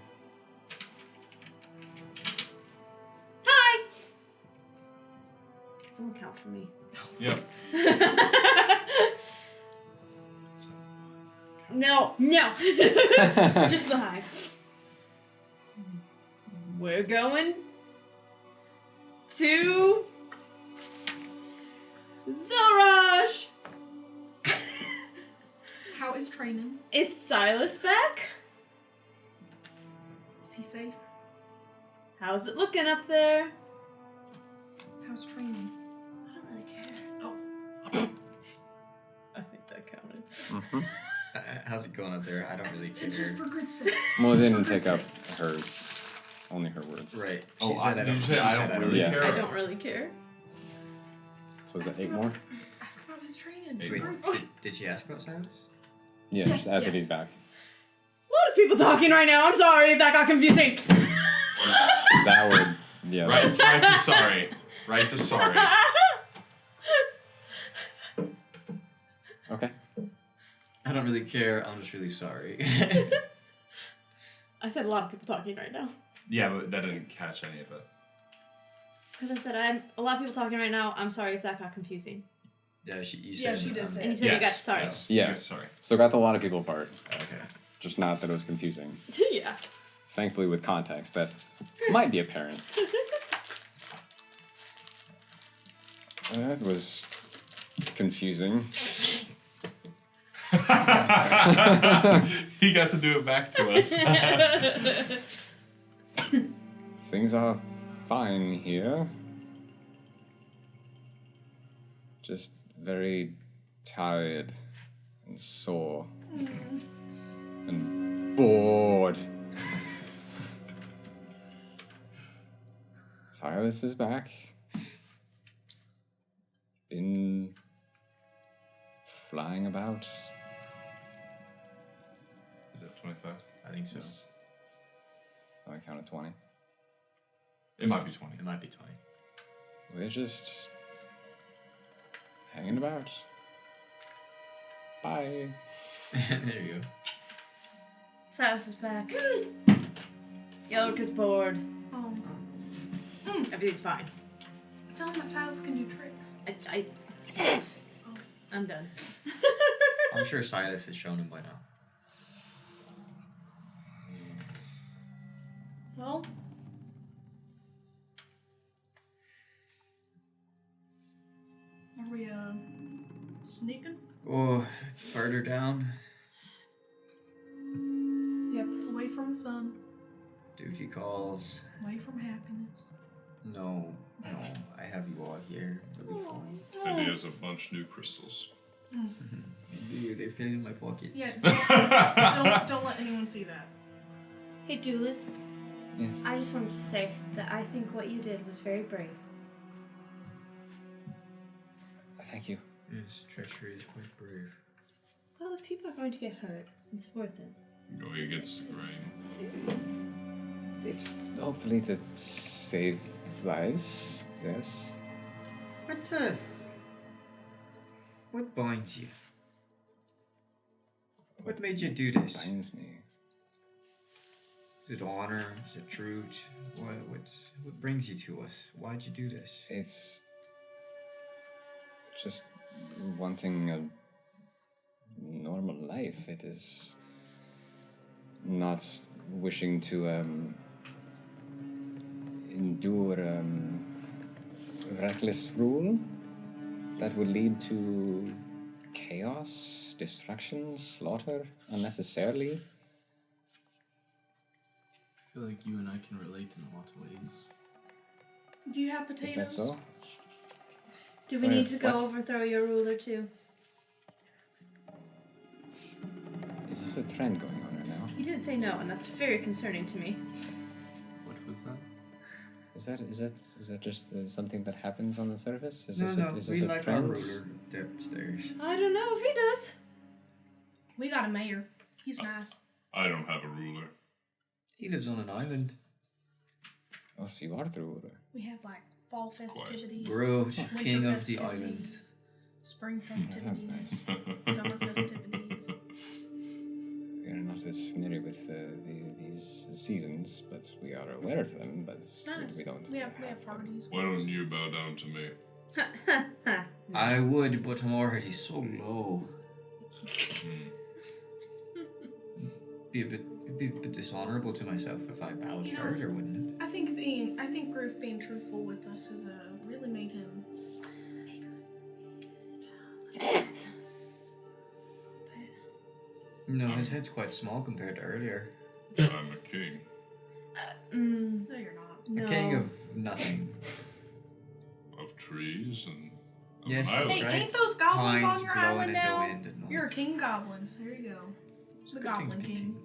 [SPEAKER 3] Hi! Someone count for me.
[SPEAKER 7] Yep.
[SPEAKER 3] No. Just the hive. We're going to Zoraj.
[SPEAKER 6] How is training?
[SPEAKER 3] Is Silas back?
[SPEAKER 6] Is he safe?
[SPEAKER 3] How's it looking up there?
[SPEAKER 6] How's training?
[SPEAKER 3] I don't really care.
[SPEAKER 6] Oh.
[SPEAKER 3] I think that counted.
[SPEAKER 2] Mm-hmm.
[SPEAKER 5] How's it going up there? I don't really
[SPEAKER 6] It's just
[SPEAKER 5] care.
[SPEAKER 6] for grid's sake.
[SPEAKER 2] Well, it
[SPEAKER 6] Just
[SPEAKER 2] didn't
[SPEAKER 6] for
[SPEAKER 2] take up
[SPEAKER 6] grid's
[SPEAKER 2] hers. Only her words.
[SPEAKER 5] Right.
[SPEAKER 10] Oh,
[SPEAKER 5] She said
[SPEAKER 10] did you say
[SPEAKER 5] she
[SPEAKER 10] I
[SPEAKER 5] said
[SPEAKER 10] don't really
[SPEAKER 2] Yeah.
[SPEAKER 10] care?
[SPEAKER 3] I don't really care.
[SPEAKER 2] So was
[SPEAKER 6] Ask
[SPEAKER 2] that 8
[SPEAKER 6] about-
[SPEAKER 2] more?
[SPEAKER 6] Ask about his training.
[SPEAKER 10] Eight
[SPEAKER 5] Wait,
[SPEAKER 10] more.
[SPEAKER 5] did she ask about Silas?
[SPEAKER 2] Yeah,
[SPEAKER 6] Yes,
[SPEAKER 2] just as if
[SPEAKER 6] yes.
[SPEAKER 2] he's back.
[SPEAKER 3] A lot of people talking right now. I'm sorry if that got confusing.
[SPEAKER 2] That would, yeah.
[SPEAKER 10] Right to sorry. Right to sorry.
[SPEAKER 2] Okay.
[SPEAKER 5] I don't really care. I'm just really sorry.
[SPEAKER 3] I said a lot of people talking right now.
[SPEAKER 10] Yeah, but that didn't catch any of it.
[SPEAKER 3] Because I said I'm a lot of people talking right now. I'm sorry if that got confusing.
[SPEAKER 5] yeah, you
[SPEAKER 6] Yeah,
[SPEAKER 5] said.
[SPEAKER 6] she did say
[SPEAKER 3] And you
[SPEAKER 6] it.
[SPEAKER 3] said you got sorry.
[SPEAKER 10] Yes.
[SPEAKER 2] Yeah.
[SPEAKER 10] Yes, sorry.
[SPEAKER 2] So got the a lot of people part.
[SPEAKER 5] Okay.
[SPEAKER 2] Just not that it was confusing.
[SPEAKER 3] Yeah.
[SPEAKER 2] Thankfully, with context, that might be apparent. That was confusing.
[SPEAKER 10] He got to do it back to us.
[SPEAKER 2] Things are fine here. Just very tired and sore and bored. Silas is back. Been flying about.
[SPEAKER 10] Is it 25?
[SPEAKER 5] I think so.
[SPEAKER 2] I counted 20.
[SPEAKER 10] It might be 20.
[SPEAKER 5] It might be 20.
[SPEAKER 2] We're just hanging about. Bye.
[SPEAKER 5] There you go.
[SPEAKER 3] Silas is back. Yellowick is bored.
[SPEAKER 6] Oh.
[SPEAKER 3] Everything's fine.
[SPEAKER 6] Tell him that Silas can do tricks.
[SPEAKER 3] I can't. I'm done.
[SPEAKER 5] I'm sure Silas has shown him by now.
[SPEAKER 6] Well. Are we, sneaking?
[SPEAKER 5] Oh, further down.
[SPEAKER 6] Yep. Away from the sun.
[SPEAKER 5] Duty calls.
[SPEAKER 6] Away from happiness.
[SPEAKER 5] No, I have you all here. It'll be fine.
[SPEAKER 7] And he has a bunch new crystals.
[SPEAKER 5] Dude, they're filling in my pockets.
[SPEAKER 6] Yeah. Don't let anyone see that.
[SPEAKER 3] Hey, Duluth.
[SPEAKER 2] Yes.
[SPEAKER 3] I just wanted to say that I think what you did was very brave.
[SPEAKER 2] Thank you.
[SPEAKER 5] Yes, treachery is quite brave.
[SPEAKER 3] Well, if people are going to get hurt, it's worth it.
[SPEAKER 7] Going against the grain.
[SPEAKER 2] It's hopefully to save lives. Yes.
[SPEAKER 5] What binds you? What made you do this?
[SPEAKER 2] Binds me.
[SPEAKER 5] Is it honor? Is it truth? What brings you to us? Why'd you do this?
[SPEAKER 2] It's just wanting a normal life. It is not wishing to endure reckless rule that would lead to chaos, destruction, slaughter unnecessarily.
[SPEAKER 4] I feel like you and I can relate in a lot of ways.
[SPEAKER 6] Do you have potatoes?
[SPEAKER 2] Is that so?
[SPEAKER 3] Do we need to go
[SPEAKER 2] What?
[SPEAKER 3] overthrow your ruler too?
[SPEAKER 2] Is this a trend going on right now?
[SPEAKER 3] You didn't say no, and that's very concerning to me.
[SPEAKER 4] What was that?
[SPEAKER 2] Is that just something that happens on the surface? Is
[SPEAKER 5] No,
[SPEAKER 2] this
[SPEAKER 5] no,
[SPEAKER 2] is
[SPEAKER 5] we
[SPEAKER 2] this a
[SPEAKER 5] like our
[SPEAKER 2] trend?
[SPEAKER 5] ruler upstairs.
[SPEAKER 3] I don't know if he does.
[SPEAKER 6] We got a mayor. He's nice.
[SPEAKER 7] I don't have a ruler.
[SPEAKER 5] He lives on an island.
[SPEAKER 2] Oh, so you are the ruler.
[SPEAKER 6] We have like fall festivities.
[SPEAKER 5] Bro,
[SPEAKER 6] winter
[SPEAKER 5] king of the island.
[SPEAKER 6] festivities, Spring
[SPEAKER 2] That sounds
[SPEAKER 6] festivities.
[SPEAKER 2] nice.
[SPEAKER 6] Summer festivities.
[SPEAKER 2] We are not as familiar with these seasons, but we are aware of them. But
[SPEAKER 6] It's nice.
[SPEAKER 2] we don't.
[SPEAKER 6] We have
[SPEAKER 2] them.
[SPEAKER 6] parties.
[SPEAKER 7] Why don't you bow down to me?
[SPEAKER 5] I would, but I'm already so low.
[SPEAKER 7] Hmm.
[SPEAKER 5] Be be a bit dishonorable to myself if I bowed
[SPEAKER 6] You know-
[SPEAKER 5] first, or wouldn't it?
[SPEAKER 6] I think Ruth being truthful with us has really made him.
[SPEAKER 5] No, his head's quite small compared to earlier.
[SPEAKER 7] I'm a king.
[SPEAKER 6] No, you're not.
[SPEAKER 3] No.
[SPEAKER 5] A king of nothing.
[SPEAKER 7] Of trees and of
[SPEAKER 5] Yes,
[SPEAKER 7] an island.
[SPEAKER 6] Hey,
[SPEAKER 5] right.
[SPEAKER 6] ain't those goblins
[SPEAKER 5] Pines
[SPEAKER 6] on your
[SPEAKER 5] blowing
[SPEAKER 6] island
[SPEAKER 5] in
[SPEAKER 6] now?
[SPEAKER 5] the wind and
[SPEAKER 6] You're a
[SPEAKER 5] noise.
[SPEAKER 6] king goblins. There you go.
[SPEAKER 5] It's
[SPEAKER 6] The
[SPEAKER 5] a good thing
[SPEAKER 6] Goblin
[SPEAKER 5] to be
[SPEAKER 6] King.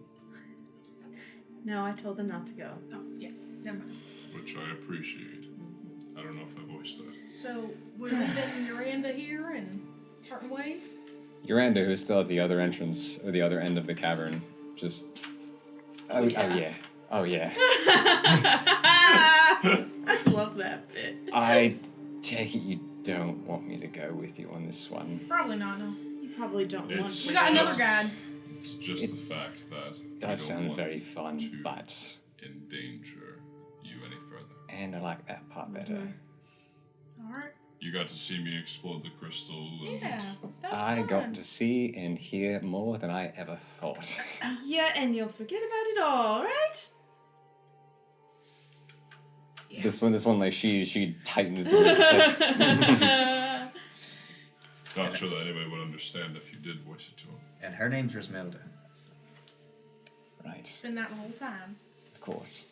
[SPEAKER 3] No, I told them not to go.
[SPEAKER 6] Oh, yeah. Never mind.
[SPEAKER 7] Which I appreciate. I don't know if I voiced that.
[SPEAKER 6] So, we're leaving Miranda here and parting ways?
[SPEAKER 2] Uranda, who's still at the other entrance, or the other end of the cavern, just. Oh yeah. Oh yeah.
[SPEAKER 3] I love that bit.
[SPEAKER 2] I take it you don't want me to go with you on this one.
[SPEAKER 6] Probably not, no.
[SPEAKER 3] You probably don't want
[SPEAKER 7] It's-
[SPEAKER 3] to.
[SPEAKER 6] We got another
[SPEAKER 7] Just-
[SPEAKER 6] guide.
[SPEAKER 7] It's just
[SPEAKER 2] It
[SPEAKER 7] the fact that
[SPEAKER 2] Does
[SPEAKER 7] I don't
[SPEAKER 2] sound
[SPEAKER 7] want
[SPEAKER 2] very fun,
[SPEAKER 7] to
[SPEAKER 2] but.
[SPEAKER 7] endanger you any further.
[SPEAKER 2] And I like that part better.
[SPEAKER 3] Mhm.
[SPEAKER 6] Alright.
[SPEAKER 7] You got to see me explode the crystal. And
[SPEAKER 6] Yeah. That was
[SPEAKER 2] I
[SPEAKER 6] fun.
[SPEAKER 2] got to see and hear more than I ever thought.
[SPEAKER 3] Yeah, and you'll forget about it all, right?
[SPEAKER 6] Yeah.
[SPEAKER 2] This one, like she tightens the lips. Like,
[SPEAKER 7] not sure that anybody would understand if you did voice it to him.
[SPEAKER 5] And her name's Resmelda.
[SPEAKER 2] right,
[SPEAKER 6] Been that the whole time.
[SPEAKER 2] of course.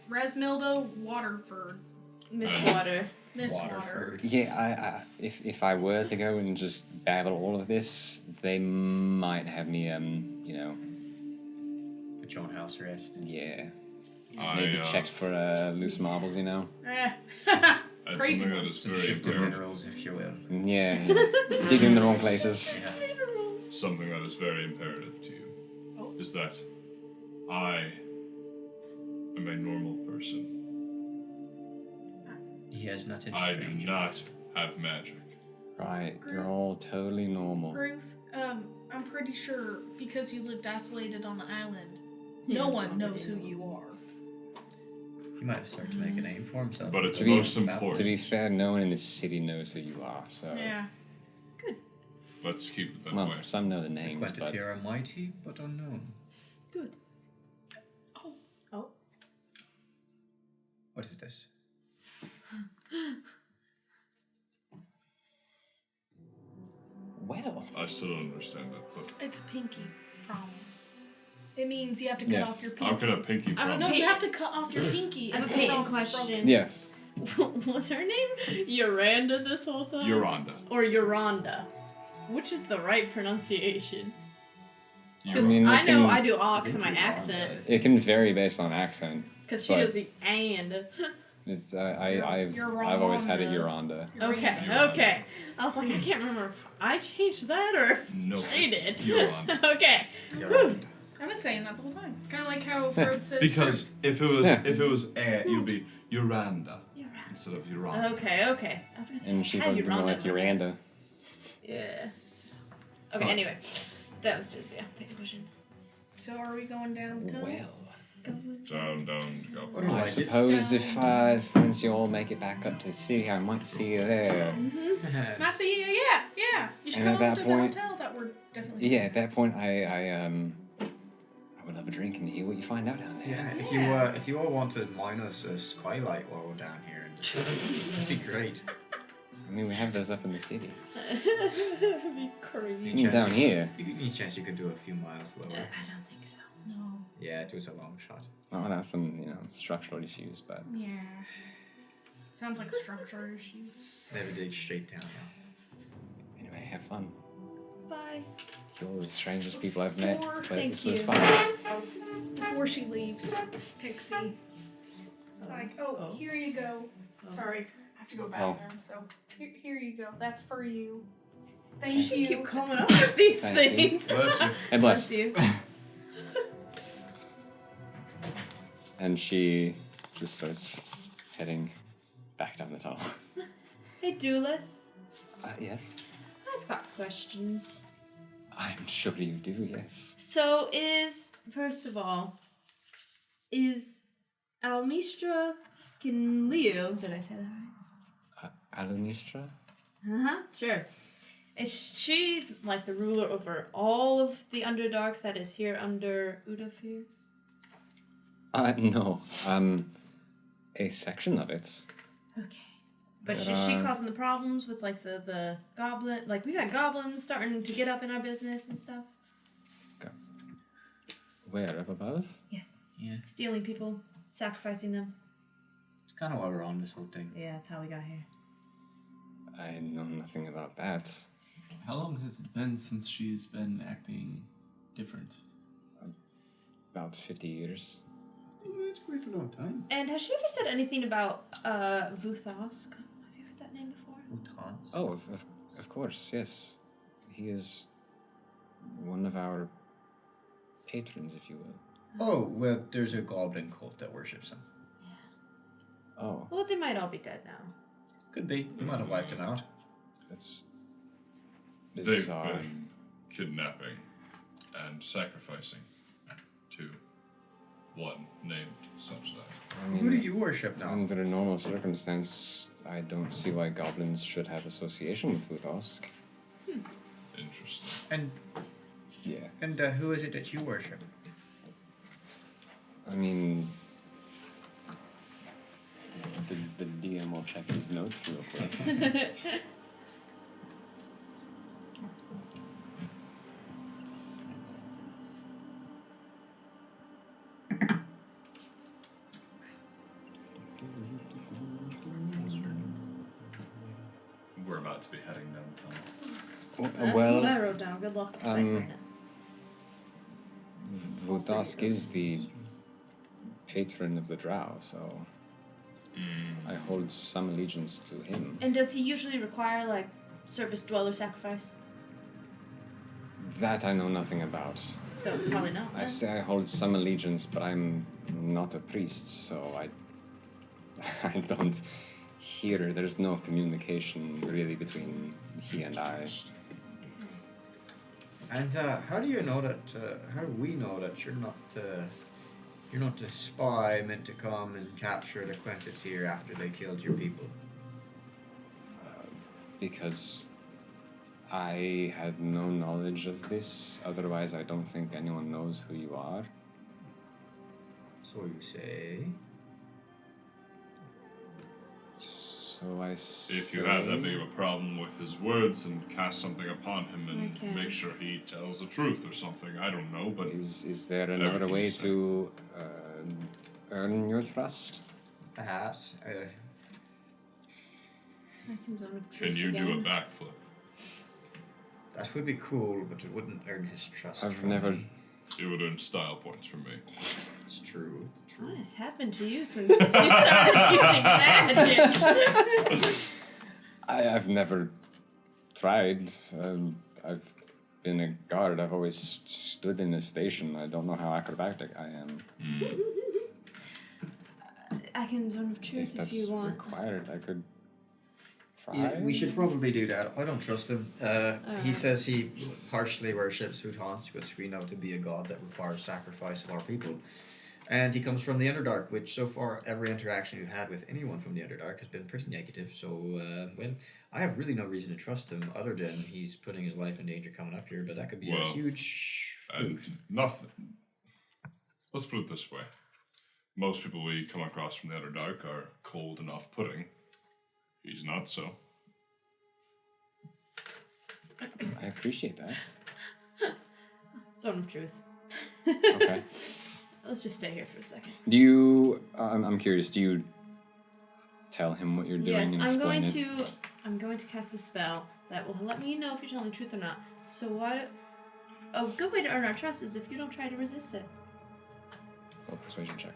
[SPEAKER 6] Resmilda Waterford.
[SPEAKER 3] Miss Water.
[SPEAKER 6] Miss Water.
[SPEAKER 5] Waterford.
[SPEAKER 2] Yeah, if I were to go and just babble all of this, they might have me,
[SPEAKER 5] Put you on house arrest.
[SPEAKER 2] yeah,
[SPEAKER 7] I
[SPEAKER 2] maybe checked for loose marbles,
[SPEAKER 6] Eh.
[SPEAKER 7] had
[SPEAKER 6] Crazy
[SPEAKER 7] something
[SPEAKER 6] one.
[SPEAKER 7] that is
[SPEAKER 5] Some
[SPEAKER 7] very
[SPEAKER 5] shifted
[SPEAKER 7] imperative.
[SPEAKER 5] minerals, if you will.
[SPEAKER 2] Yeah, digging in the wrong places.
[SPEAKER 5] Yeah.
[SPEAKER 7] Something that is very imperative to you
[SPEAKER 6] Oh.
[SPEAKER 7] is that I am a normal person.
[SPEAKER 5] He has nothing
[SPEAKER 7] I do
[SPEAKER 5] strange.
[SPEAKER 7] not have magic.
[SPEAKER 2] Right, you're all totally normal.
[SPEAKER 6] Ruth, I'm pretty sure because you lived isolated on the island, no
[SPEAKER 3] Yes,
[SPEAKER 6] one knows who
[SPEAKER 3] already.
[SPEAKER 6] you are.
[SPEAKER 5] He might have started to make a name for himself.
[SPEAKER 7] But it's
[SPEAKER 2] To be-
[SPEAKER 7] most
[SPEAKER 2] To
[SPEAKER 7] important.
[SPEAKER 2] be fair, no one in this city knows who you are, so.
[SPEAKER 6] Yeah.
[SPEAKER 7] Let's keep it that
[SPEAKER 2] Well,
[SPEAKER 7] way.
[SPEAKER 2] some know the
[SPEAKER 5] The
[SPEAKER 2] names, but
[SPEAKER 5] Quenta'tir are mighty, but unknown.
[SPEAKER 3] Good.
[SPEAKER 5] What is this?
[SPEAKER 2] well,
[SPEAKER 7] I still don't understand it, but
[SPEAKER 6] It's a pinky promise. It means you have to cut
[SPEAKER 2] Yes.
[SPEAKER 6] off your pinky.
[SPEAKER 7] how can a pinky
[SPEAKER 3] I'm a
[SPEAKER 6] No,
[SPEAKER 7] promise?
[SPEAKER 6] you have to cut off your pinky.
[SPEAKER 3] I have
[SPEAKER 6] if
[SPEAKER 3] a
[SPEAKER 6] the
[SPEAKER 3] patent
[SPEAKER 6] promise is
[SPEAKER 3] question.
[SPEAKER 6] broken.
[SPEAKER 2] yes,
[SPEAKER 3] What's her name? Yoranda this whole time?
[SPEAKER 7] Yoranda.
[SPEAKER 3] Or Yoranda? Which is the right pronunciation? 'Cause
[SPEAKER 2] I mean,
[SPEAKER 3] I
[SPEAKER 2] it
[SPEAKER 3] know
[SPEAKER 2] can-
[SPEAKER 3] I do
[SPEAKER 5] I
[SPEAKER 3] ox in
[SPEAKER 5] think
[SPEAKER 3] my
[SPEAKER 5] you're
[SPEAKER 3] accent.
[SPEAKER 5] wrong,
[SPEAKER 2] it can vary based on accent.
[SPEAKER 3] Because she
[SPEAKER 2] But-
[SPEAKER 3] does the and.
[SPEAKER 2] It's I've always had it Yoronda.
[SPEAKER 3] Okay,
[SPEAKER 7] Yoranda.
[SPEAKER 3] okay. I was like, I can't remember if I changed that or if
[SPEAKER 7] No,
[SPEAKER 3] she
[SPEAKER 7] it's
[SPEAKER 3] did.
[SPEAKER 7] Yoranda.
[SPEAKER 3] Okay.
[SPEAKER 5] Yoranda.
[SPEAKER 6] I've been saying that the whole time. Kind of like how Fred says.
[SPEAKER 7] Because if it was
[SPEAKER 2] Yeah.
[SPEAKER 7] air, you'd be Yoranda
[SPEAKER 3] Yoranda.
[SPEAKER 7] instead of Yoranda.
[SPEAKER 3] Okay, okay. I was gonna say,
[SPEAKER 2] And she
[SPEAKER 3] I
[SPEAKER 2] would
[SPEAKER 3] had
[SPEAKER 2] be more
[SPEAKER 3] Yoranda
[SPEAKER 2] like
[SPEAKER 3] in my head.
[SPEAKER 2] Yoranda.
[SPEAKER 3] Yeah. Okay, anyway. That was just, yeah, pick a question.
[SPEAKER 6] So are we going down the tunnel?
[SPEAKER 2] Well,
[SPEAKER 7] Down, go.
[SPEAKER 5] What do
[SPEAKER 2] I
[SPEAKER 5] like it?
[SPEAKER 2] suppose if once you all make it back up to the city, I might see you there.
[SPEAKER 6] I see you. Yeah. You should
[SPEAKER 2] And
[SPEAKER 6] come
[SPEAKER 2] at
[SPEAKER 6] up
[SPEAKER 2] that
[SPEAKER 6] to
[SPEAKER 2] point-
[SPEAKER 6] the hotel that we're definitely.
[SPEAKER 2] Yeah, at that point, I would love a drink and hear what you find out down there.
[SPEAKER 5] Yeah, if you all want to mine us a skylight while we're down here, and just, that'd be great.
[SPEAKER 2] I mean, we have those up in the city.
[SPEAKER 3] That'd be crazy.
[SPEAKER 2] You mean down here?
[SPEAKER 5] Any chance you could do a few miles lower?
[SPEAKER 3] I don't think so.
[SPEAKER 6] No.
[SPEAKER 5] Yeah, it was a long shot.
[SPEAKER 2] Oh, that's some, structural issues, but
[SPEAKER 6] Yeah. Sounds like a structural issue.
[SPEAKER 5] Never dig straight down now.
[SPEAKER 2] anyway, have fun.
[SPEAKER 3] Bye.
[SPEAKER 2] You're the strangest people I've met, but
[SPEAKER 3] Thank
[SPEAKER 2] this was
[SPEAKER 3] you.
[SPEAKER 2] fun.
[SPEAKER 6] Before she leaves, Pixie. It's like,
[SPEAKER 3] Oh.
[SPEAKER 6] here you go.
[SPEAKER 3] Oh.
[SPEAKER 6] Sorry, I have to go
[SPEAKER 2] Oh.
[SPEAKER 6] bathroom. So here you go. That's for you. Thank
[SPEAKER 3] You
[SPEAKER 6] you.
[SPEAKER 3] keep coming up with these
[SPEAKER 2] Thank you.
[SPEAKER 3] things.
[SPEAKER 7] Bless you.
[SPEAKER 2] And bless.
[SPEAKER 3] you.
[SPEAKER 2] And she just starts heading back down the tunnel.
[SPEAKER 3] Hey, Doolith.
[SPEAKER 2] Yes?
[SPEAKER 3] I've got questions.
[SPEAKER 2] I'm sure you do, yes.
[SPEAKER 3] So first of all, is Almistra Kinleo, did I say that right?
[SPEAKER 2] Alumistra?
[SPEAKER 3] Uh-huh, sure. Is she like the ruler over all of the Underdark that is here under Udafir?
[SPEAKER 2] No. A section of it.
[SPEAKER 3] Okay. But
[SPEAKER 2] But,
[SPEAKER 3] is she causing the problems with like the goblin? Like we've had goblins starting to get up in our business and stuff.
[SPEAKER 2] Where, up above?
[SPEAKER 3] Yes.
[SPEAKER 5] Yeah.
[SPEAKER 3] Stealing people, sacrificing them.
[SPEAKER 5] It's kind of why we're on this whole thing.
[SPEAKER 3] Yeah, that's how we got here.
[SPEAKER 2] I know nothing about that.
[SPEAKER 4] How long has it been since she's been acting different?
[SPEAKER 2] About 50 years.
[SPEAKER 5] It's quite a long time.
[SPEAKER 3] And has she ever said anything about Vuthosk? Have you heard that name before?
[SPEAKER 5] Utans.
[SPEAKER 2] Oh, of course, yes. He is one of our patrons, if you will.
[SPEAKER 5] Oh, well, there's a goblin cult that worships him.
[SPEAKER 2] Oh,
[SPEAKER 3] Well, they might all be dead now.
[SPEAKER 5] Could be. You might have wiped him out.
[SPEAKER 2] that's
[SPEAKER 7] They've
[SPEAKER 2] bizarre.
[SPEAKER 7] been kidnapping and sacrificing to one named such that.
[SPEAKER 2] I
[SPEAKER 5] Who do
[SPEAKER 2] mean,
[SPEAKER 5] you worship now?
[SPEAKER 2] under a normal circumstance, I don't see why goblins should have association with Vuthosk.
[SPEAKER 7] Interesting.
[SPEAKER 5] And
[SPEAKER 2] Yeah.
[SPEAKER 5] who is it that you worship?
[SPEAKER 2] I mean, the DM will check his notes real quick.
[SPEAKER 7] We're about to be heading down the tunnel.
[SPEAKER 3] That's what I wrote down. Good luck deciphering it.
[SPEAKER 2] Vuthosk is the patron of the drow, so I hold some allegiance to him.
[SPEAKER 3] And does he usually require like service dweller sacrifice?
[SPEAKER 2] That I know nothing about.
[SPEAKER 3] So probably not.
[SPEAKER 2] I
[SPEAKER 3] then.
[SPEAKER 2] say I hold some allegiance, but I'm not a priest, so I don't hear. There's no communication really between he and I.
[SPEAKER 5] And how do you know that? How do we know that you're not a spy meant to come and capture the Quenta'tir after they killed your people?
[SPEAKER 2] Because I had no knowledge of this. Otherwise, I don't think anyone knows who you are.
[SPEAKER 5] So you say?
[SPEAKER 2] So I say...
[SPEAKER 7] If you have that big of a problem with his words and cast something upon him and
[SPEAKER 3] Okay.
[SPEAKER 7] make sure he tells the truth or something, I don't know, but
[SPEAKER 2] Is there another way
[SPEAKER 7] Everything's
[SPEAKER 2] to earn your trust?
[SPEAKER 5] Perhaps.
[SPEAKER 3] I can zone of
[SPEAKER 7] can
[SPEAKER 3] truth
[SPEAKER 7] you do a
[SPEAKER 3] again.
[SPEAKER 7] backflip?
[SPEAKER 5] That would be cool, but it wouldn't earn his trust.
[SPEAKER 2] I've
[SPEAKER 5] from
[SPEAKER 2] never-
[SPEAKER 5] me.
[SPEAKER 7] It would earn style points from me.
[SPEAKER 5] It's true. It's
[SPEAKER 3] What
[SPEAKER 5] true.
[SPEAKER 3] has happened to you since you started using magic?
[SPEAKER 2] I've never tried. I've been a guard. I've always stood in a station. I don't know how acrobatic I am.
[SPEAKER 3] I can zone of
[SPEAKER 2] If
[SPEAKER 3] truth if
[SPEAKER 2] that's
[SPEAKER 3] you want.
[SPEAKER 2] required, I could try.
[SPEAKER 5] Yeah, we should probably do that. I don't trust him. He
[SPEAKER 3] Alright.
[SPEAKER 5] says he partially worships Utans, which we know to be a god that requires sacrifice of our people. And he comes from the Underdark, which so far every interaction we've had with anyone from the Underdark has been pretty negative. So, well, I have really no reason to trust him other than he's putting his life in danger coming up here, but that could be a
[SPEAKER 7] Well,
[SPEAKER 5] huge
[SPEAKER 7] And
[SPEAKER 5] fluke.
[SPEAKER 7] nothing. Let's put it this way. Most people we come across from the Underdark are cold and off-putting. He's not so.
[SPEAKER 2] I appreciate that.
[SPEAKER 3] Zone of truth.
[SPEAKER 2] Okay.
[SPEAKER 3] Let's just stay here for a second.
[SPEAKER 2] Do you? I'm curious. Do you tell him what you're doing
[SPEAKER 3] Yes,
[SPEAKER 2] and
[SPEAKER 3] I'm
[SPEAKER 2] explain
[SPEAKER 3] going
[SPEAKER 2] it?
[SPEAKER 3] to. I'm going to cast a spell that will let me know if you're telling the truth or not. So what? A good way to earn our trust is if you don't try to resist it.
[SPEAKER 2] Oh, persuasion check.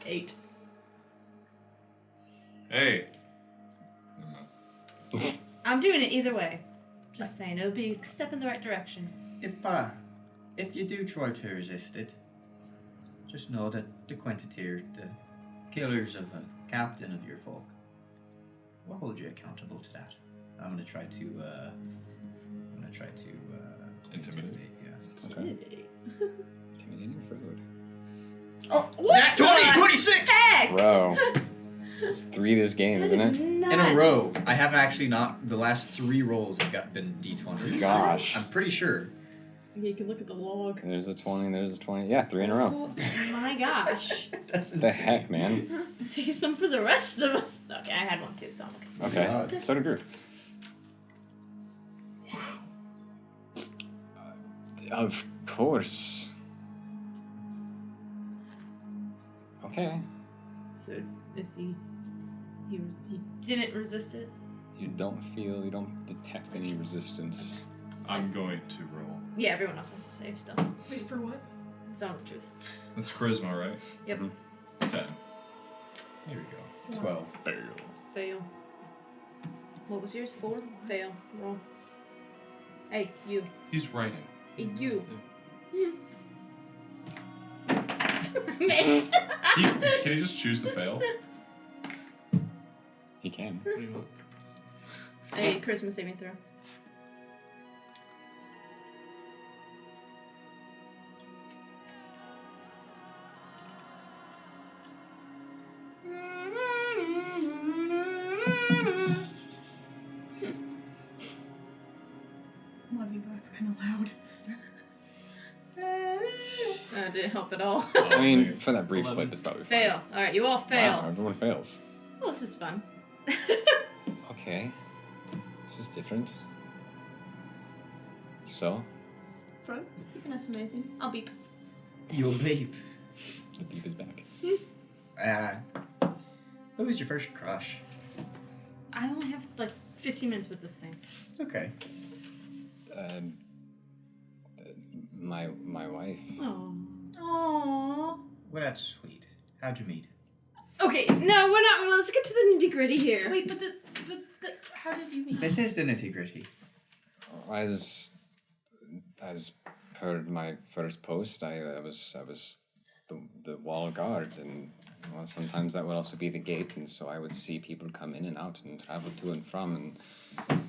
[SPEAKER 3] 8.
[SPEAKER 7] Hey!
[SPEAKER 3] I'm doing it either way. Just saying, it'll be a step in the right direction.
[SPEAKER 5] If you do try to resist it, just know that the Quenta'tir, the killers of a captain of your folk, will hold you accountable to that. I'm gonna try to
[SPEAKER 7] Intimidate.
[SPEAKER 5] Yeah.
[SPEAKER 2] Okay. Intimidating Frode.
[SPEAKER 3] Oh, what?
[SPEAKER 5] Nat 20, 26!
[SPEAKER 3] Heck!
[SPEAKER 2] Bro, it's 3 this game,
[SPEAKER 3] That
[SPEAKER 2] isn't
[SPEAKER 3] is
[SPEAKER 2] it?
[SPEAKER 3] nuts.
[SPEAKER 5] In a row. I have actually not. The last 3 rolls have been d20s.
[SPEAKER 2] Gosh.
[SPEAKER 5] I'm pretty sure.
[SPEAKER 3] You can look at the log.
[SPEAKER 2] There's a 20, there's a 20. Yeah, 3 in a row.
[SPEAKER 3] Oh my gosh.
[SPEAKER 5] That's
[SPEAKER 2] The
[SPEAKER 5] insane.
[SPEAKER 2] heck, man?
[SPEAKER 3] Save some for the rest of us. Okay, I had one too, so I'm okay.
[SPEAKER 2] Okay, so did Groove. Of course. Okay.
[SPEAKER 3] So, is he didn't resist it?
[SPEAKER 2] You don't detect any resistance.
[SPEAKER 7] I'm going to roll.
[SPEAKER 3] Yeah, everyone else has to save still.
[SPEAKER 6] Wait, for what?
[SPEAKER 3] Zone of truth.
[SPEAKER 7] That's charisma, right?
[SPEAKER 3] Yep.
[SPEAKER 7] 10.
[SPEAKER 2] There we go.
[SPEAKER 5] 12.
[SPEAKER 7] Fail.
[SPEAKER 3] Fail. What was yours? 4? Fail. Roll. Hey, you.
[SPEAKER 10] He's writing.
[SPEAKER 3] Hey, you. Missed.
[SPEAKER 10] Can he just choose to fail?
[SPEAKER 2] He can.
[SPEAKER 10] What do you want?
[SPEAKER 3] A Christmas saving throw.
[SPEAKER 6] Love you, but it's kind of loud.
[SPEAKER 3] That didn't help at all.
[SPEAKER 2] I mean, for that brief
[SPEAKER 4] 11.
[SPEAKER 2] clip, it's probably fine.
[SPEAKER 3] Fail. Alright, you all fail.
[SPEAKER 2] Wow, everyone fails.
[SPEAKER 3] Oh, this is fun.
[SPEAKER 2] Okay. This is different. So,
[SPEAKER 3] Fro, you can ask him anything. I'll beep.
[SPEAKER 5] You'll beep.
[SPEAKER 2] the beep is back.
[SPEAKER 5] Who was your first crush?
[SPEAKER 3] I only have like 15 minutes with this thing.
[SPEAKER 5] It's okay.
[SPEAKER 2] My wife.
[SPEAKER 3] Oh.
[SPEAKER 6] Aww.
[SPEAKER 5] Well, that's sweet. How'd you meet?
[SPEAKER 3] Okay, no, we're not. Let's get to the nitty gritty here.
[SPEAKER 6] Wait, but how did you meet?
[SPEAKER 5] This is the nitty gritty.
[SPEAKER 2] As per my first post, I was the wall guard, and well, sometimes that would also be the gate, and so I would see people come in and out and travel to and from, and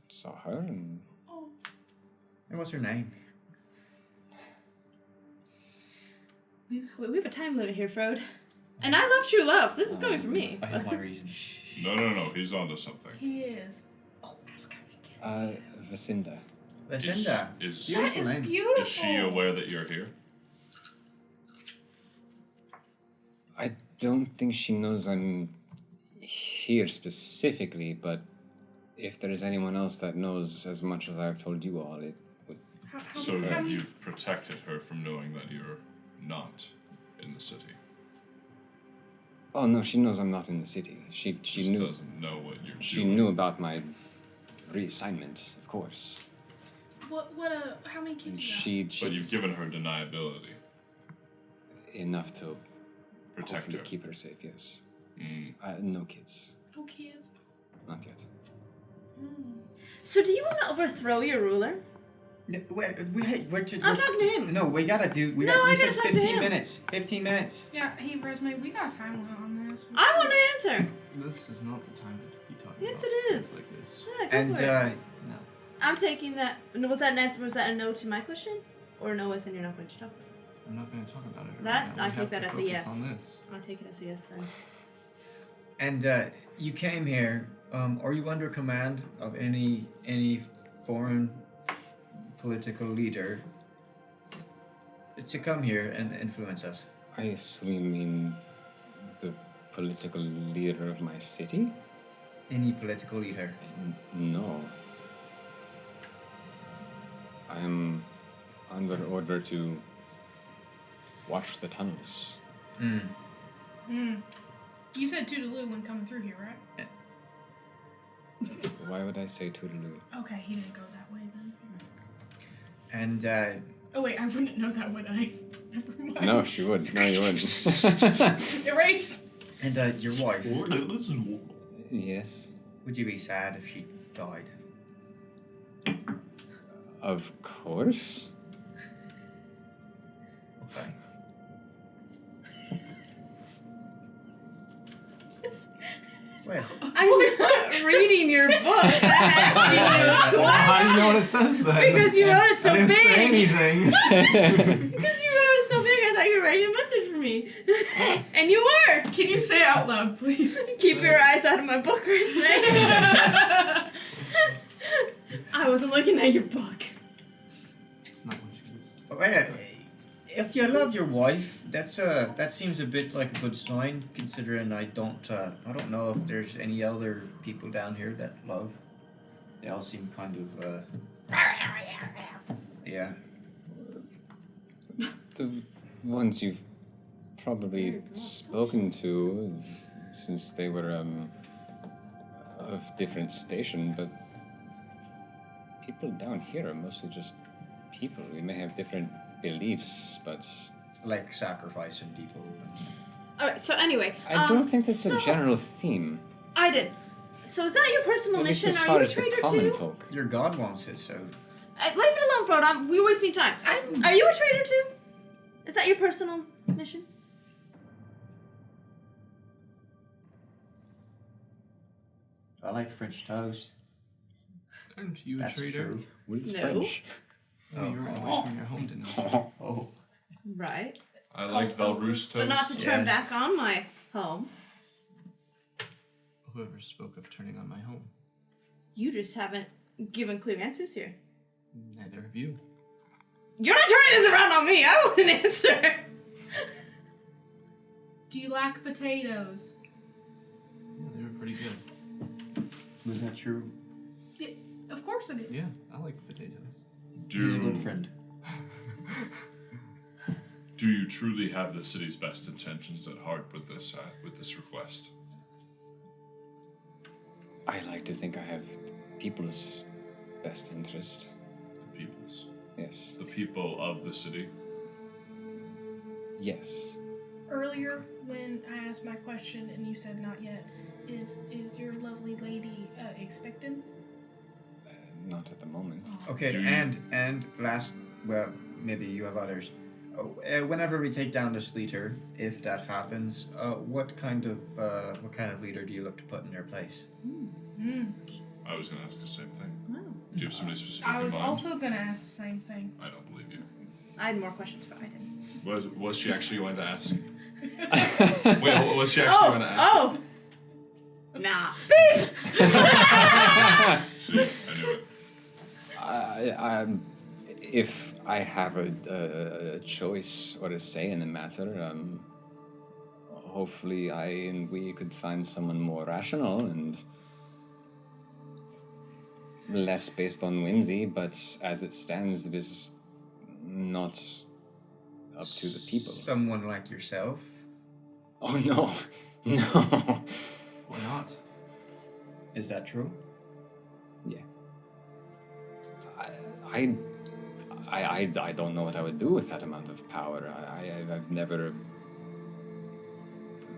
[SPEAKER 2] saw her, and
[SPEAKER 5] And what's her name?
[SPEAKER 3] We have a time limit here, Frode. And I love true love. This is coming from me.
[SPEAKER 5] I have my reasons.
[SPEAKER 7] No, he's onto something.
[SPEAKER 6] He is. Oh, ask how many kids.
[SPEAKER 2] Vacinda.
[SPEAKER 5] Lucinda.
[SPEAKER 7] Is
[SPEAKER 6] That
[SPEAKER 5] Beautiful
[SPEAKER 6] is
[SPEAKER 5] name.
[SPEAKER 6] beautiful.
[SPEAKER 7] is she aware that you're here?
[SPEAKER 2] I don't think she knows I'm here specifically, but if there's anyone else that knows as much as I've told you all, it would.
[SPEAKER 6] How
[SPEAKER 7] So
[SPEAKER 6] many?
[SPEAKER 7] you've protected her from knowing that you're not in the city.
[SPEAKER 2] Oh no, she knows I'm not in the city. She
[SPEAKER 7] Just
[SPEAKER 2] knew.
[SPEAKER 7] doesn't know what you're
[SPEAKER 2] She
[SPEAKER 7] doing.
[SPEAKER 2] knew about my reassignment, of course.
[SPEAKER 6] How many kids you got?
[SPEAKER 2] She
[SPEAKER 7] But you've given her deniability.
[SPEAKER 2] enough to
[SPEAKER 7] Protect
[SPEAKER 2] hopefully
[SPEAKER 7] her.
[SPEAKER 2] keep her safe. Yes.
[SPEAKER 7] Mm.
[SPEAKER 2] No kids,
[SPEAKER 6] No kids.
[SPEAKER 2] not yet.
[SPEAKER 3] So do you want to overthrow your ruler?
[SPEAKER 5] We're just.
[SPEAKER 3] I'm talking to him.
[SPEAKER 5] No, we gotta do.
[SPEAKER 3] No, I
[SPEAKER 5] you
[SPEAKER 3] gotta
[SPEAKER 5] said
[SPEAKER 3] talk to
[SPEAKER 5] 15
[SPEAKER 3] him.
[SPEAKER 5] minutes. 15 minutes.
[SPEAKER 6] Yeah, hey, Resume, we got a time limit on this.
[SPEAKER 3] I want to answer.
[SPEAKER 4] This is not the time to be talking
[SPEAKER 3] Yes,
[SPEAKER 4] about
[SPEAKER 3] it
[SPEAKER 4] things
[SPEAKER 3] is.
[SPEAKER 4] like this.
[SPEAKER 3] Yeah, go
[SPEAKER 5] And
[SPEAKER 3] for it.
[SPEAKER 4] No.
[SPEAKER 3] I'm taking that. Was that an answer? Was that a no to my question? Or no, as in you're not going to talk about
[SPEAKER 4] I'm not going to talk about it.
[SPEAKER 3] That-
[SPEAKER 4] right now.
[SPEAKER 3] I
[SPEAKER 4] We
[SPEAKER 3] take
[SPEAKER 4] have
[SPEAKER 3] that
[SPEAKER 4] to
[SPEAKER 3] as a
[SPEAKER 4] focus
[SPEAKER 3] yes.
[SPEAKER 4] On this.
[SPEAKER 3] it? I'll take it as a yes then.
[SPEAKER 5] And you came here. Are you under command of any foreign political leader to come here and influence us?
[SPEAKER 2] I assume you mean the political leader of my city?
[SPEAKER 5] Any political leader?
[SPEAKER 2] No. I'm under order to watch the tunnels.
[SPEAKER 6] You said Toodaloo when coming through here, right?
[SPEAKER 2] Why would I say toodaloo?
[SPEAKER 6] Okay, he didn't go that way then.
[SPEAKER 5] And
[SPEAKER 6] Oh wait, I wouldn't know that, would I? Never mind.
[SPEAKER 2] No, she would. No, you wouldn't.
[SPEAKER 6] Erase.
[SPEAKER 5] and your wife.
[SPEAKER 2] Yes,
[SPEAKER 5] Would you be sad if she died?
[SPEAKER 2] of course.
[SPEAKER 5] Okay. Well,
[SPEAKER 3] I'm not reading your book. I'm asking you a
[SPEAKER 4] How do you know what it
[SPEAKER 3] question.
[SPEAKER 4] says then?
[SPEAKER 3] Because you wrote it so
[SPEAKER 4] I didn't
[SPEAKER 3] big.
[SPEAKER 4] say anything.
[SPEAKER 3] Because you wrote it so big, I thought you were writing a message for me. And you were.
[SPEAKER 6] Can you say it out loud, please?
[SPEAKER 3] Keep your eyes out of my book, Resume. I wasn't looking at your book.
[SPEAKER 5] if you love your wife, that seems a bit like a good sign. Considering I don't know if there's any other people down here that love. They all seem kind of yeah.
[SPEAKER 2] The ones you've probably spoken to, since they were of different station, but people down here are mostly just people. We may have different beliefs, but
[SPEAKER 5] Like sacrificing people.
[SPEAKER 3] Alright, so anyway.
[SPEAKER 2] I don't think that's a general theme.
[SPEAKER 3] I did. So is that your personal
[SPEAKER 2] At least
[SPEAKER 3] mission?
[SPEAKER 2] as
[SPEAKER 3] Are
[SPEAKER 2] far
[SPEAKER 3] you a
[SPEAKER 2] as the
[SPEAKER 3] traitor
[SPEAKER 2] common
[SPEAKER 3] too?
[SPEAKER 2] folk.
[SPEAKER 5] Your god wants it, so.
[SPEAKER 3] Leave it alone, Frodo. We're wasting time. Are you a traitor too? Is that your personal mission?
[SPEAKER 5] I like French toast.
[SPEAKER 4] Aren't you a
[SPEAKER 5] That's
[SPEAKER 4] traitor?
[SPEAKER 5] true.
[SPEAKER 2] What's
[SPEAKER 3] No.
[SPEAKER 2] French?
[SPEAKER 4] Oh, you're away from your home, didn't you?
[SPEAKER 5] Oh.
[SPEAKER 3] Right.
[SPEAKER 10] I like
[SPEAKER 3] called
[SPEAKER 10] Valroos toast.
[SPEAKER 3] But not to turn
[SPEAKER 5] Yeah.
[SPEAKER 3] back on my home.
[SPEAKER 4] Whoever spoke of turning on my home.
[SPEAKER 3] You just haven't given clear answers here.
[SPEAKER 4] Neither of you.
[SPEAKER 3] You're not turning this around on me. I want an answer.
[SPEAKER 6] Do you lack potatoes?
[SPEAKER 4] Yeah, they were pretty good.
[SPEAKER 5] Was that true?
[SPEAKER 6] Of course it is.
[SPEAKER 4] Yeah, I like potatoes.
[SPEAKER 5] He's a good friend.
[SPEAKER 7] Do you truly have the city's best intentions at heart with this request?
[SPEAKER 2] I like to think I have people's best interest.
[SPEAKER 7] The people's.
[SPEAKER 2] Yes.
[SPEAKER 7] The people of the city.
[SPEAKER 2] Yes.
[SPEAKER 6] Earlier, when I asked my question and you said not yet, is your lovely lady expectant?
[SPEAKER 2] Not at the moment.
[SPEAKER 5] Okay,
[SPEAKER 7] Do you-
[SPEAKER 5] and last, well, maybe you have others. Whenever we take down this leader, if that happens, what kind of leader do you look to put in their place?
[SPEAKER 7] I was going to ask the same thing.
[SPEAKER 3] Wow.
[SPEAKER 7] Do you have somebody specific
[SPEAKER 6] I
[SPEAKER 7] in
[SPEAKER 6] was
[SPEAKER 7] mind?
[SPEAKER 6] also gonna ask the same thing.
[SPEAKER 7] I don't believe you.
[SPEAKER 3] I had more questions, but I didn't.
[SPEAKER 7] Was she actually going to ask? Wait, was she actually going to ask?
[SPEAKER 3] Oh! Nah. Beep!
[SPEAKER 7] See, I knew it.
[SPEAKER 2] If I have a choice or a say in the matter, hopefully I and we could find someone more rational and less based on whimsy, but as it stands, it is not up to the people.
[SPEAKER 5] Someone like yourself.
[SPEAKER 2] Oh no, no.
[SPEAKER 4] Why not?
[SPEAKER 5] Is that true?
[SPEAKER 2] Yeah. I don't know what I would do with that amount of power. I've never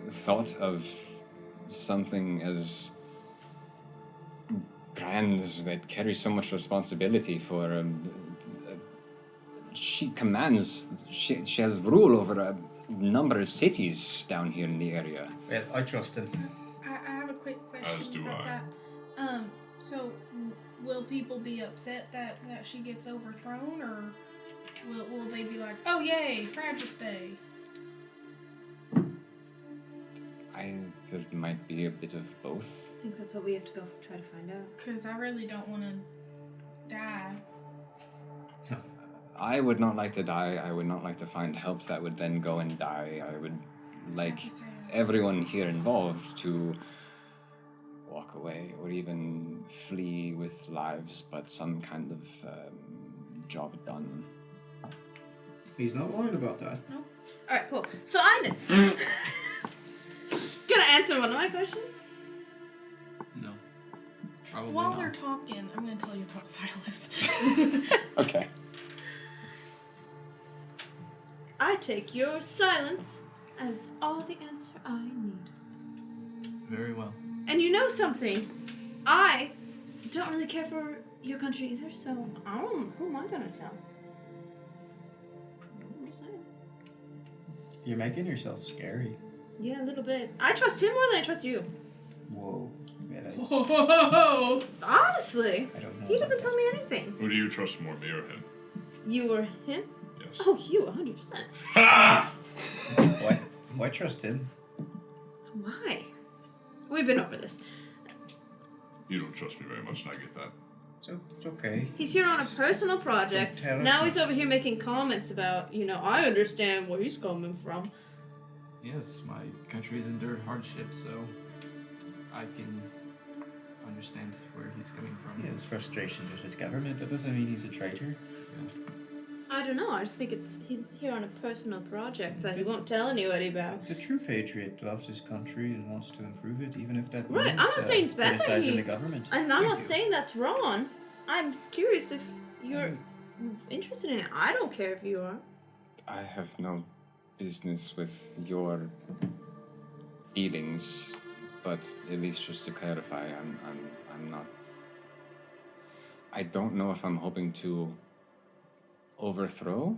[SPEAKER 2] thought of something as grand that carries so much responsibility for. She commands. She has rule over a number of cities down here in the area.
[SPEAKER 5] Well, I trust him.
[SPEAKER 6] I have a quick question
[SPEAKER 7] As do
[SPEAKER 6] about
[SPEAKER 7] I.
[SPEAKER 6] that. So will people be upset that she gets overthrown, or will they be like, oh yay, Fragile Day?
[SPEAKER 2] There might be a bit of both.
[SPEAKER 3] I think that's what we have to go try to find out.
[SPEAKER 6] Because I really don't want to die.
[SPEAKER 2] I would not like to die. I would not like to find help that would then go and die. I would like everyone here involved to walk away or even flee with lives, but some kind of job done.
[SPEAKER 5] He's not lying about that.
[SPEAKER 3] Alright, cool. So I did. Gonna answer one of my questions?
[SPEAKER 4] No. Probably
[SPEAKER 6] While
[SPEAKER 4] not.
[SPEAKER 6] they're talking, I'm going to tell you about Silas.
[SPEAKER 2] Okay.
[SPEAKER 3] I take your silence as all the answer I need.
[SPEAKER 4] Very well.
[SPEAKER 3] And you know something? I don't really care for your country either, so who am I gonna tell? I'm just saying.
[SPEAKER 5] You're making yourself scary.
[SPEAKER 3] Yeah, a little bit. I trust him more than I trust you.
[SPEAKER 5] Whoa. Man,
[SPEAKER 6] Whoa!
[SPEAKER 3] Honestly.
[SPEAKER 5] I don't know.
[SPEAKER 3] He
[SPEAKER 5] about
[SPEAKER 3] doesn't
[SPEAKER 5] that.
[SPEAKER 3] tell me anything.
[SPEAKER 7] Who do you trust more, me or him?
[SPEAKER 3] You or him?
[SPEAKER 7] Yes.
[SPEAKER 3] Oh, you, 100%.
[SPEAKER 7] Ha!
[SPEAKER 5] Why trust him?
[SPEAKER 3] Why? We've been over this.
[SPEAKER 7] You don't trust me very much, and I get that.
[SPEAKER 5] It's okay.
[SPEAKER 3] He's here on a personal project.
[SPEAKER 5] Don't tell us
[SPEAKER 3] Now
[SPEAKER 5] much.
[SPEAKER 3] he's over here making comments about, I understand where he's coming from.
[SPEAKER 4] Yes, my country has endured hardship, so I can understand where he's coming from.
[SPEAKER 5] He has frustrations with his government. That doesn't mean he's a traitor.
[SPEAKER 3] I don't know. I just think he's here on a personal project that he won't tell anybody about.
[SPEAKER 5] The true patriot loves his country and wants to improve it, even if that
[SPEAKER 3] Right,
[SPEAKER 5] means
[SPEAKER 3] I'm not saying it's bad that
[SPEAKER 5] criticizing
[SPEAKER 3] he-
[SPEAKER 5] the government.
[SPEAKER 3] And I'm not
[SPEAKER 5] Thank you.
[SPEAKER 3] saying that's wrong. I'm curious if you're interested in it. I don't care if you are.
[SPEAKER 2] I have no business with your dealings, but at least just to clarify, I'm not. I don't know if I'm hoping to overthrow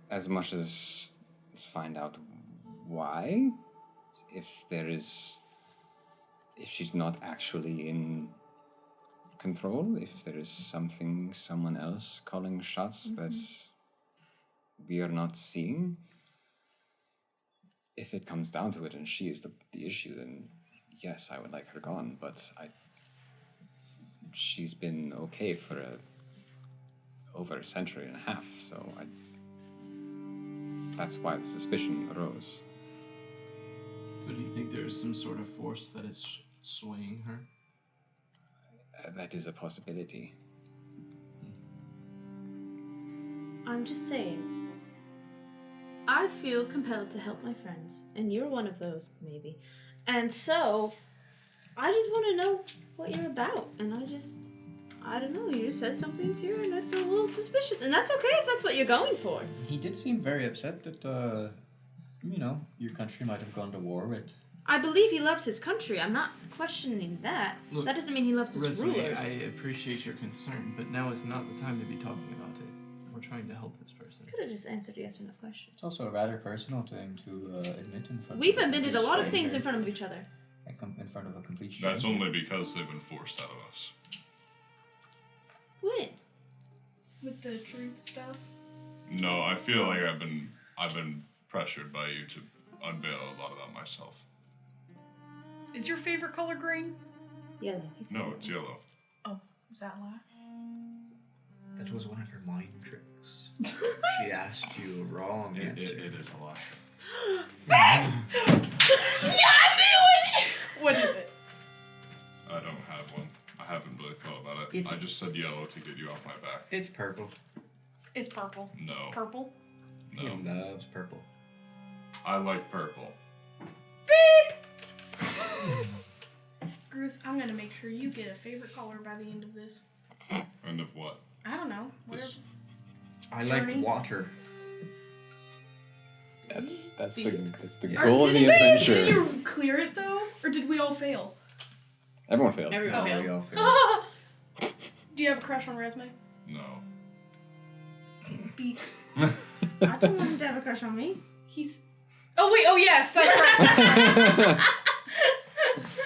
[SPEAKER 2] as much as find out why. If she's not actually in control, if there is someone else calling shots that we are not seeing. If it comes down to it and she is the issue, then yes, I would like her gone, but she's been okay for over a century and a half, so that's why the suspicion arose.
[SPEAKER 4] So do you think there's some sort of force that is swaying her?
[SPEAKER 2] That is a possibility.
[SPEAKER 3] I'm just saying. I feel compelled to help my friends, and you're one of those, maybe. And so, I just want to know what you're about, and I don't know, you just said something's here, and that's a little suspicious, and that's okay if that's what you're going for.
[SPEAKER 5] He did seem very upset that, your country might have gone to war with.
[SPEAKER 3] I believe he loves his country. I'm not questioning that.
[SPEAKER 4] Look,
[SPEAKER 3] That doesn't mean he loves his
[SPEAKER 4] Resume,
[SPEAKER 3] rulers.
[SPEAKER 4] I appreciate your concern, but now is not the time to be talking about it. We're trying to help this person.
[SPEAKER 3] Could have just answered a yes or no question.
[SPEAKER 5] It's also rather personal to him to admit in front
[SPEAKER 3] We've
[SPEAKER 5] of
[SPEAKER 3] admitted a lot of things in front of each other.
[SPEAKER 5] in front of a complete stranger.
[SPEAKER 7] That's only because they've been forced out of us.
[SPEAKER 3] When?
[SPEAKER 6] With the truth stuff.
[SPEAKER 7] No, I feel like I've been pressured by you to unveil a lot about myself.
[SPEAKER 6] Is your favorite color green?
[SPEAKER 3] Yellow. He said
[SPEAKER 7] No,
[SPEAKER 3] yellow.
[SPEAKER 7] it's yellow.
[SPEAKER 6] Oh, is that a lie?
[SPEAKER 5] That was one of her mind tricks. She asked you a wrong answer.
[SPEAKER 7] It is a lie.
[SPEAKER 6] Yeah, I knew it! What is it?
[SPEAKER 7] I don't have one. I haven't really thought about it.
[SPEAKER 5] It's-
[SPEAKER 7] I just said yellow to get you off my back.
[SPEAKER 5] It's purple.
[SPEAKER 6] It's purple.
[SPEAKER 7] No.
[SPEAKER 6] Purple?
[SPEAKER 5] He
[SPEAKER 7] No.
[SPEAKER 5] loves purple.
[SPEAKER 7] I like purple.
[SPEAKER 6] Ruth, I'm gonna make sure you get a favorite color by the end of this.
[SPEAKER 7] End of what?
[SPEAKER 6] I don't know. Whatever.
[SPEAKER 7] This-
[SPEAKER 5] I like
[SPEAKER 6] Journey?
[SPEAKER 5] water.
[SPEAKER 2] That's the
[SPEAKER 6] Or
[SPEAKER 2] goal of
[SPEAKER 6] did
[SPEAKER 2] the adventure.
[SPEAKER 6] Did you clear it though, or did we all fail?
[SPEAKER 2] Everyone failed.
[SPEAKER 3] Everyone
[SPEAKER 6] Oh.
[SPEAKER 3] failed.
[SPEAKER 5] We all feel.
[SPEAKER 6] Do you have a crush on Resume?
[SPEAKER 7] No.
[SPEAKER 6] Beep.
[SPEAKER 3] I don't want him to have a crush on me.
[SPEAKER 6] He's. Oh wait. Oh yes, that's right.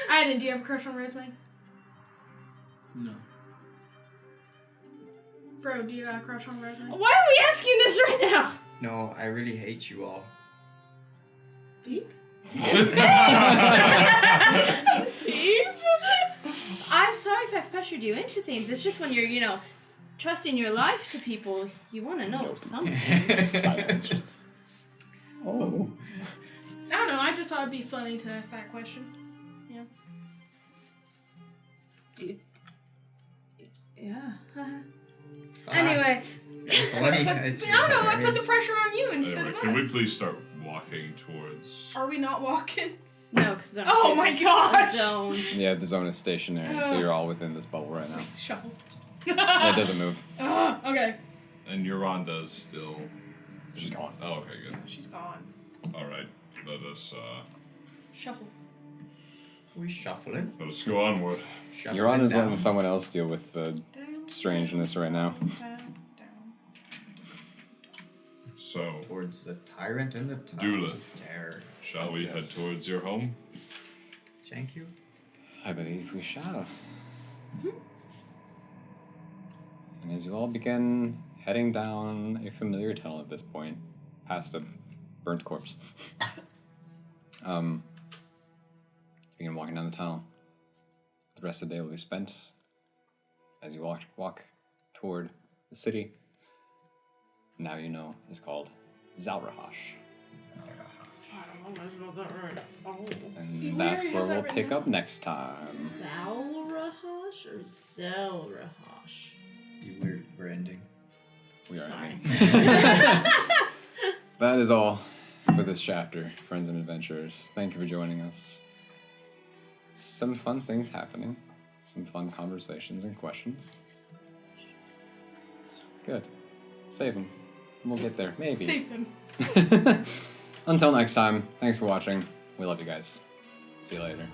[SPEAKER 6] Aiden, do you have a crush on Resume?
[SPEAKER 4] No.
[SPEAKER 6] Bro, do you got a crush on Resume?
[SPEAKER 3] Why are we asking this right now?
[SPEAKER 5] No, I really hate you all.
[SPEAKER 3] Beep? Beep? I'm sorry if I've pressured you into things. It's just when you're, trusting your life to people, you want to know something.
[SPEAKER 2] Silence. Just... Oh.
[SPEAKER 6] I don't know. I just thought it'd be funny to ask that question. Yeah.
[SPEAKER 3] Dude. Yeah.
[SPEAKER 5] Ah,
[SPEAKER 3] Anyway.
[SPEAKER 5] funny.
[SPEAKER 6] I don't know. I put the pressure on you instead
[SPEAKER 7] Anyway,
[SPEAKER 6] of
[SPEAKER 7] can we
[SPEAKER 6] us.
[SPEAKER 7] please start walking towards...
[SPEAKER 6] Are we not walking?
[SPEAKER 3] No, because
[SPEAKER 6] Oh my gosh!
[SPEAKER 3] Zone.
[SPEAKER 2] Yeah, the zone is stationary, so you're all within this bubble right now.
[SPEAKER 6] Shuffle.
[SPEAKER 2] It doesn't move.
[SPEAKER 6] Okay.
[SPEAKER 7] And Yoranda's still...
[SPEAKER 2] She's gone.
[SPEAKER 7] Oh, okay, good.
[SPEAKER 6] She's gone.
[SPEAKER 7] Alright, let us
[SPEAKER 6] Shuffle.
[SPEAKER 5] We shuffling.
[SPEAKER 7] go onward.
[SPEAKER 2] You're on is
[SPEAKER 5] down.
[SPEAKER 2] letting someone else deal with the
[SPEAKER 6] Down.
[SPEAKER 2] strangeness right now.
[SPEAKER 6] Down.
[SPEAKER 7] So,
[SPEAKER 5] Towards the tyrant and the tunnels
[SPEAKER 7] Dulith.
[SPEAKER 5] of terror.
[SPEAKER 7] shall we head towards your home?
[SPEAKER 5] Thank you.
[SPEAKER 2] I believe we shall. And as you all begin heading down a familiar tunnel at this point, past a burnt corpse, you begin walking down the tunnel. The rest of the day will be spent as you walk toward the city, now you know is called Zalrahash.
[SPEAKER 8] I don't know if I spelled that right. Oh.
[SPEAKER 2] And that's where we'll pick up next time.
[SPEAKER 3] Zalrahash or Zelrahash?
[SPEAKER 5] You weird branding.
[SPEAKER 2] We are
[SPEAKER 3] Sorry.
[SPEAKER 2] That is all for this chapter, friends and adventurers. Thank you for joining us. Some fun things happening, some fun conversations and questions. Good. Save them. We'll get there, maybe.
[SPEAKER 6] Save them.
[SPEAKER 2] Until next time, thanks for watching. We love you guys. See you later.